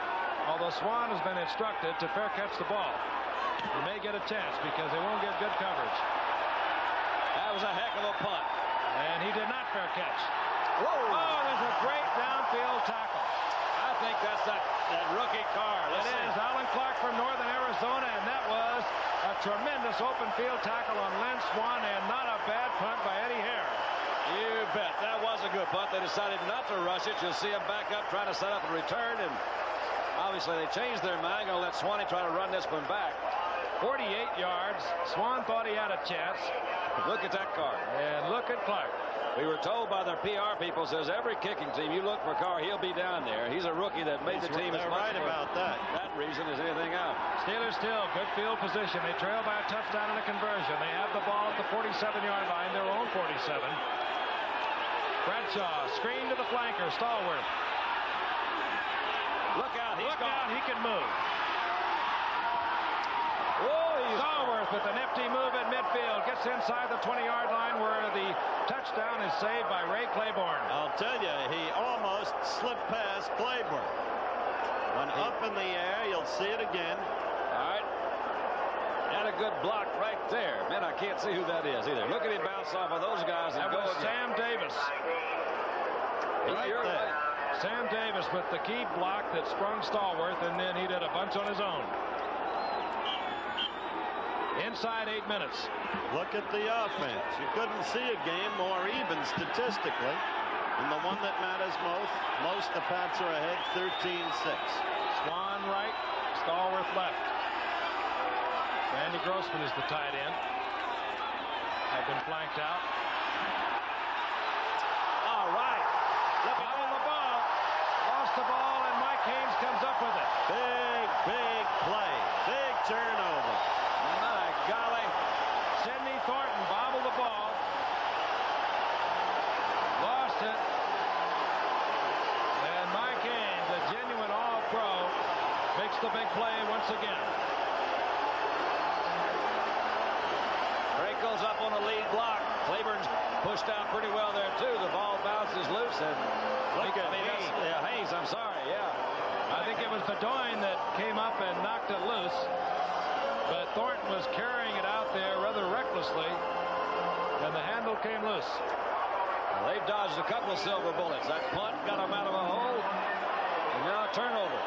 although Swan has been instructed to fair catch the ball. He may get a chance because they won't get good coverage. That was a heck of a punt. And he did not fair catch. Whoa! Oh, there's a great downfield tackle. I think that's that rookie Carr. It is Alan Clark from Northern Arizona, and that was a tremendous open field tackle on Lynn Swan, and not a bad punt by Eddie Hare. You bet. That was a good punt. They decided not to rush it. You'll see him back up trying to set up a return, and obviously they changed their mind. Going to let Swanee try to run this one back. 48 yards. Swan thought he had a chance. Look at that Carr. And look at Clark. We were told by their PR people, says every kicking team, you look for Carr, he'll be down there. He's a rookie that made the team as much right about that. That reason as anything else. Steelers still good field position. They trail by a touchdown and a conversion. They have the ball at the 47-yard line, their own 47. Bradshaw, screen to the flanker, Stallworth. Look out, he can move. Whoa, Stallworth with a nifty move at midfield. Gets inside the 20-yard line where the touchdown is saved by Ray Claiborne. I'll tell you, he almost slipped past Claiborne. When up in the air, you'll see it again. All right. And a good block right there. Man, I can't see who that is either. Look at him bounce off of those guys and that go was again. Sam Davis. Right there. Right. Sam Davis with the key block that sprung Stallworth, and then he did a bunch on his own. Inside 8 minutes. Look at the offense. You couldn't see a game more even statistically. And the one that matters most the Pats are ahead 13-6. Swan right, Stallworth left. Randy Grossman is the tight end. Have been flanked out. All right. Look at the ball. Lost the ball, and Mike Haynes comes up with it. Big play. Big turnover. My golly. Sidney Thornton bobbled the ball. Lost it. And Mike Haynes, a genuine all-pro, makes the big play once again. Drake goes up on the lead block. Claiborne's pushed out pretty well there, too. The ball bounces loose. And look at Haynes. Yeah, Haynes, I'm sorry. Yeah. I think it was Bedoin that came up and knocked it loose. But Thornton was carrying it out there rather recklessly, and the handle came loose. Well, they've dodged a couple of silver bullets. That punt got them out of a hole, and now a turnover.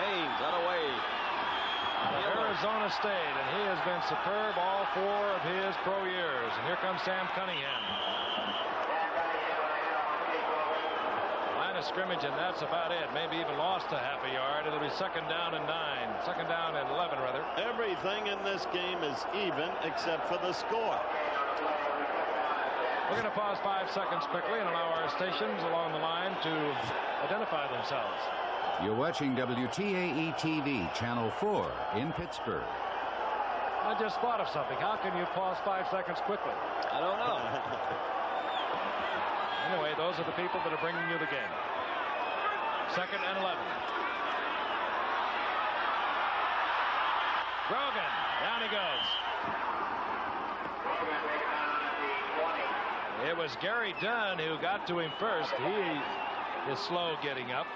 Haynes, that away. Arizona State, and he has been superb all 4 of his pro years. And here comes Sam Cunningham. Line of scrimmage, and that's about it. Maybe even lost a half a yard. It'll be 2nd down and 9. 2nd down and 11, rather. Everything in this game is even except for the score. We're going to pause 5 seconds quickly and allow our stations along the line to identify themselves. You're watching WTAE-TV, Channel 4 in Pittsburgh. I just thought of something. How can you pause 5 seconds quickly? I don't know. Anyway, those are the people that are bringing you the game. 2nd and 11. Grogan, down he goes. It was Gary Dunn who got to him first. He is slow getting up.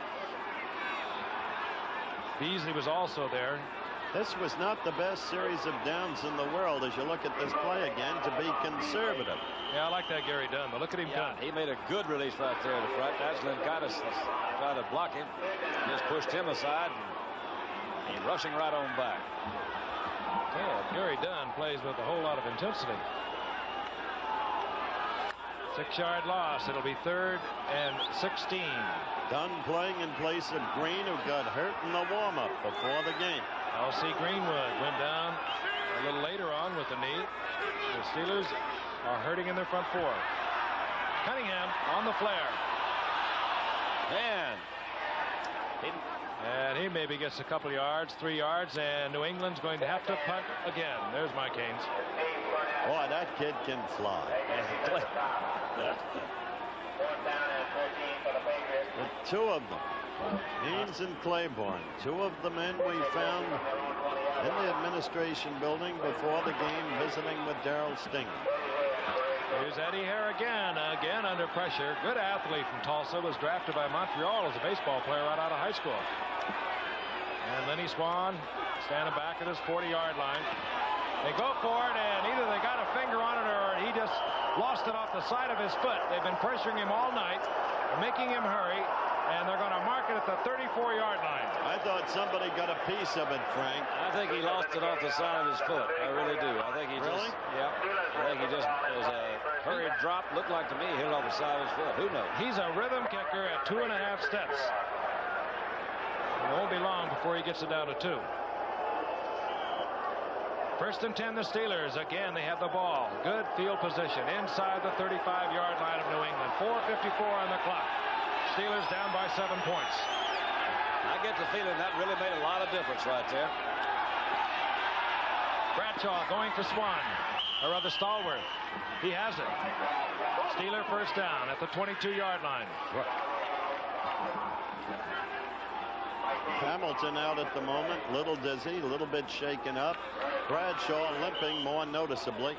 Beasley was also there. This was not the best series of downs in the world as you look at this play again, to be conservative. Yeah, I like that Gary Dunn. But look at him done. He made a good release right there at the front. That's Linkatis tried to block him. Just pushed him aside. And he's rushing right on back. Yeah, Gary Dunn plays with a whole lot of intensity. 6-yard loss. It'll be 3rd and 16. Dunn playing in place of Green, who got hurt in the warm-up before the game. L.C. Greenwood went down a little later on with the knee. The Steelers are hurting in their front 4. Cunningham on the flare. And he maybe gets a couple yards, 3 yards, and New England's going to have to punt again. There's Mike Haynes. Boy, that kid can fly. The 2 of them, Haynes and Claiborne, 2 of the men we found in the administration building before the game visiting with Darrell Stinger. Here's Eddie Hare again under pressure. Good athlete from Tulsa, was drafted by Montreal as a baseball player right out of high school. And Lenny Swan standing back at his 40-yard line. They go for it, and either they got a finger on it or he just lost it off the side of his foot. They've been pressuring him all night, making him hurry, and they're going to mark it at the 34-yard line. I thought somebody got a piece of it, Frank. I think he lost it off the side of his foot. I really do. I think he really? I think he just was a hurried drop. Looked like to me he hit it off the side of his foot. Who knows? He's a rhythm kicker at 2.5 steps. It won't be long before he gets it down to 2. 1st and 10, the Steelers. Again, they have the ball. Good field position inside the 35-yard line of New England. 4:54 on the clock. Steelers down by 7 points. I get the feeling that really made a lot of difference right there. Bradshaw going for Swan, or rather Stallworth. He has it. Steeler 1st down at the 22-yard line. Hamilton out at the moment, little dizzy, a little bit shaken up. Bradshaw limping more noticeably.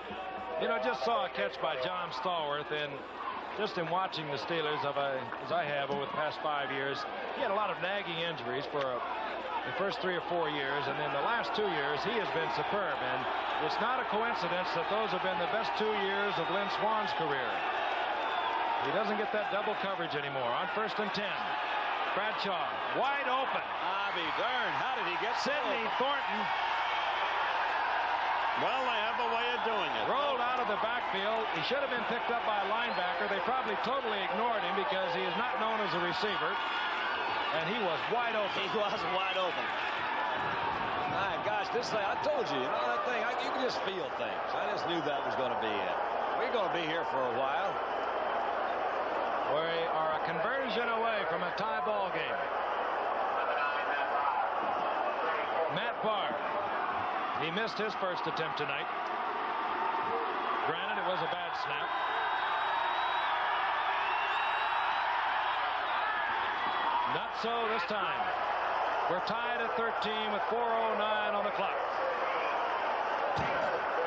You know, just saw a catch by John Stallworth, and just in watching the Steelers, as I have over the past 5 years, he had a lot of nagging injuries for the first 3 or 4 years, and then the last 2 years, he has been superb. And it's not a coincidence that those have been the best 2 years of Lynn Swan's career. He doesn't get that double coverage anymore. On 1st and 10, Bradshaw wide open. I'll be darned. How did he get Sidney Thornton? Well, they have a way of doing it. Rolled out of the backfield. He should have been picked up by a linebacker. They probably totally ignored him because he is not known as a receiver. And he was wide open. He was wide open. My gosh, this thing, I told you, that thing, you can just feel things. I just knew that was going to be it. We're going to be here for a while. We are a conversion away from a tie ball game. Matt Barr. He missed his first attempt tonight. Granted, it was a bad snap. Not so this time. We're tied at 13 with 4:09 on the clock.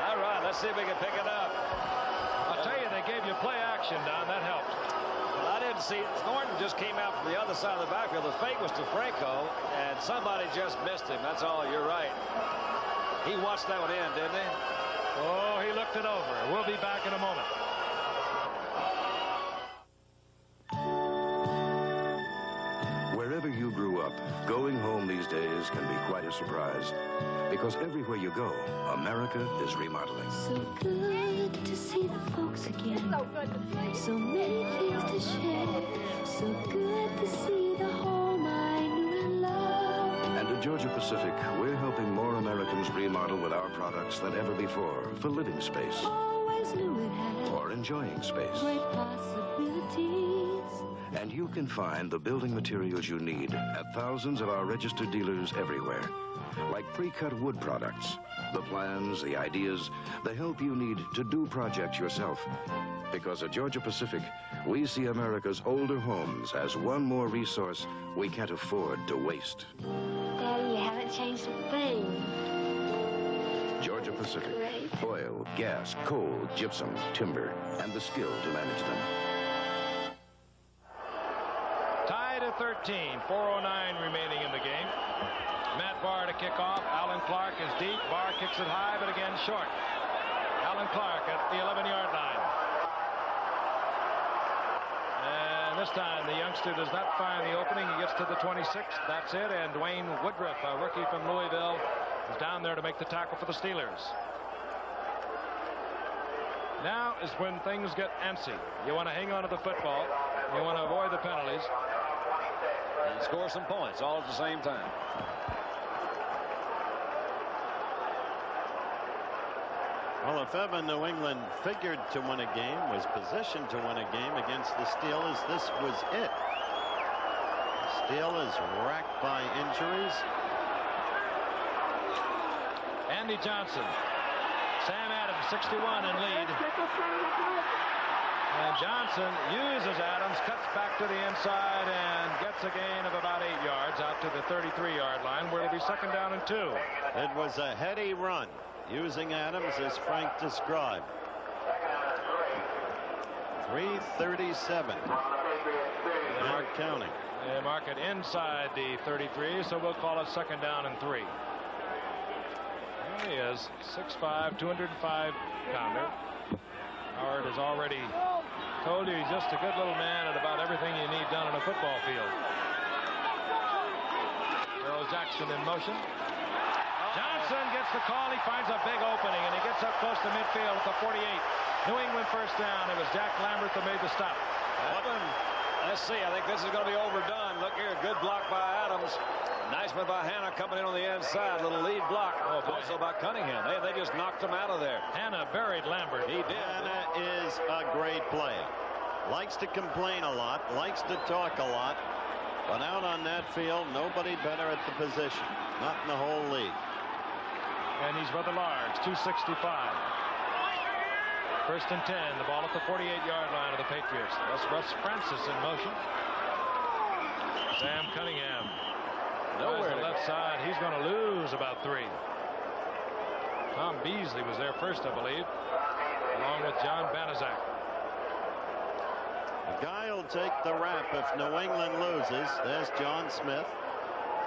All right, let's see if we can pick it up. I'll tell you, they gave you play action, Don. That helped. Well, I didn't see. Thornton just came out from the other side of the backfield. The fake was to Franco, and somebody just missed him. That's all. You're right. He watched that one in, didn't he? Oh, he looked it over. We'll be back in a moment. Wherever you grew up, going home these days can be quite a surprise. Because everywhere you go, America is remodeling. So good to see the folks again. So many things to share. So good to see the home I knew and loved. And at Georgia Pacific, we're helping more Americans remodel with our products than ever before for living space. Always knew it had or enjoying space. great possibilities. And you can find the building materials you need at thousands of our registered dealers everywhere. Like pre-cut wood products, the plans, the ideas, the help you need to do projects yourself. Because at Georgia Pacific, we see America's older homes as one more resource we can't afford to waste. Daddy, you haven't changed a thing. Georgia Pacific. Great. Oil, gas, coal, gypsum, timber, and the skill to manage them. Tied at 13, 4:09 remaining in the game. Matt Barr to kick off. Alan Clark is deep. Barr kicks it high, but again short. Alan Clark at the 11-yard line. And this time the youngster does not find the opening. He gets to the 26. That's it. And Dwayne Woodruff, a rookie from Louisville, is down there to make the tackle for the Steelers. Now is when things get antsy. You want to hang on to the football. You want to avoid the penalties. And score some points all at the same time. Well, if ever New England figured to win a game, was positioned to win a game against the Steelers, this was it. The Steelers racked by injuries. Andy Johnson. Sam Adams, 61 in lead. And Johnson uses Adams, cuts back to the inside, and gets a gain of about 8 yards out to the 33-yard line, where it'll be second down and 2. It was a heady run, using Adams as Frank described. 3:37. Not counting. They mark it inside the 33, so we'll call it second down and 3. There he is, 6'5", 205-pounder. Howard has already told you he's just a good little man at about everything you need done on a football field. Earl Jackson in motion. Johnson gets the call. He finds a big opening, and he gets up close to midfield at the 48. New England first down. It was Jack Lambert that made the stop. Let's see. I think this is going to be overdone. Look here. Good block by Adams. Nice one by Hanna coming in on the inside. Little lead block. Also by Cunningham. They just knocked him out of there. Hanna buried Lambert. He did. Hanna is a great player. Likes to complain a lot. Likes to talk a lot. But out on that field, nobody better at the position. Not in the whole league. And he's rather large, 265. First and 10, the ball at the 48-yard line of the Patriots. That's Russ Francis in motion. Sam Cunningham. Nowhere to the left side. He's going to lose about 3. Tom Beasley was there first, I believe, along with John Banaszak. The guy will take the rap if New England loses. There's John Smith,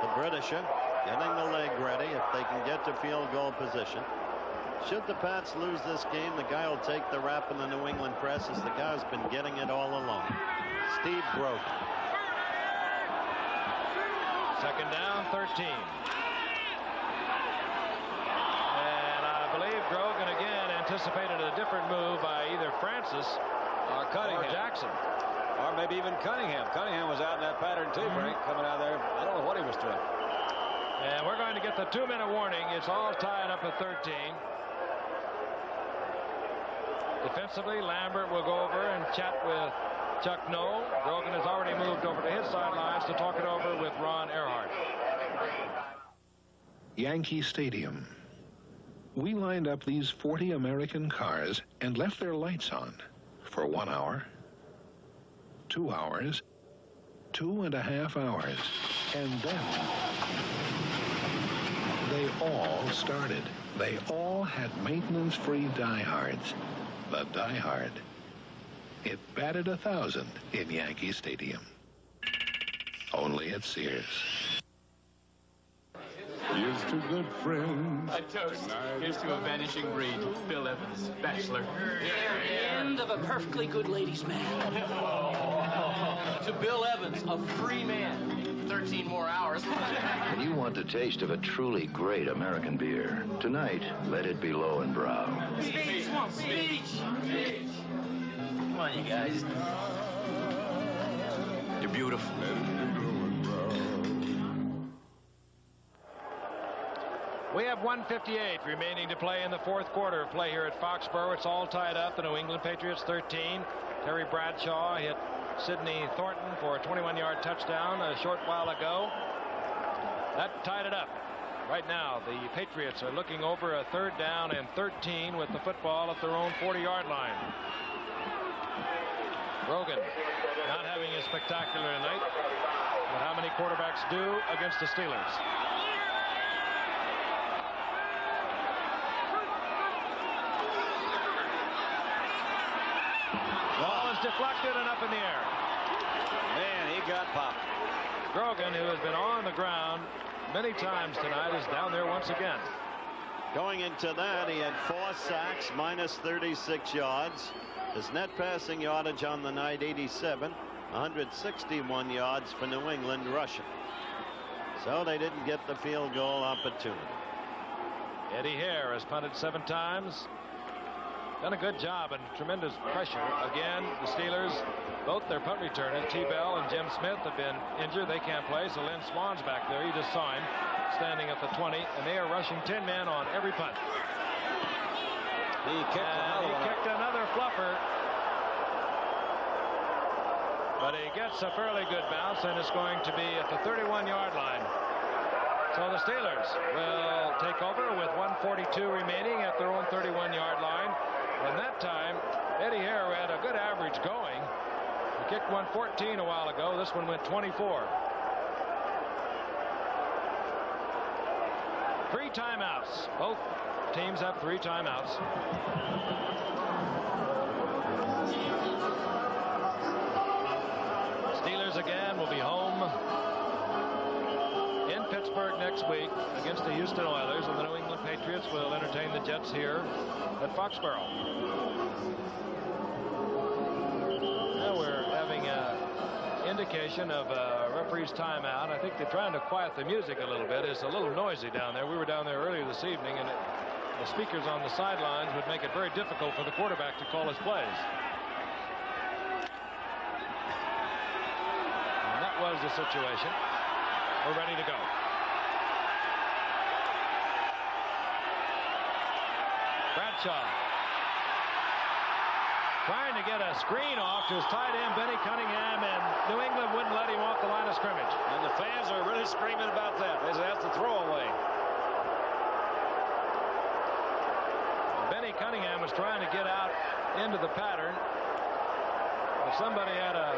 the Britisher, getting the leg ready if they can get to field goal position. Should the Pats lose this game, the guy will take the rap in the New England press as the guy's been getting it all along. Steve Grogan. Second down, 13. And I believe Grogan again anticipated a different move by either Francis or Cunningham. Or Jackson. Or maybe even Cunningham. Cunningham was out in that pattern too, Frank, coming out there. I don't know what he was doing. And we're going to get the 2-minute warning. It's all tied up at 13. Defensively, Lambert will go over and chat with Chuck Noll. Grogan has already moved over to his sidelines to talk it over with Ron Earhart. Yankee Stadium. We lined up these 40 American cars and left their lights on for 1 hour, 2 hours, 2.5 hours, and then they all started. They all had maintenance-free diehards. The diehard. It batted 1,000 in Yankee Stadium. Only at Sears. Here's to good friends. A toast. Here's to a vanishing breed. Bill Evans, bachelor. End of a perfectly good ladies' man. To Bill Evans, a free man. 13 more hours. And you want the taste of a truly great American beer. Tonight, let it be low and brow. Speech! Speech! Come on, you guys. You're beautiful. We have 1:58 remaining to play in the fourth quarter of play here at Foxborough. It's all tied up. The New England Patriots 13. Terry Bradshaw hit Sidney Thornton for a 21-yard touchdown a short while ago. That tied it up. Right now, the Patriots are looking over a 3rd down and 13 with the football at their own 40-yard line. Rogan not having a spectacular night, but how many quarterbacks do against the Steelers? Ball is deflected and up in the air. Man, he got popped. Grogan, who has been on the ground many times tonight, is down there once again. Going into that, he had 4 sacks, minus 36 yards. His net passing yardage on the night, 87. 161 yards for New England rushing. So they didn't get the field goal opportunity. Eddie Hare has punted 7 times. Done a good job and tremendous pressure. Again, the Steelers, both their punt returners, T-Bell and Jim Smith, have been injured. They can't play, so Lynn Swan's back there. You just saw him standing at the 20, and they are rushing 10 men on every punt. He kicked another fluffer. But he gets a fairly good bounce, and it's going to be at the 31-yard line. So the Steelers will take over with 1:42 remaining at their own 31-yard line. And that time, Eddie Hare had a good average going. He kicked 114 a while ago. This one went 24. 3 timeouts. Both teams have 3 timeouts. Steelers again will be home in Pittsburgh next week against the Houston Oilers, and the New England Patriots will entertain the Jets here at Foxborough. Now we're having an indication of a referee's timeout. I think they're trying to quiet the music a little bit. It's a little noisy down there. We were down there earlier this evening, and the speakers on the sidelines would make it very difficult for the quarterback to call his plays. And that was the situation. We're ready to go. Bradshaw trying to get a screen off to his tight end Benny Cunningham, and New England wouldn't let him off the line of scrimmage. And the fans are really screaming about that. They say that's a throwaway. Benny Cunningham was trying to get out into the pattern, but somebody had a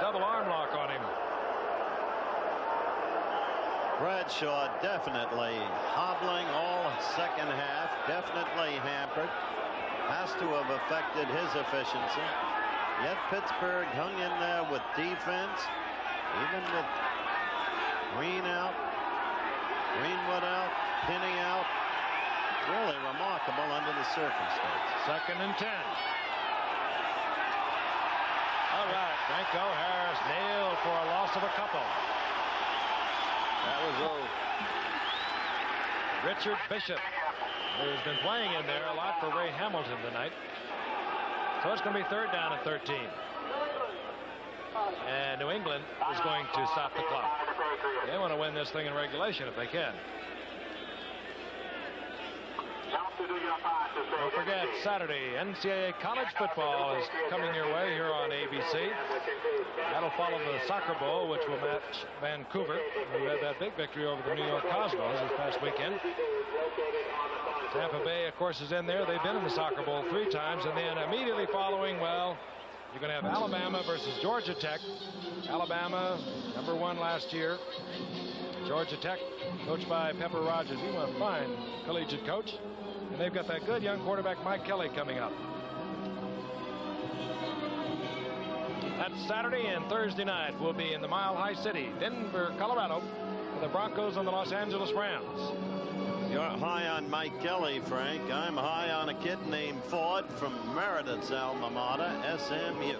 double arm lock on him. Bradshaw definitely hobbling all second half, definitely hampered. Has to have affected his efficiency. Yet Pittsburgh hung in there with defense, even with Green out, Greenwood out, Pinney out. Really remarkable under the circumstances. 2nd and 10. All right, Franco Harris nailed for a loss of a couple. That was low. Richard Bishop, who's been playing in there a lot for Ray Hamilton tonight. So it's going to be 3rd down and 13. And New England is going to stop the clock. They want to win this thing in regulation if they can. Don't forget, Saturday, NCAA college football is coming your way here on ABC. That'll follow the Soccer Bowl, which will match Vancouver, who had that big victory over the New York Cosmos this past weekend. Tampa Bay, of course, is in there. They've been in the Soccer Bowl 3 times. And then immediately following, well, you're going to have Alabama versus Georgia Tech. Alabama, #1 last year. Georgia Tech, coached by Pepper Rogers. He's a fine collegiate coach. And they've got that good young quarterback, Mike Kelly, coming up. That's Saturday, and Thursday night we'll be in the Mile High City, Denver, Colorado, for the Broncos and the Los Angeles Rams. You're high on Mike Kelly, Frank. I'm high on a kid named Ford from Meredith's alma mater, SMU.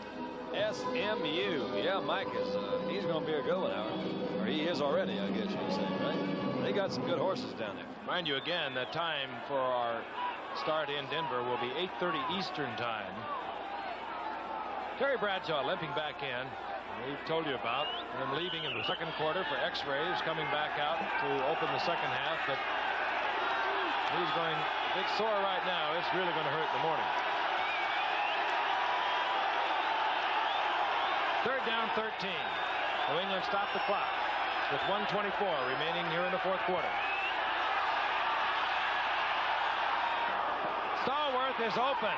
SMU. Yeah, Mike is, he's going to be a good one, Howard. Or he is already, I guess you would say, right? They got some good horses down there. Mind you, again, the time for our start in Denver will be 8:30 Eastern time. Terry Bradshaw limping back in. We've told you about him leaving in the second quarter for x-rays, coming back out to open the second half, but he's going a bit sore right now. It's really going to hurt in the morning. Third down, 13. New England stopped the clock with 1:24 remaining here in the fourth quarter. Stallworth is open.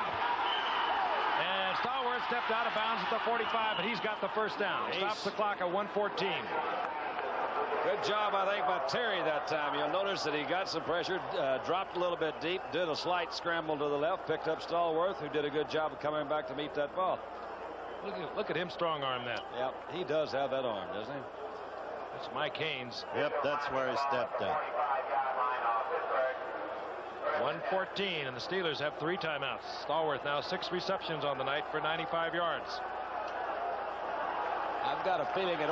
And Stallworth stepped out of bounds at the 45, but he's got the first down. Stops the clock at 1:14. Good job, I think, by Terry that time. You'll notice that he got some pressure, dropped a little bit deep, did a slight scramble to the left, picked up Stallworth, who did a good job of coming back to meet that ball. Look at him strong arm that. Yep, he does have that arm, doesn't he? That's Mike Haynes. Yep, that's where he stepped up. 1:14, and the Steelers have 3 timeouts. Stallworth now 6 receptions on the night for 95 yards. I've got a feeling that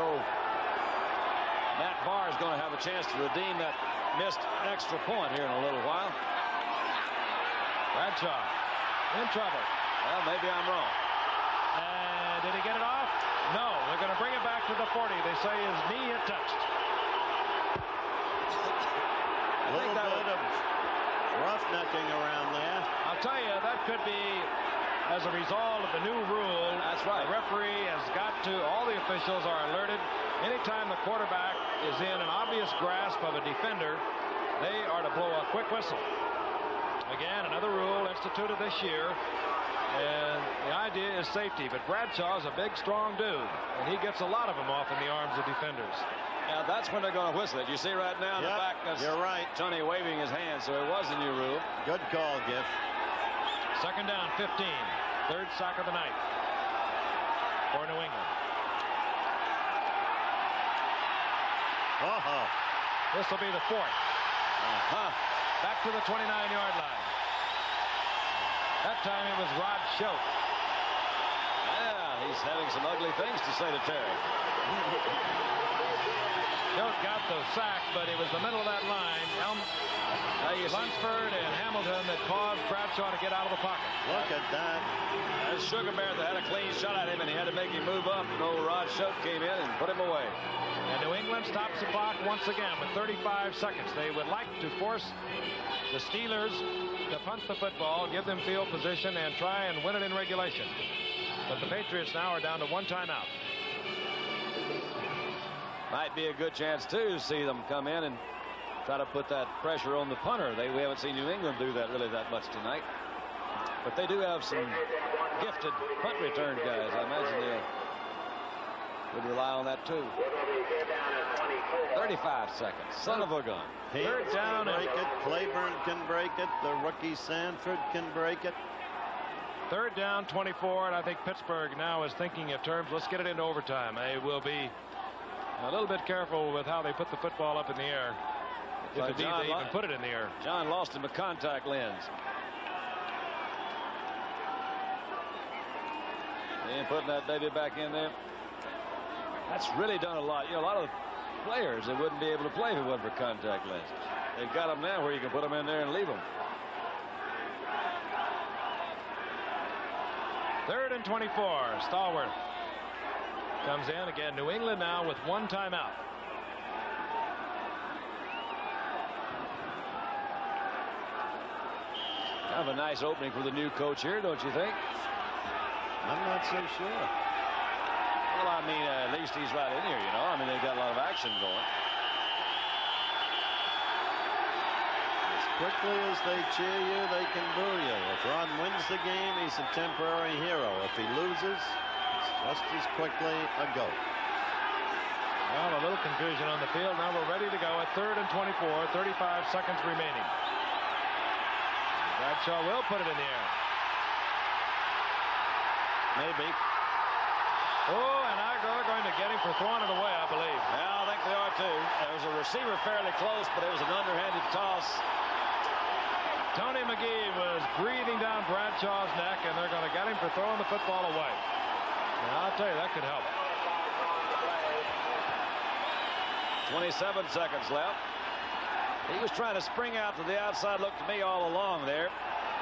Matt Barr is going to have a chance to redeem that missed extra point here in a little while. Bradshaw in trouble. Well, maybe I'm wrong. And did he get it off? No, they're going to bring it back to the 40. They say his knee had touched. A little bit of roughnecking around there. I'll tell you, that could be as a result of the new rule. That's right. The referee has got to, all the officials are alerted. Anytime the quarterback is in an obvious grasp of a defender, they are to blow a quick whistle. Again, another rule instituted this year. And the idea is safety, but Bradshaw's a big, strong dude, and he gets a lot of them off in the arms of defenders. Now that's when they're going to whistle it. You see right now in the back, you're right. Tony waving his hand, so it was a new rule. Good call, Giff. Second down, 15. Third sack of the night for New England. This will be the 4th. Back to the 29-yard line. That time it was Rod Schote. Yeah, he's having some ugly things to say to Terry. Schote got the sack, but it was the middle of that line. Lunsford and Hamilton that caused Bradshaw to get out of the pocket. Look at that. That's Sugar Bear that had a clean shot at him, and he had to make him move up. And old Rod Schote came in and put him away. And New England stops the clock once again with 35 seconds. They would like to force the Steelers to punt the football, give them field position, and try and win it in regulation. But the Patriots now are down to 1 timeout. Might be a good chance, too, to see them come in and try to put that pressure on the punter. We haven't seen New England do that really that much tonight. But they do have some gifted punt return guys. I imagine they would rely on that, too. 35 seconds. Son of a gun. Third down, break it. Claiborne can break it. The rookie Sanford can break it. Third down, 24, and I think Pittsburgh now is thinking in terms, let's get it into overtime. They will be a little bit careful with how they put the football up in the air. If indeed they even put it in the air. John lost him a contact lens. He ain't putting that baby back in there. That's really done a lot. You know, a lot of players that wouldn't be able to play if it wasn't for contact lenses. They've got them now where you can put them in there and leave them. 3rd and 24. Stallworth comes in again. New England now with 1 timeout. Kind of a nice opening for the new coach here, don't you think? I'm not so sure. Well, I mean, at least he's right in here, you know. I mean, they've got a lot of action going. As quickly as they cheer you, they can boo you. If Ron wins the game, he's a temporary hero. If he loses, it's just as quickly a go. Well, a little confusion on the field. Now we're ready to go at 3rd and 24. 35 seconds remaining. Bradshaw will put it in the air. Maybe. Oh, and they're going to get him for throwing it away, I believe. Yeah, I think they are too. There was a receiver fairly close, but it was an underhanded toss. Tony McGee was breathing down Bradshaw's neck, and they're going to get him for throwing the football away. And I'll tell you, that could help. 27 seconds left. He was trying to spring out to the outside, looked to me all along there.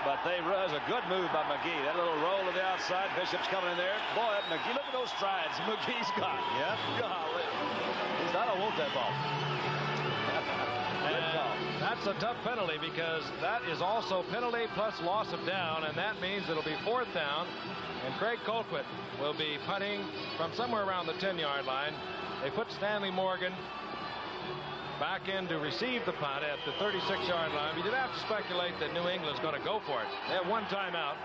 But that was a good move by McGee. That little roll to the outside. Bishop's coming in there. Boy, McGee, look at those strides McGee's got. Yep. Golly. He said, I don't want that ball. That's a tough penalty because that is also penalty plus loss of down, and that means it'll be 4th down, and Craig Colquitt will be punting from somewhere around the 10-yard line. They put Stanley Morgan back in to receive the punt at the 36-yard line. You did have to speculate that New England's going to go for it. They have one timeout.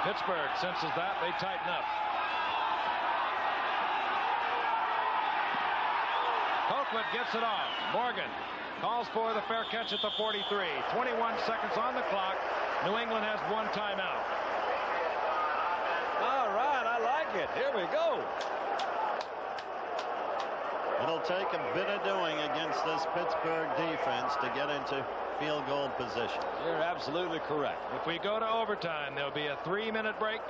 Pittsburgh senses that. They tighten up. Colquitt gets it off. Morgan calls for the fair catch at the 43. 21 seconds on the clock. New England has one timeout. All right, I like it. Here we go. It'll take a bit of doing against this Pittsburgh defense to get into field goal position. You're absolutely correct. If we go to overtime, there'll be a 3-minute break.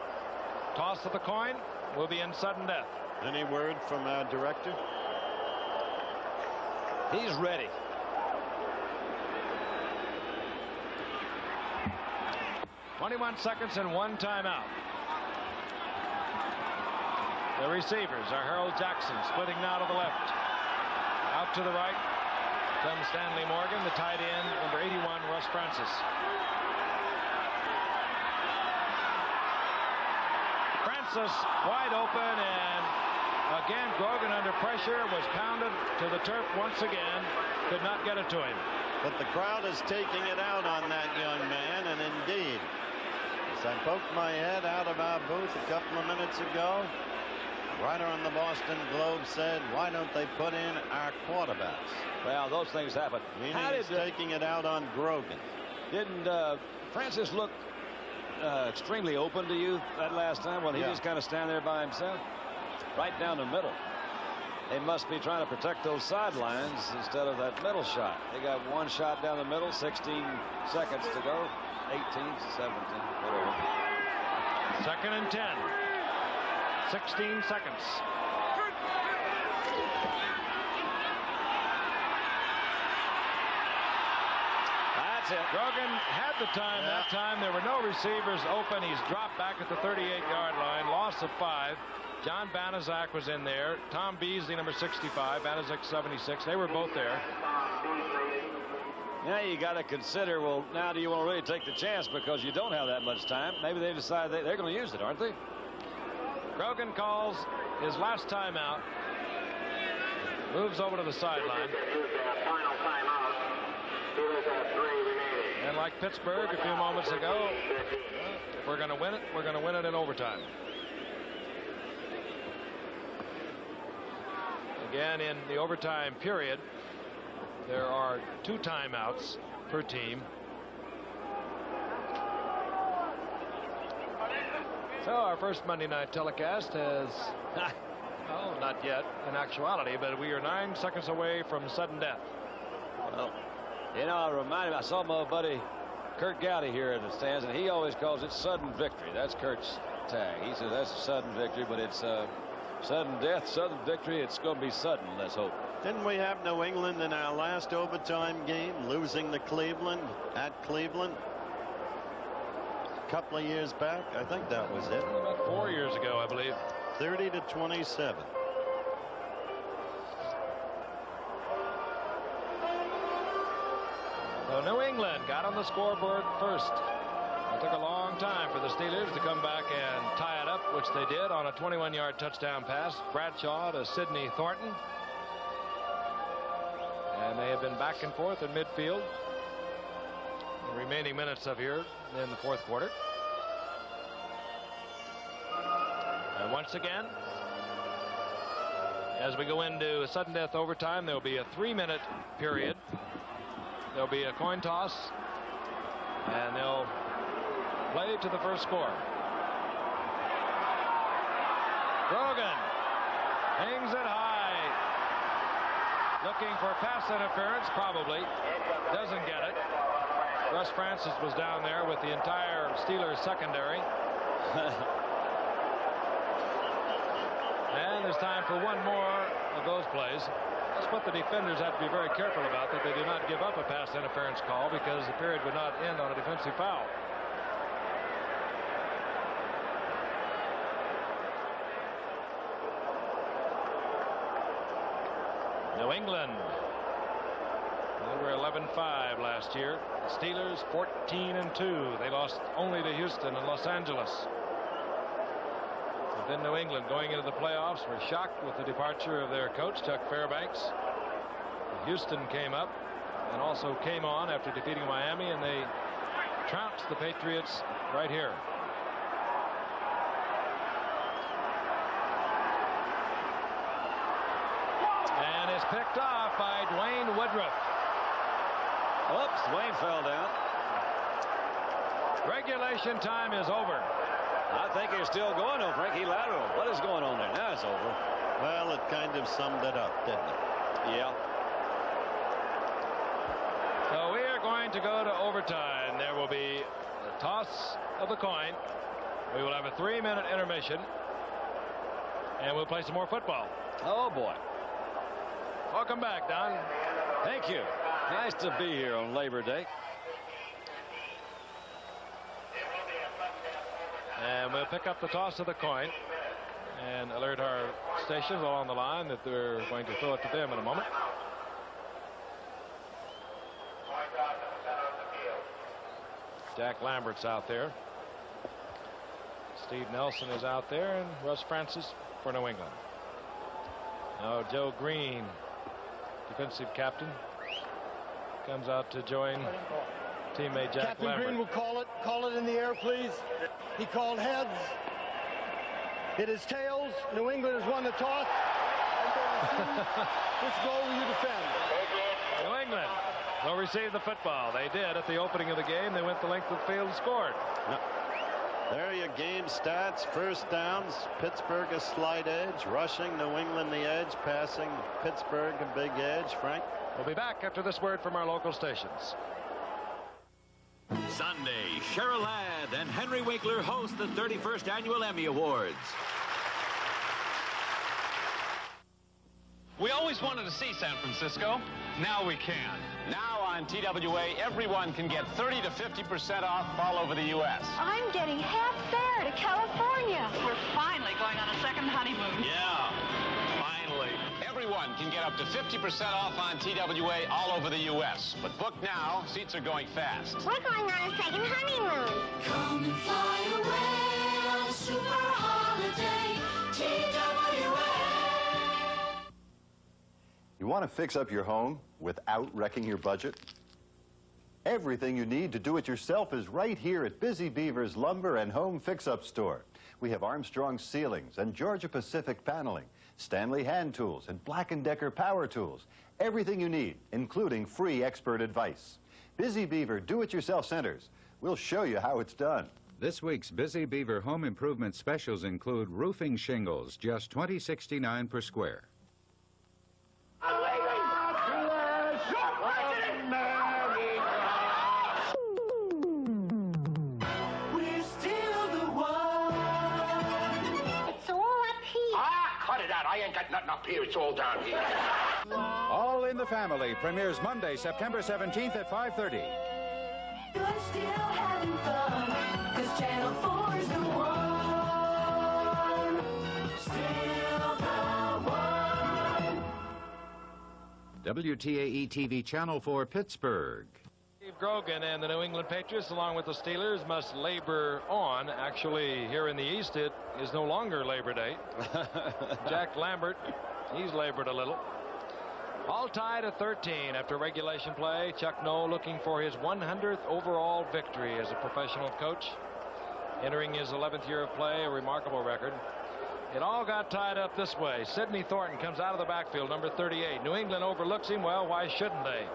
Toss of the coin. We'll be in sudden death. Any word from our director? He's ready. "21 seconds and one timeout." The receivers are Harold Jackson, splitting now to the left. Out to the right comes Stanley Morgan, the tight end, number 81, Russ Francis. Francis wide open, and again Grogan under pressure, was pounded to the turf once again. Could not get it to him. But the crowd is taking it out on that young man, and indeed, as I poked my head out of our booth a couple of minutes ago, a writer on the Boston Globe said, why don't they put in our quarterbacks? Well, those things happen. Meaning he's taking it out on Grogan. Didn't Francis look extremely open to you that last time? Well, he just kind of stand there by himself, right down the middle. They must be trying to protect those sidelines instead of that middle shot. They got one shot down the middle, 16 seconds to go, 18, 17, whatever. 2nd and 10. 16 seconds. That's it. Grogan had the time that time. There were no receivers open. He's dropped back at the 38-yard line. Loss of 5. John Banaszak was in there. Tom Beasley, number 65. Banaszak, 76. They were both there. Now you got to consider, well, now do you want to really take the chance because you don't have that much time? Maybe they decide they're going to use it, aren't they? Grogan calls his last timeout. Moves over to the sideline. And like Pittsburgh a few moments ago, if we're going to win it, we're going to win it in overtime. Again, in the overtime period, there are 2 timeouts per team. So our first Monday night telecast has, well, not yet in actuality, but we are 9 seconds away from sudden death. Well, you know, I saw my buddy Kurt Gowdy here in the stands, and he always calls it sudden victory. That's Kurt's tag. He says that's a sudden victory, but it's sudden death, sudden victory. It's going to be sudden, let's hope. Didn't we have New England in our last overtime game, losing to Cleveland at Cleveland a couple of years back? I think that was it. About 4 years ago, I believe. 30-27. So New England got on the scoreboard first. It took a long time for the Steelers to come back and tie it up, which they did on a 21-yard touchdown pass. Bradshaw to Sidney Thornton. And they have been back and forth in midfield. The remaining minutes of here in the fourth quarter. And once again, as we go into sudden death overtime, there will be a 3-minute period. There'll be a coin toss, and they'll play to the first score. Grogan hangs it high, looking for pass interference, probably. Doesn't get it. Russ Francis was down there with the entire Steelers secondary. And there's time for one more of those plays. That's what the defenders have to be very careful about, that they do not give up a pass interference call, because the period would not end on a defensive foul. New England, they were 11-5 last year. The Steelers 14-2. They lost only to Houston and Los Angeles. So then New England, going into the playoffs, were shocked with the departure of their coach, Chuck Fairbanks. Houston came up and also came on after defeating Miami, and they trounced the Patriots right here. And is picked off by Dwayne Woodruff. Oops, Dwayne fell down. Regulation time is over. I think you're still going on, Frankie. Lateral. What is going on there? Now it's over. Well, it kind of summed it up, didn't it? Yeah. So we are going to go to overtime. There will be a toss of the coin. We will have a 3-minute intermission, and we'll play some more football. Oh, boy. Welcome back, Don. Thank you. Nice to be here on Labor Day. And we'll pick up the toss of the coin and alert our stations along the line that they're going to throw it to them in a moment. Jack Lambert's out there. Steve Nelson is out there, and Russ Francis for New England. Now Joe Green, defensive captain, comes out to join teammate Jack Captain Lambert. Green will call it in the air, please. He called heads. It is tails. New England has won the toss. Which goal will you defend? New England will receive the football. They did at the opening of the game. They went the length of the field and scored. No. There are your game stats. First downs, Pittsburgh a slight edge. Rushing, New England the edge. Passing, Pittsburgh a big edge. Frank? We'll be back after this word from our local stations. Sunday, Cheryl Ladd and Henry Winkler host the 31st Annual Emmy Awards. We always wanted to see San Francisco. Now we can. Now on TWA, everyone can get 30 to 50% off all over the U.S. I'm getting half fare to California. We're finally going on a second honeymoon. Yeah, finally. Everyone can get up to 50% off on TWA all over the U.S. But book now. Seats are going fast. We're going on a second honeymoon. Come and fly away on a super holiday. TWA. You want to fix up your home without wrecking your budget? Everything you need to do it yourself is right here at Busy Beaver's Lumber and Home Fix-Up Store. We have Armstrong ceilings and Georgia Pacific paneling, Stanley hand tools and Black & Decker power tools. Everything you need, including free expert advice. Busy Beaver Do-It-Yourself Centers. We'll show you how it's done. This week's Busy Beaver home improvement specials include roofing shingles, just $20.69 per square. We're still the one. It's all up here. Ah, cut it out. I ain't got nothing up here. It's all down here. All in the Family premieres Monday, September 17th at 5:30. You're still having fun, 'cause Channel 4's the one. Still the one. WTAE TV Channel 4 Pittsburgh. Steve Grogan and the New England Patriots, along with the Steelers, must labor on. Actually, here in the East, it is no longer Labor Day. Jack Lambert, he's labored a little. All tied at 13 after regulation play. Chuck Noll looking for his 100th overall victory as a professional coach. Entering his 11th year of play, a remarkable record. It all got tied up this way. Sidney Thornton comes out of the backfield, number 38. New England overlooks him. Well, why shouldn't they?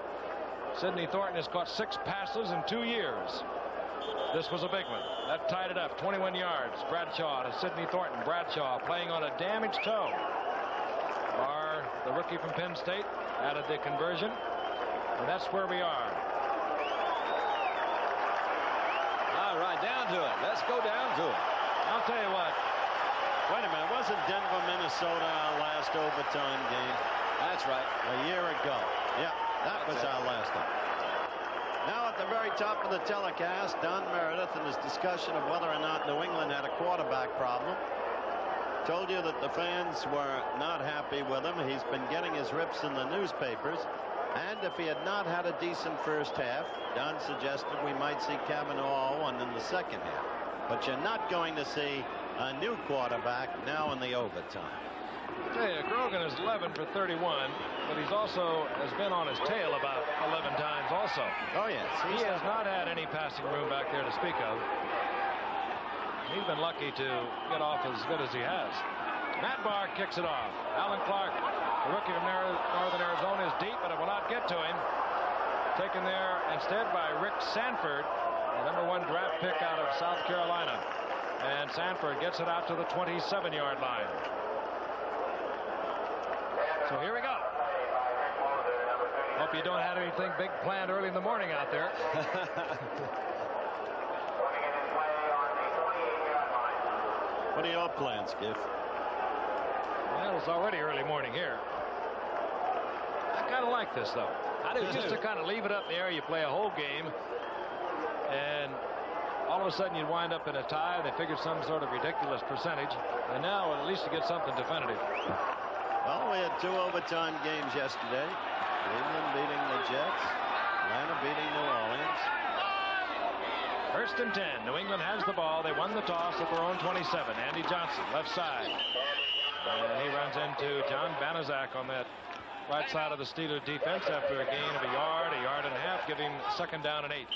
Sidney Thornton has caught 6 passes in 2 years. This was a big one. That tied it up. 21 yards. Bradshaw to Sidney Thornton. Bradshaw playing on a damaged toe. Barr, the rookie from Penn State, added the conversion. And that's where we are. All right, down to it. Let's go down to it. I'll tell you what. Wait a minute. Wasn't Denver, Minnesota our last overtime game? That's right. A year ago. Yeah, that was our last one. Now at the very top of the telecast, Don Meredith in his discussion of whether or not New England had a quarterback problem told you that the fans were not happy with him. He's been getting his rips in the newspapers. And if he had not had a decent first half, Don suggested we might see Kavanaugh on in the second half. But you're not going to see a new quarterback now in the overtime. Hey, Grogan is 11 for 31, but he's also has been on his tail about 11 times also. Oh, yes. He has not had any passing room back there to speak of. He's been lucky to get off as good as he has. Matt Barr kicks it off. Alan Clark, the rookie from Northern Arizona, is deep, but it will not get to him. Taken there instead by Rick Sanford, the #1 draft pick out of South Carolina. And Sanford gets it out to the 27-yard line. So here we go. Hope you don't have anything big planned early in the morning out there. What are your plans, Skiff? Well, it's already early morning here. I kind of like this, though. I do, just too. to kind of leave it up in the air. You play a whole game, and all of a sudden you'd wind up in a tie. They figured some sort of ridiculous percentage, and now at least you get something definitive. Well, we had 2 overtime games yesterday. Cleveland beating the Jets. Atlanta beating New Orleans. 1st and 10. New England has the ball. They won the toss at their own 27. Andy Johnson, left side. And he runs into John Banaszak on that right side of the Steelers defense after a gain of a yard and a half, giving 2nd down and 8.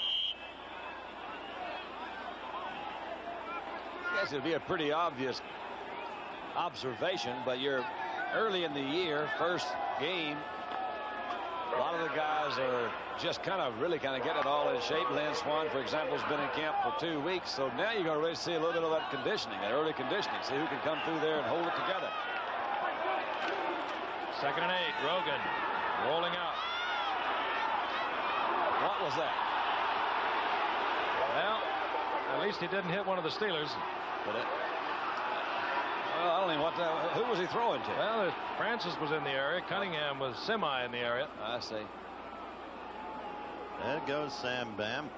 I guess it'd be a pretty obvious observation, but you're early in the year, first game. A lot of the guys are just really getting it all in shape. Lynn Swan, for example, has been in camp for 2 weeks. So now you're going to really see a little bit of that conditioning, that early conditioning. See who can come through there and hold it together. 2nd and 8. Rogan rolling out. What was that? Well, at least he didn't hit one of the Steelers. Well, I don't know who was he throwing to? Well, Francis was in the area. Cunningham was semi in the area. I see. There goes Sam Bam.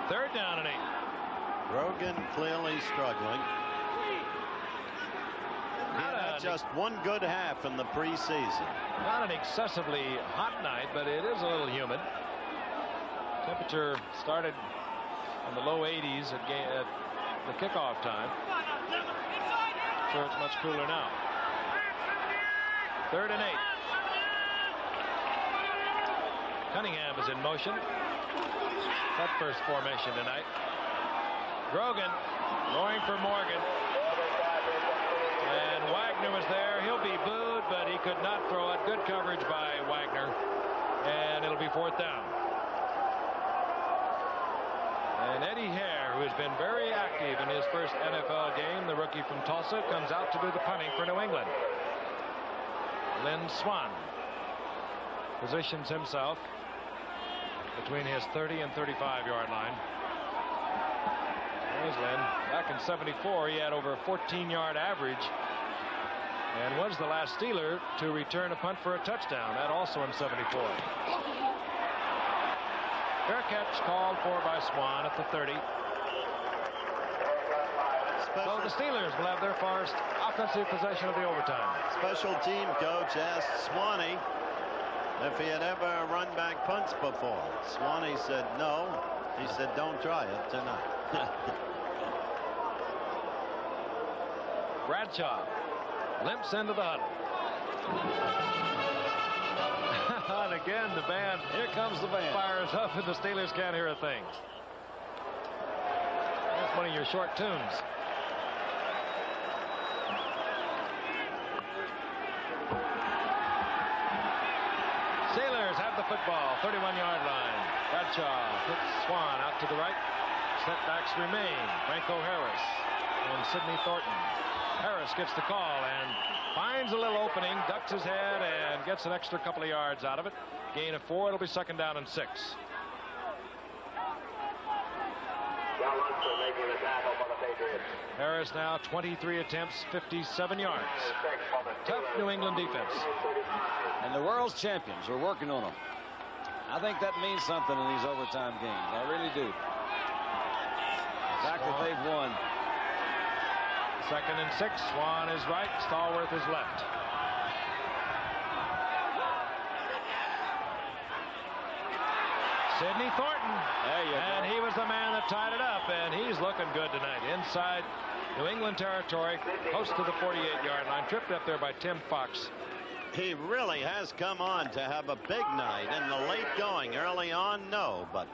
3rd down and 8. Rogan clearly struggling. He had just one good half in the preseason. Not an excessively hot night, but it is a little humid. Temperature started in the low 80s at the kickoff time. Sure, it's much cooler now. 3rd and 8. Cunningham is in motion. That first formation tonight. Grogan going for Morgan. And Wagner was there. He'll be booed, but he could not throw it. Good coverage by Wagner. And it'll be 4th down. And Eddie Hare, who has been very active in his first NFL game, the rookie from Tulsa, comes out to do the punting for New England. Lynn Swan positions himself between his 30 and 35-yard line. There's Lynn. Back in '74, he had over a 14-yard average and was the last Steeler to return a punt for a touchdown. That also in '74. Fair catch called for by Swan at the 30. So the Steelers will have their first offensive possession of the overtime. Special team coach asked Swanee if he had ever run back punts before. Swanee said no. He said don't try it tonight. Bradshaw limps into the huddle. And again, the band. Here comes the band. Fires up, and the Steelers can't hear a thing. That's one of your short tunes. Steelers have the football, 31-yard line. Bradshaw hits Swan out to the right. Setbacks remain. Franco Harris and Sidney Thornton. Harris gets the call and finds a little opening, ducks his head, and gets an extra couple of yards out of it. Gain of 4. It'll be 2nd down and 6. Harris now 23 attempts, 57 yards. Tough New England defense. And the world's champions are working on them. I think that means something in these overtime games. I really do. The fact that they've won. 2nd and 6. Swan is right. Stallworth is left. Sidney Thornton. And he was the man that tied it up, and he's looking good tonight. Inside New England territory, close to the 48-yard line. Tripped up there by Tim Fox. He really has come on to have a big night. In the late going, early on, no, but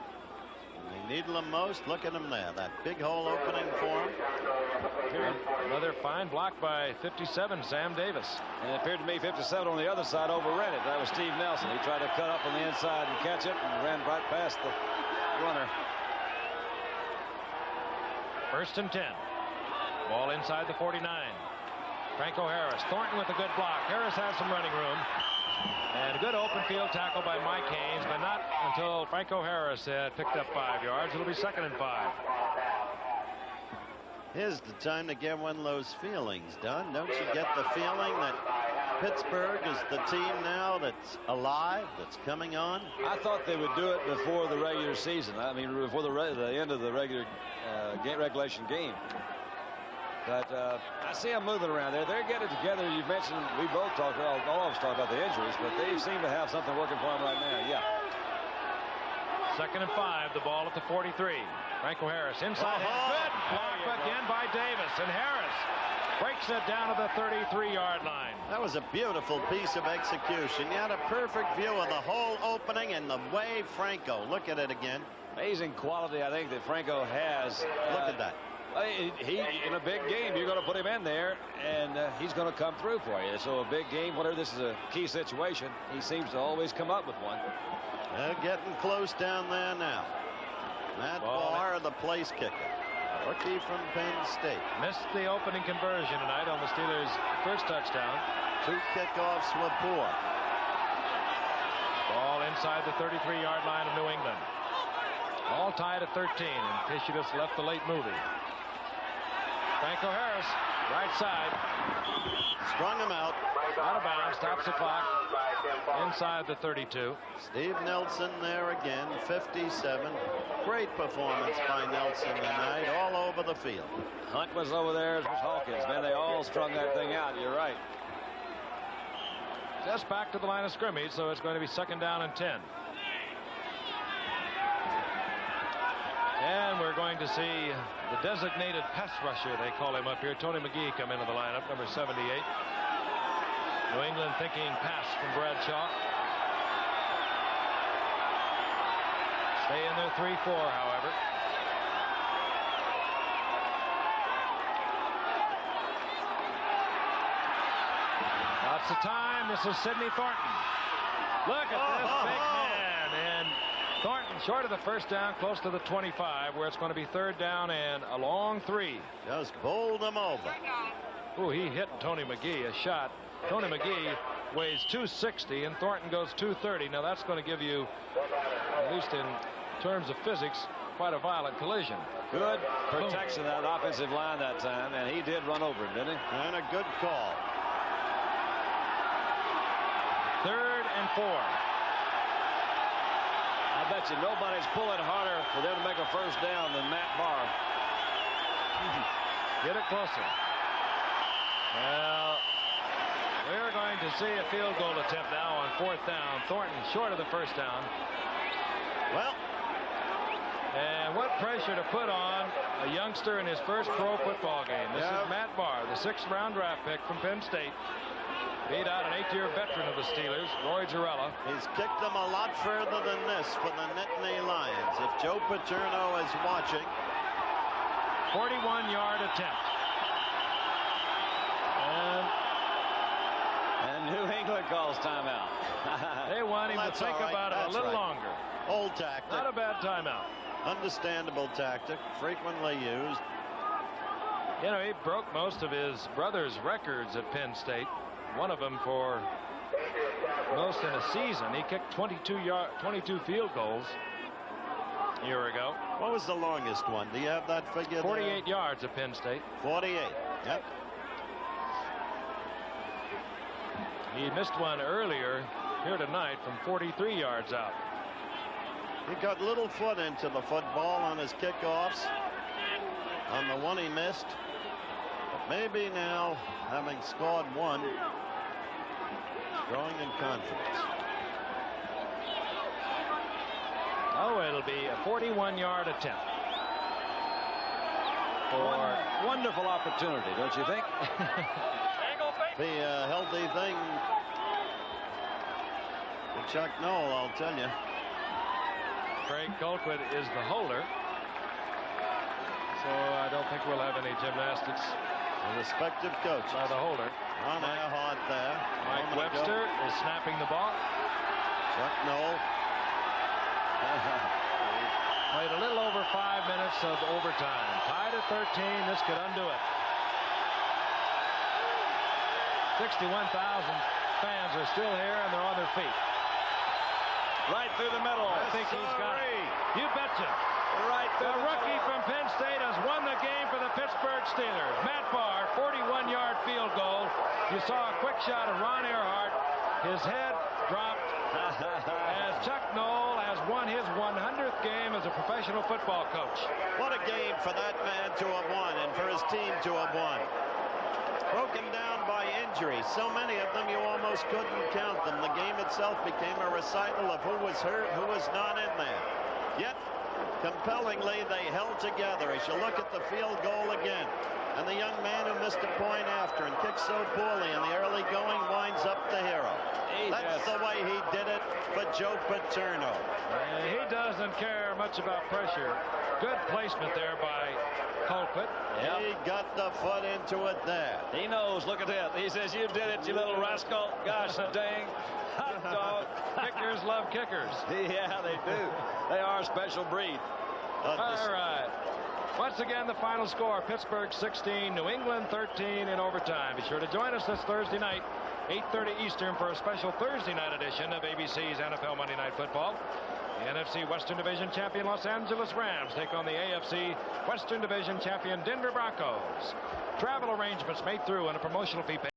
they needed him most. Look at him there. That big hole opening for him. Another fine block by 57, Sam Davis. And it appeared to me 57 on the other side overran it. That was Steve Nelson. He tried to cut up on the inside and catch it and ran right past the runner. 1st and 10. Ball inside the 49. Franco Harris. Thornton with a good block. Harris has some running room. And a good open field tackle by Mike Haynes, but not until Franco Harris had picked up 5 yards. It'll be 2nd and 5. Here's the time to get one of those feelings, Don. Don't you get the feeling that Pittsburgh is the team now that's alive, that's coming on? I thought they would do it before the regular season. I mean, before the end of the regular regulation game. But I see them moving around there. They're getting together. You mentioned, we both talked, all of us talked about the injuries, but they seem to have something working for them right now. Yeah. 2nd and 5, the ball at the 43. Franco Harris inside. Good block again by Davis. And Harris breaks it down to the 33-yard line. That was a beautiful piece of execution. You had a perfect view of the whole opening and the way Franco. Look at it again. Amazing quality, I think, that Franco has. Look at that. He in a big game, you're going to put him in there, and he's going to come through for you. So a big game, whatever, this is a key situation, he seems to always come up with one. They're getting close down there now. Matt Barr, the place kicker. Rookie from Penn State. Missed the opening conversion tonight on the Steelers' first touchdown. 2 kickoffs were poor. Ball inside the 33-yard line of New England. All tied at 13, and Tishidus left the late movie. Franco Harris, right side. Strung him out. Out of bounds, stops the clock. Inside the 32. Steve Nelson there again, 57. Great performance by Nelson tonight, all over the field. Hunt was over there, as was Hawkins. Man, they all strung that thing out. You're right. Just back to the line of scrimmage, so it's going to be 2nd down and 10. And we're going to see the designated pass rusher, they call him up here, Tony McGee, come into the lineup, number 78. New England thinking pass from Bradshaw. Stay in their 3-4, however. Lots of time. This is Sidney Thornton. Look at this big man. And Thornton short of the first down, close to the 25, where it's going to be 3rd down and a long 3. Just bowled him over. Oh, he hit Tony McGee a shot. Tony McGee weighs 260 and Thornton goes 230. Now that's going to give you, at least in terms of physics, quite a violent collision. Good protection of that offensive line that time, and he did run over him, didn't he? And a good call. 3rd and 4. I bet you nobody's pulling harder for them to make a first down than Matt Barr. Get it closer. Well, we're going to see a field goal attempt now on 4th down. Thornton short of the first down. Well, and what pressure to put on a youngster in his first pro football game. This is Matt Barr, the 6th-round draft pick from Penn State. Beat out an 8-year veteran of the Steelers, Roy Girella. He's kicked them a lot further than this for the Nittany Lions. If Joe Paterno is watching. 41-yard attempt. And New England calls timeout. They want him to think about it a little longer. Old tactic. Not a bad timeout. Understandable tactic, frequently used. You know, he broke most of his brother's records at Penn State. One of them for most in a season. He kicked 22 field goals. a year ago. What was the longest one? Do you have that figure? 48 yards at Penn State. 48. Yep. He missed one earlier here tonight from 43 yards out. He got little foot into the football on his kickoffs on the one he missed. But maybe now, having scored one, growing in confidence. Oh, it'll be a 41-yard attempt. For wonderful opportunity, don't you think? Be a healthy thing for Chuck Noll, I'll tell you. Craig Colquitt is the holder. So I don't think we'll have any gymnastics. The respective coach. By the holder. On Earhart there. Mike Webster is snapping the ball. Chuck Noll. Played a little over 5 minutes of overtime. Tied at 13. This could undo it. 61,000 fans are still here and they're on their feet. Right through the middle. I think he's got it. You betcha. Right. The rookie from Penn State has won the game for the Pittsburgh Steelers. Matt Barr, 41-yard field goal. You saw a quick shot of Ron Earhart. His head dropped as Chuck Noll has won his 100th game as a professional football coach. What a game for that man to have won and for his team to have won. Broken down by injury. So many of them you almost couldn't count them. The game itself became a recital of who was hurt, who was not in there. Yet, compellingly, they held together. As you look at the field goal again, and the young man who missed a point after and kicked so poorly in the early going winds up the hero. That's the way he did it for Joe Paterno. He doesn't care much about pressure. Good placement there by Colquitt. Yep. He got the foot into it there. He knows. Look at that. He says, you did it, you little rascal. Gosh dang. Hot dog. Kickers love kickers. Yeah, they do. They are a special breed. All right. Once again, the final score, Pittsburgh 16, New England 13 in overtime. Be sure to join us this Thursday night, 8:30 Eastern, for a special Thursday night edition of ABC's NFL Monday Night Football. The NFC Western Division champion Los Angeles Rams take on the AFC Western Division champion Denver Broncos. Travel arrangements made through and a promotional fee paid.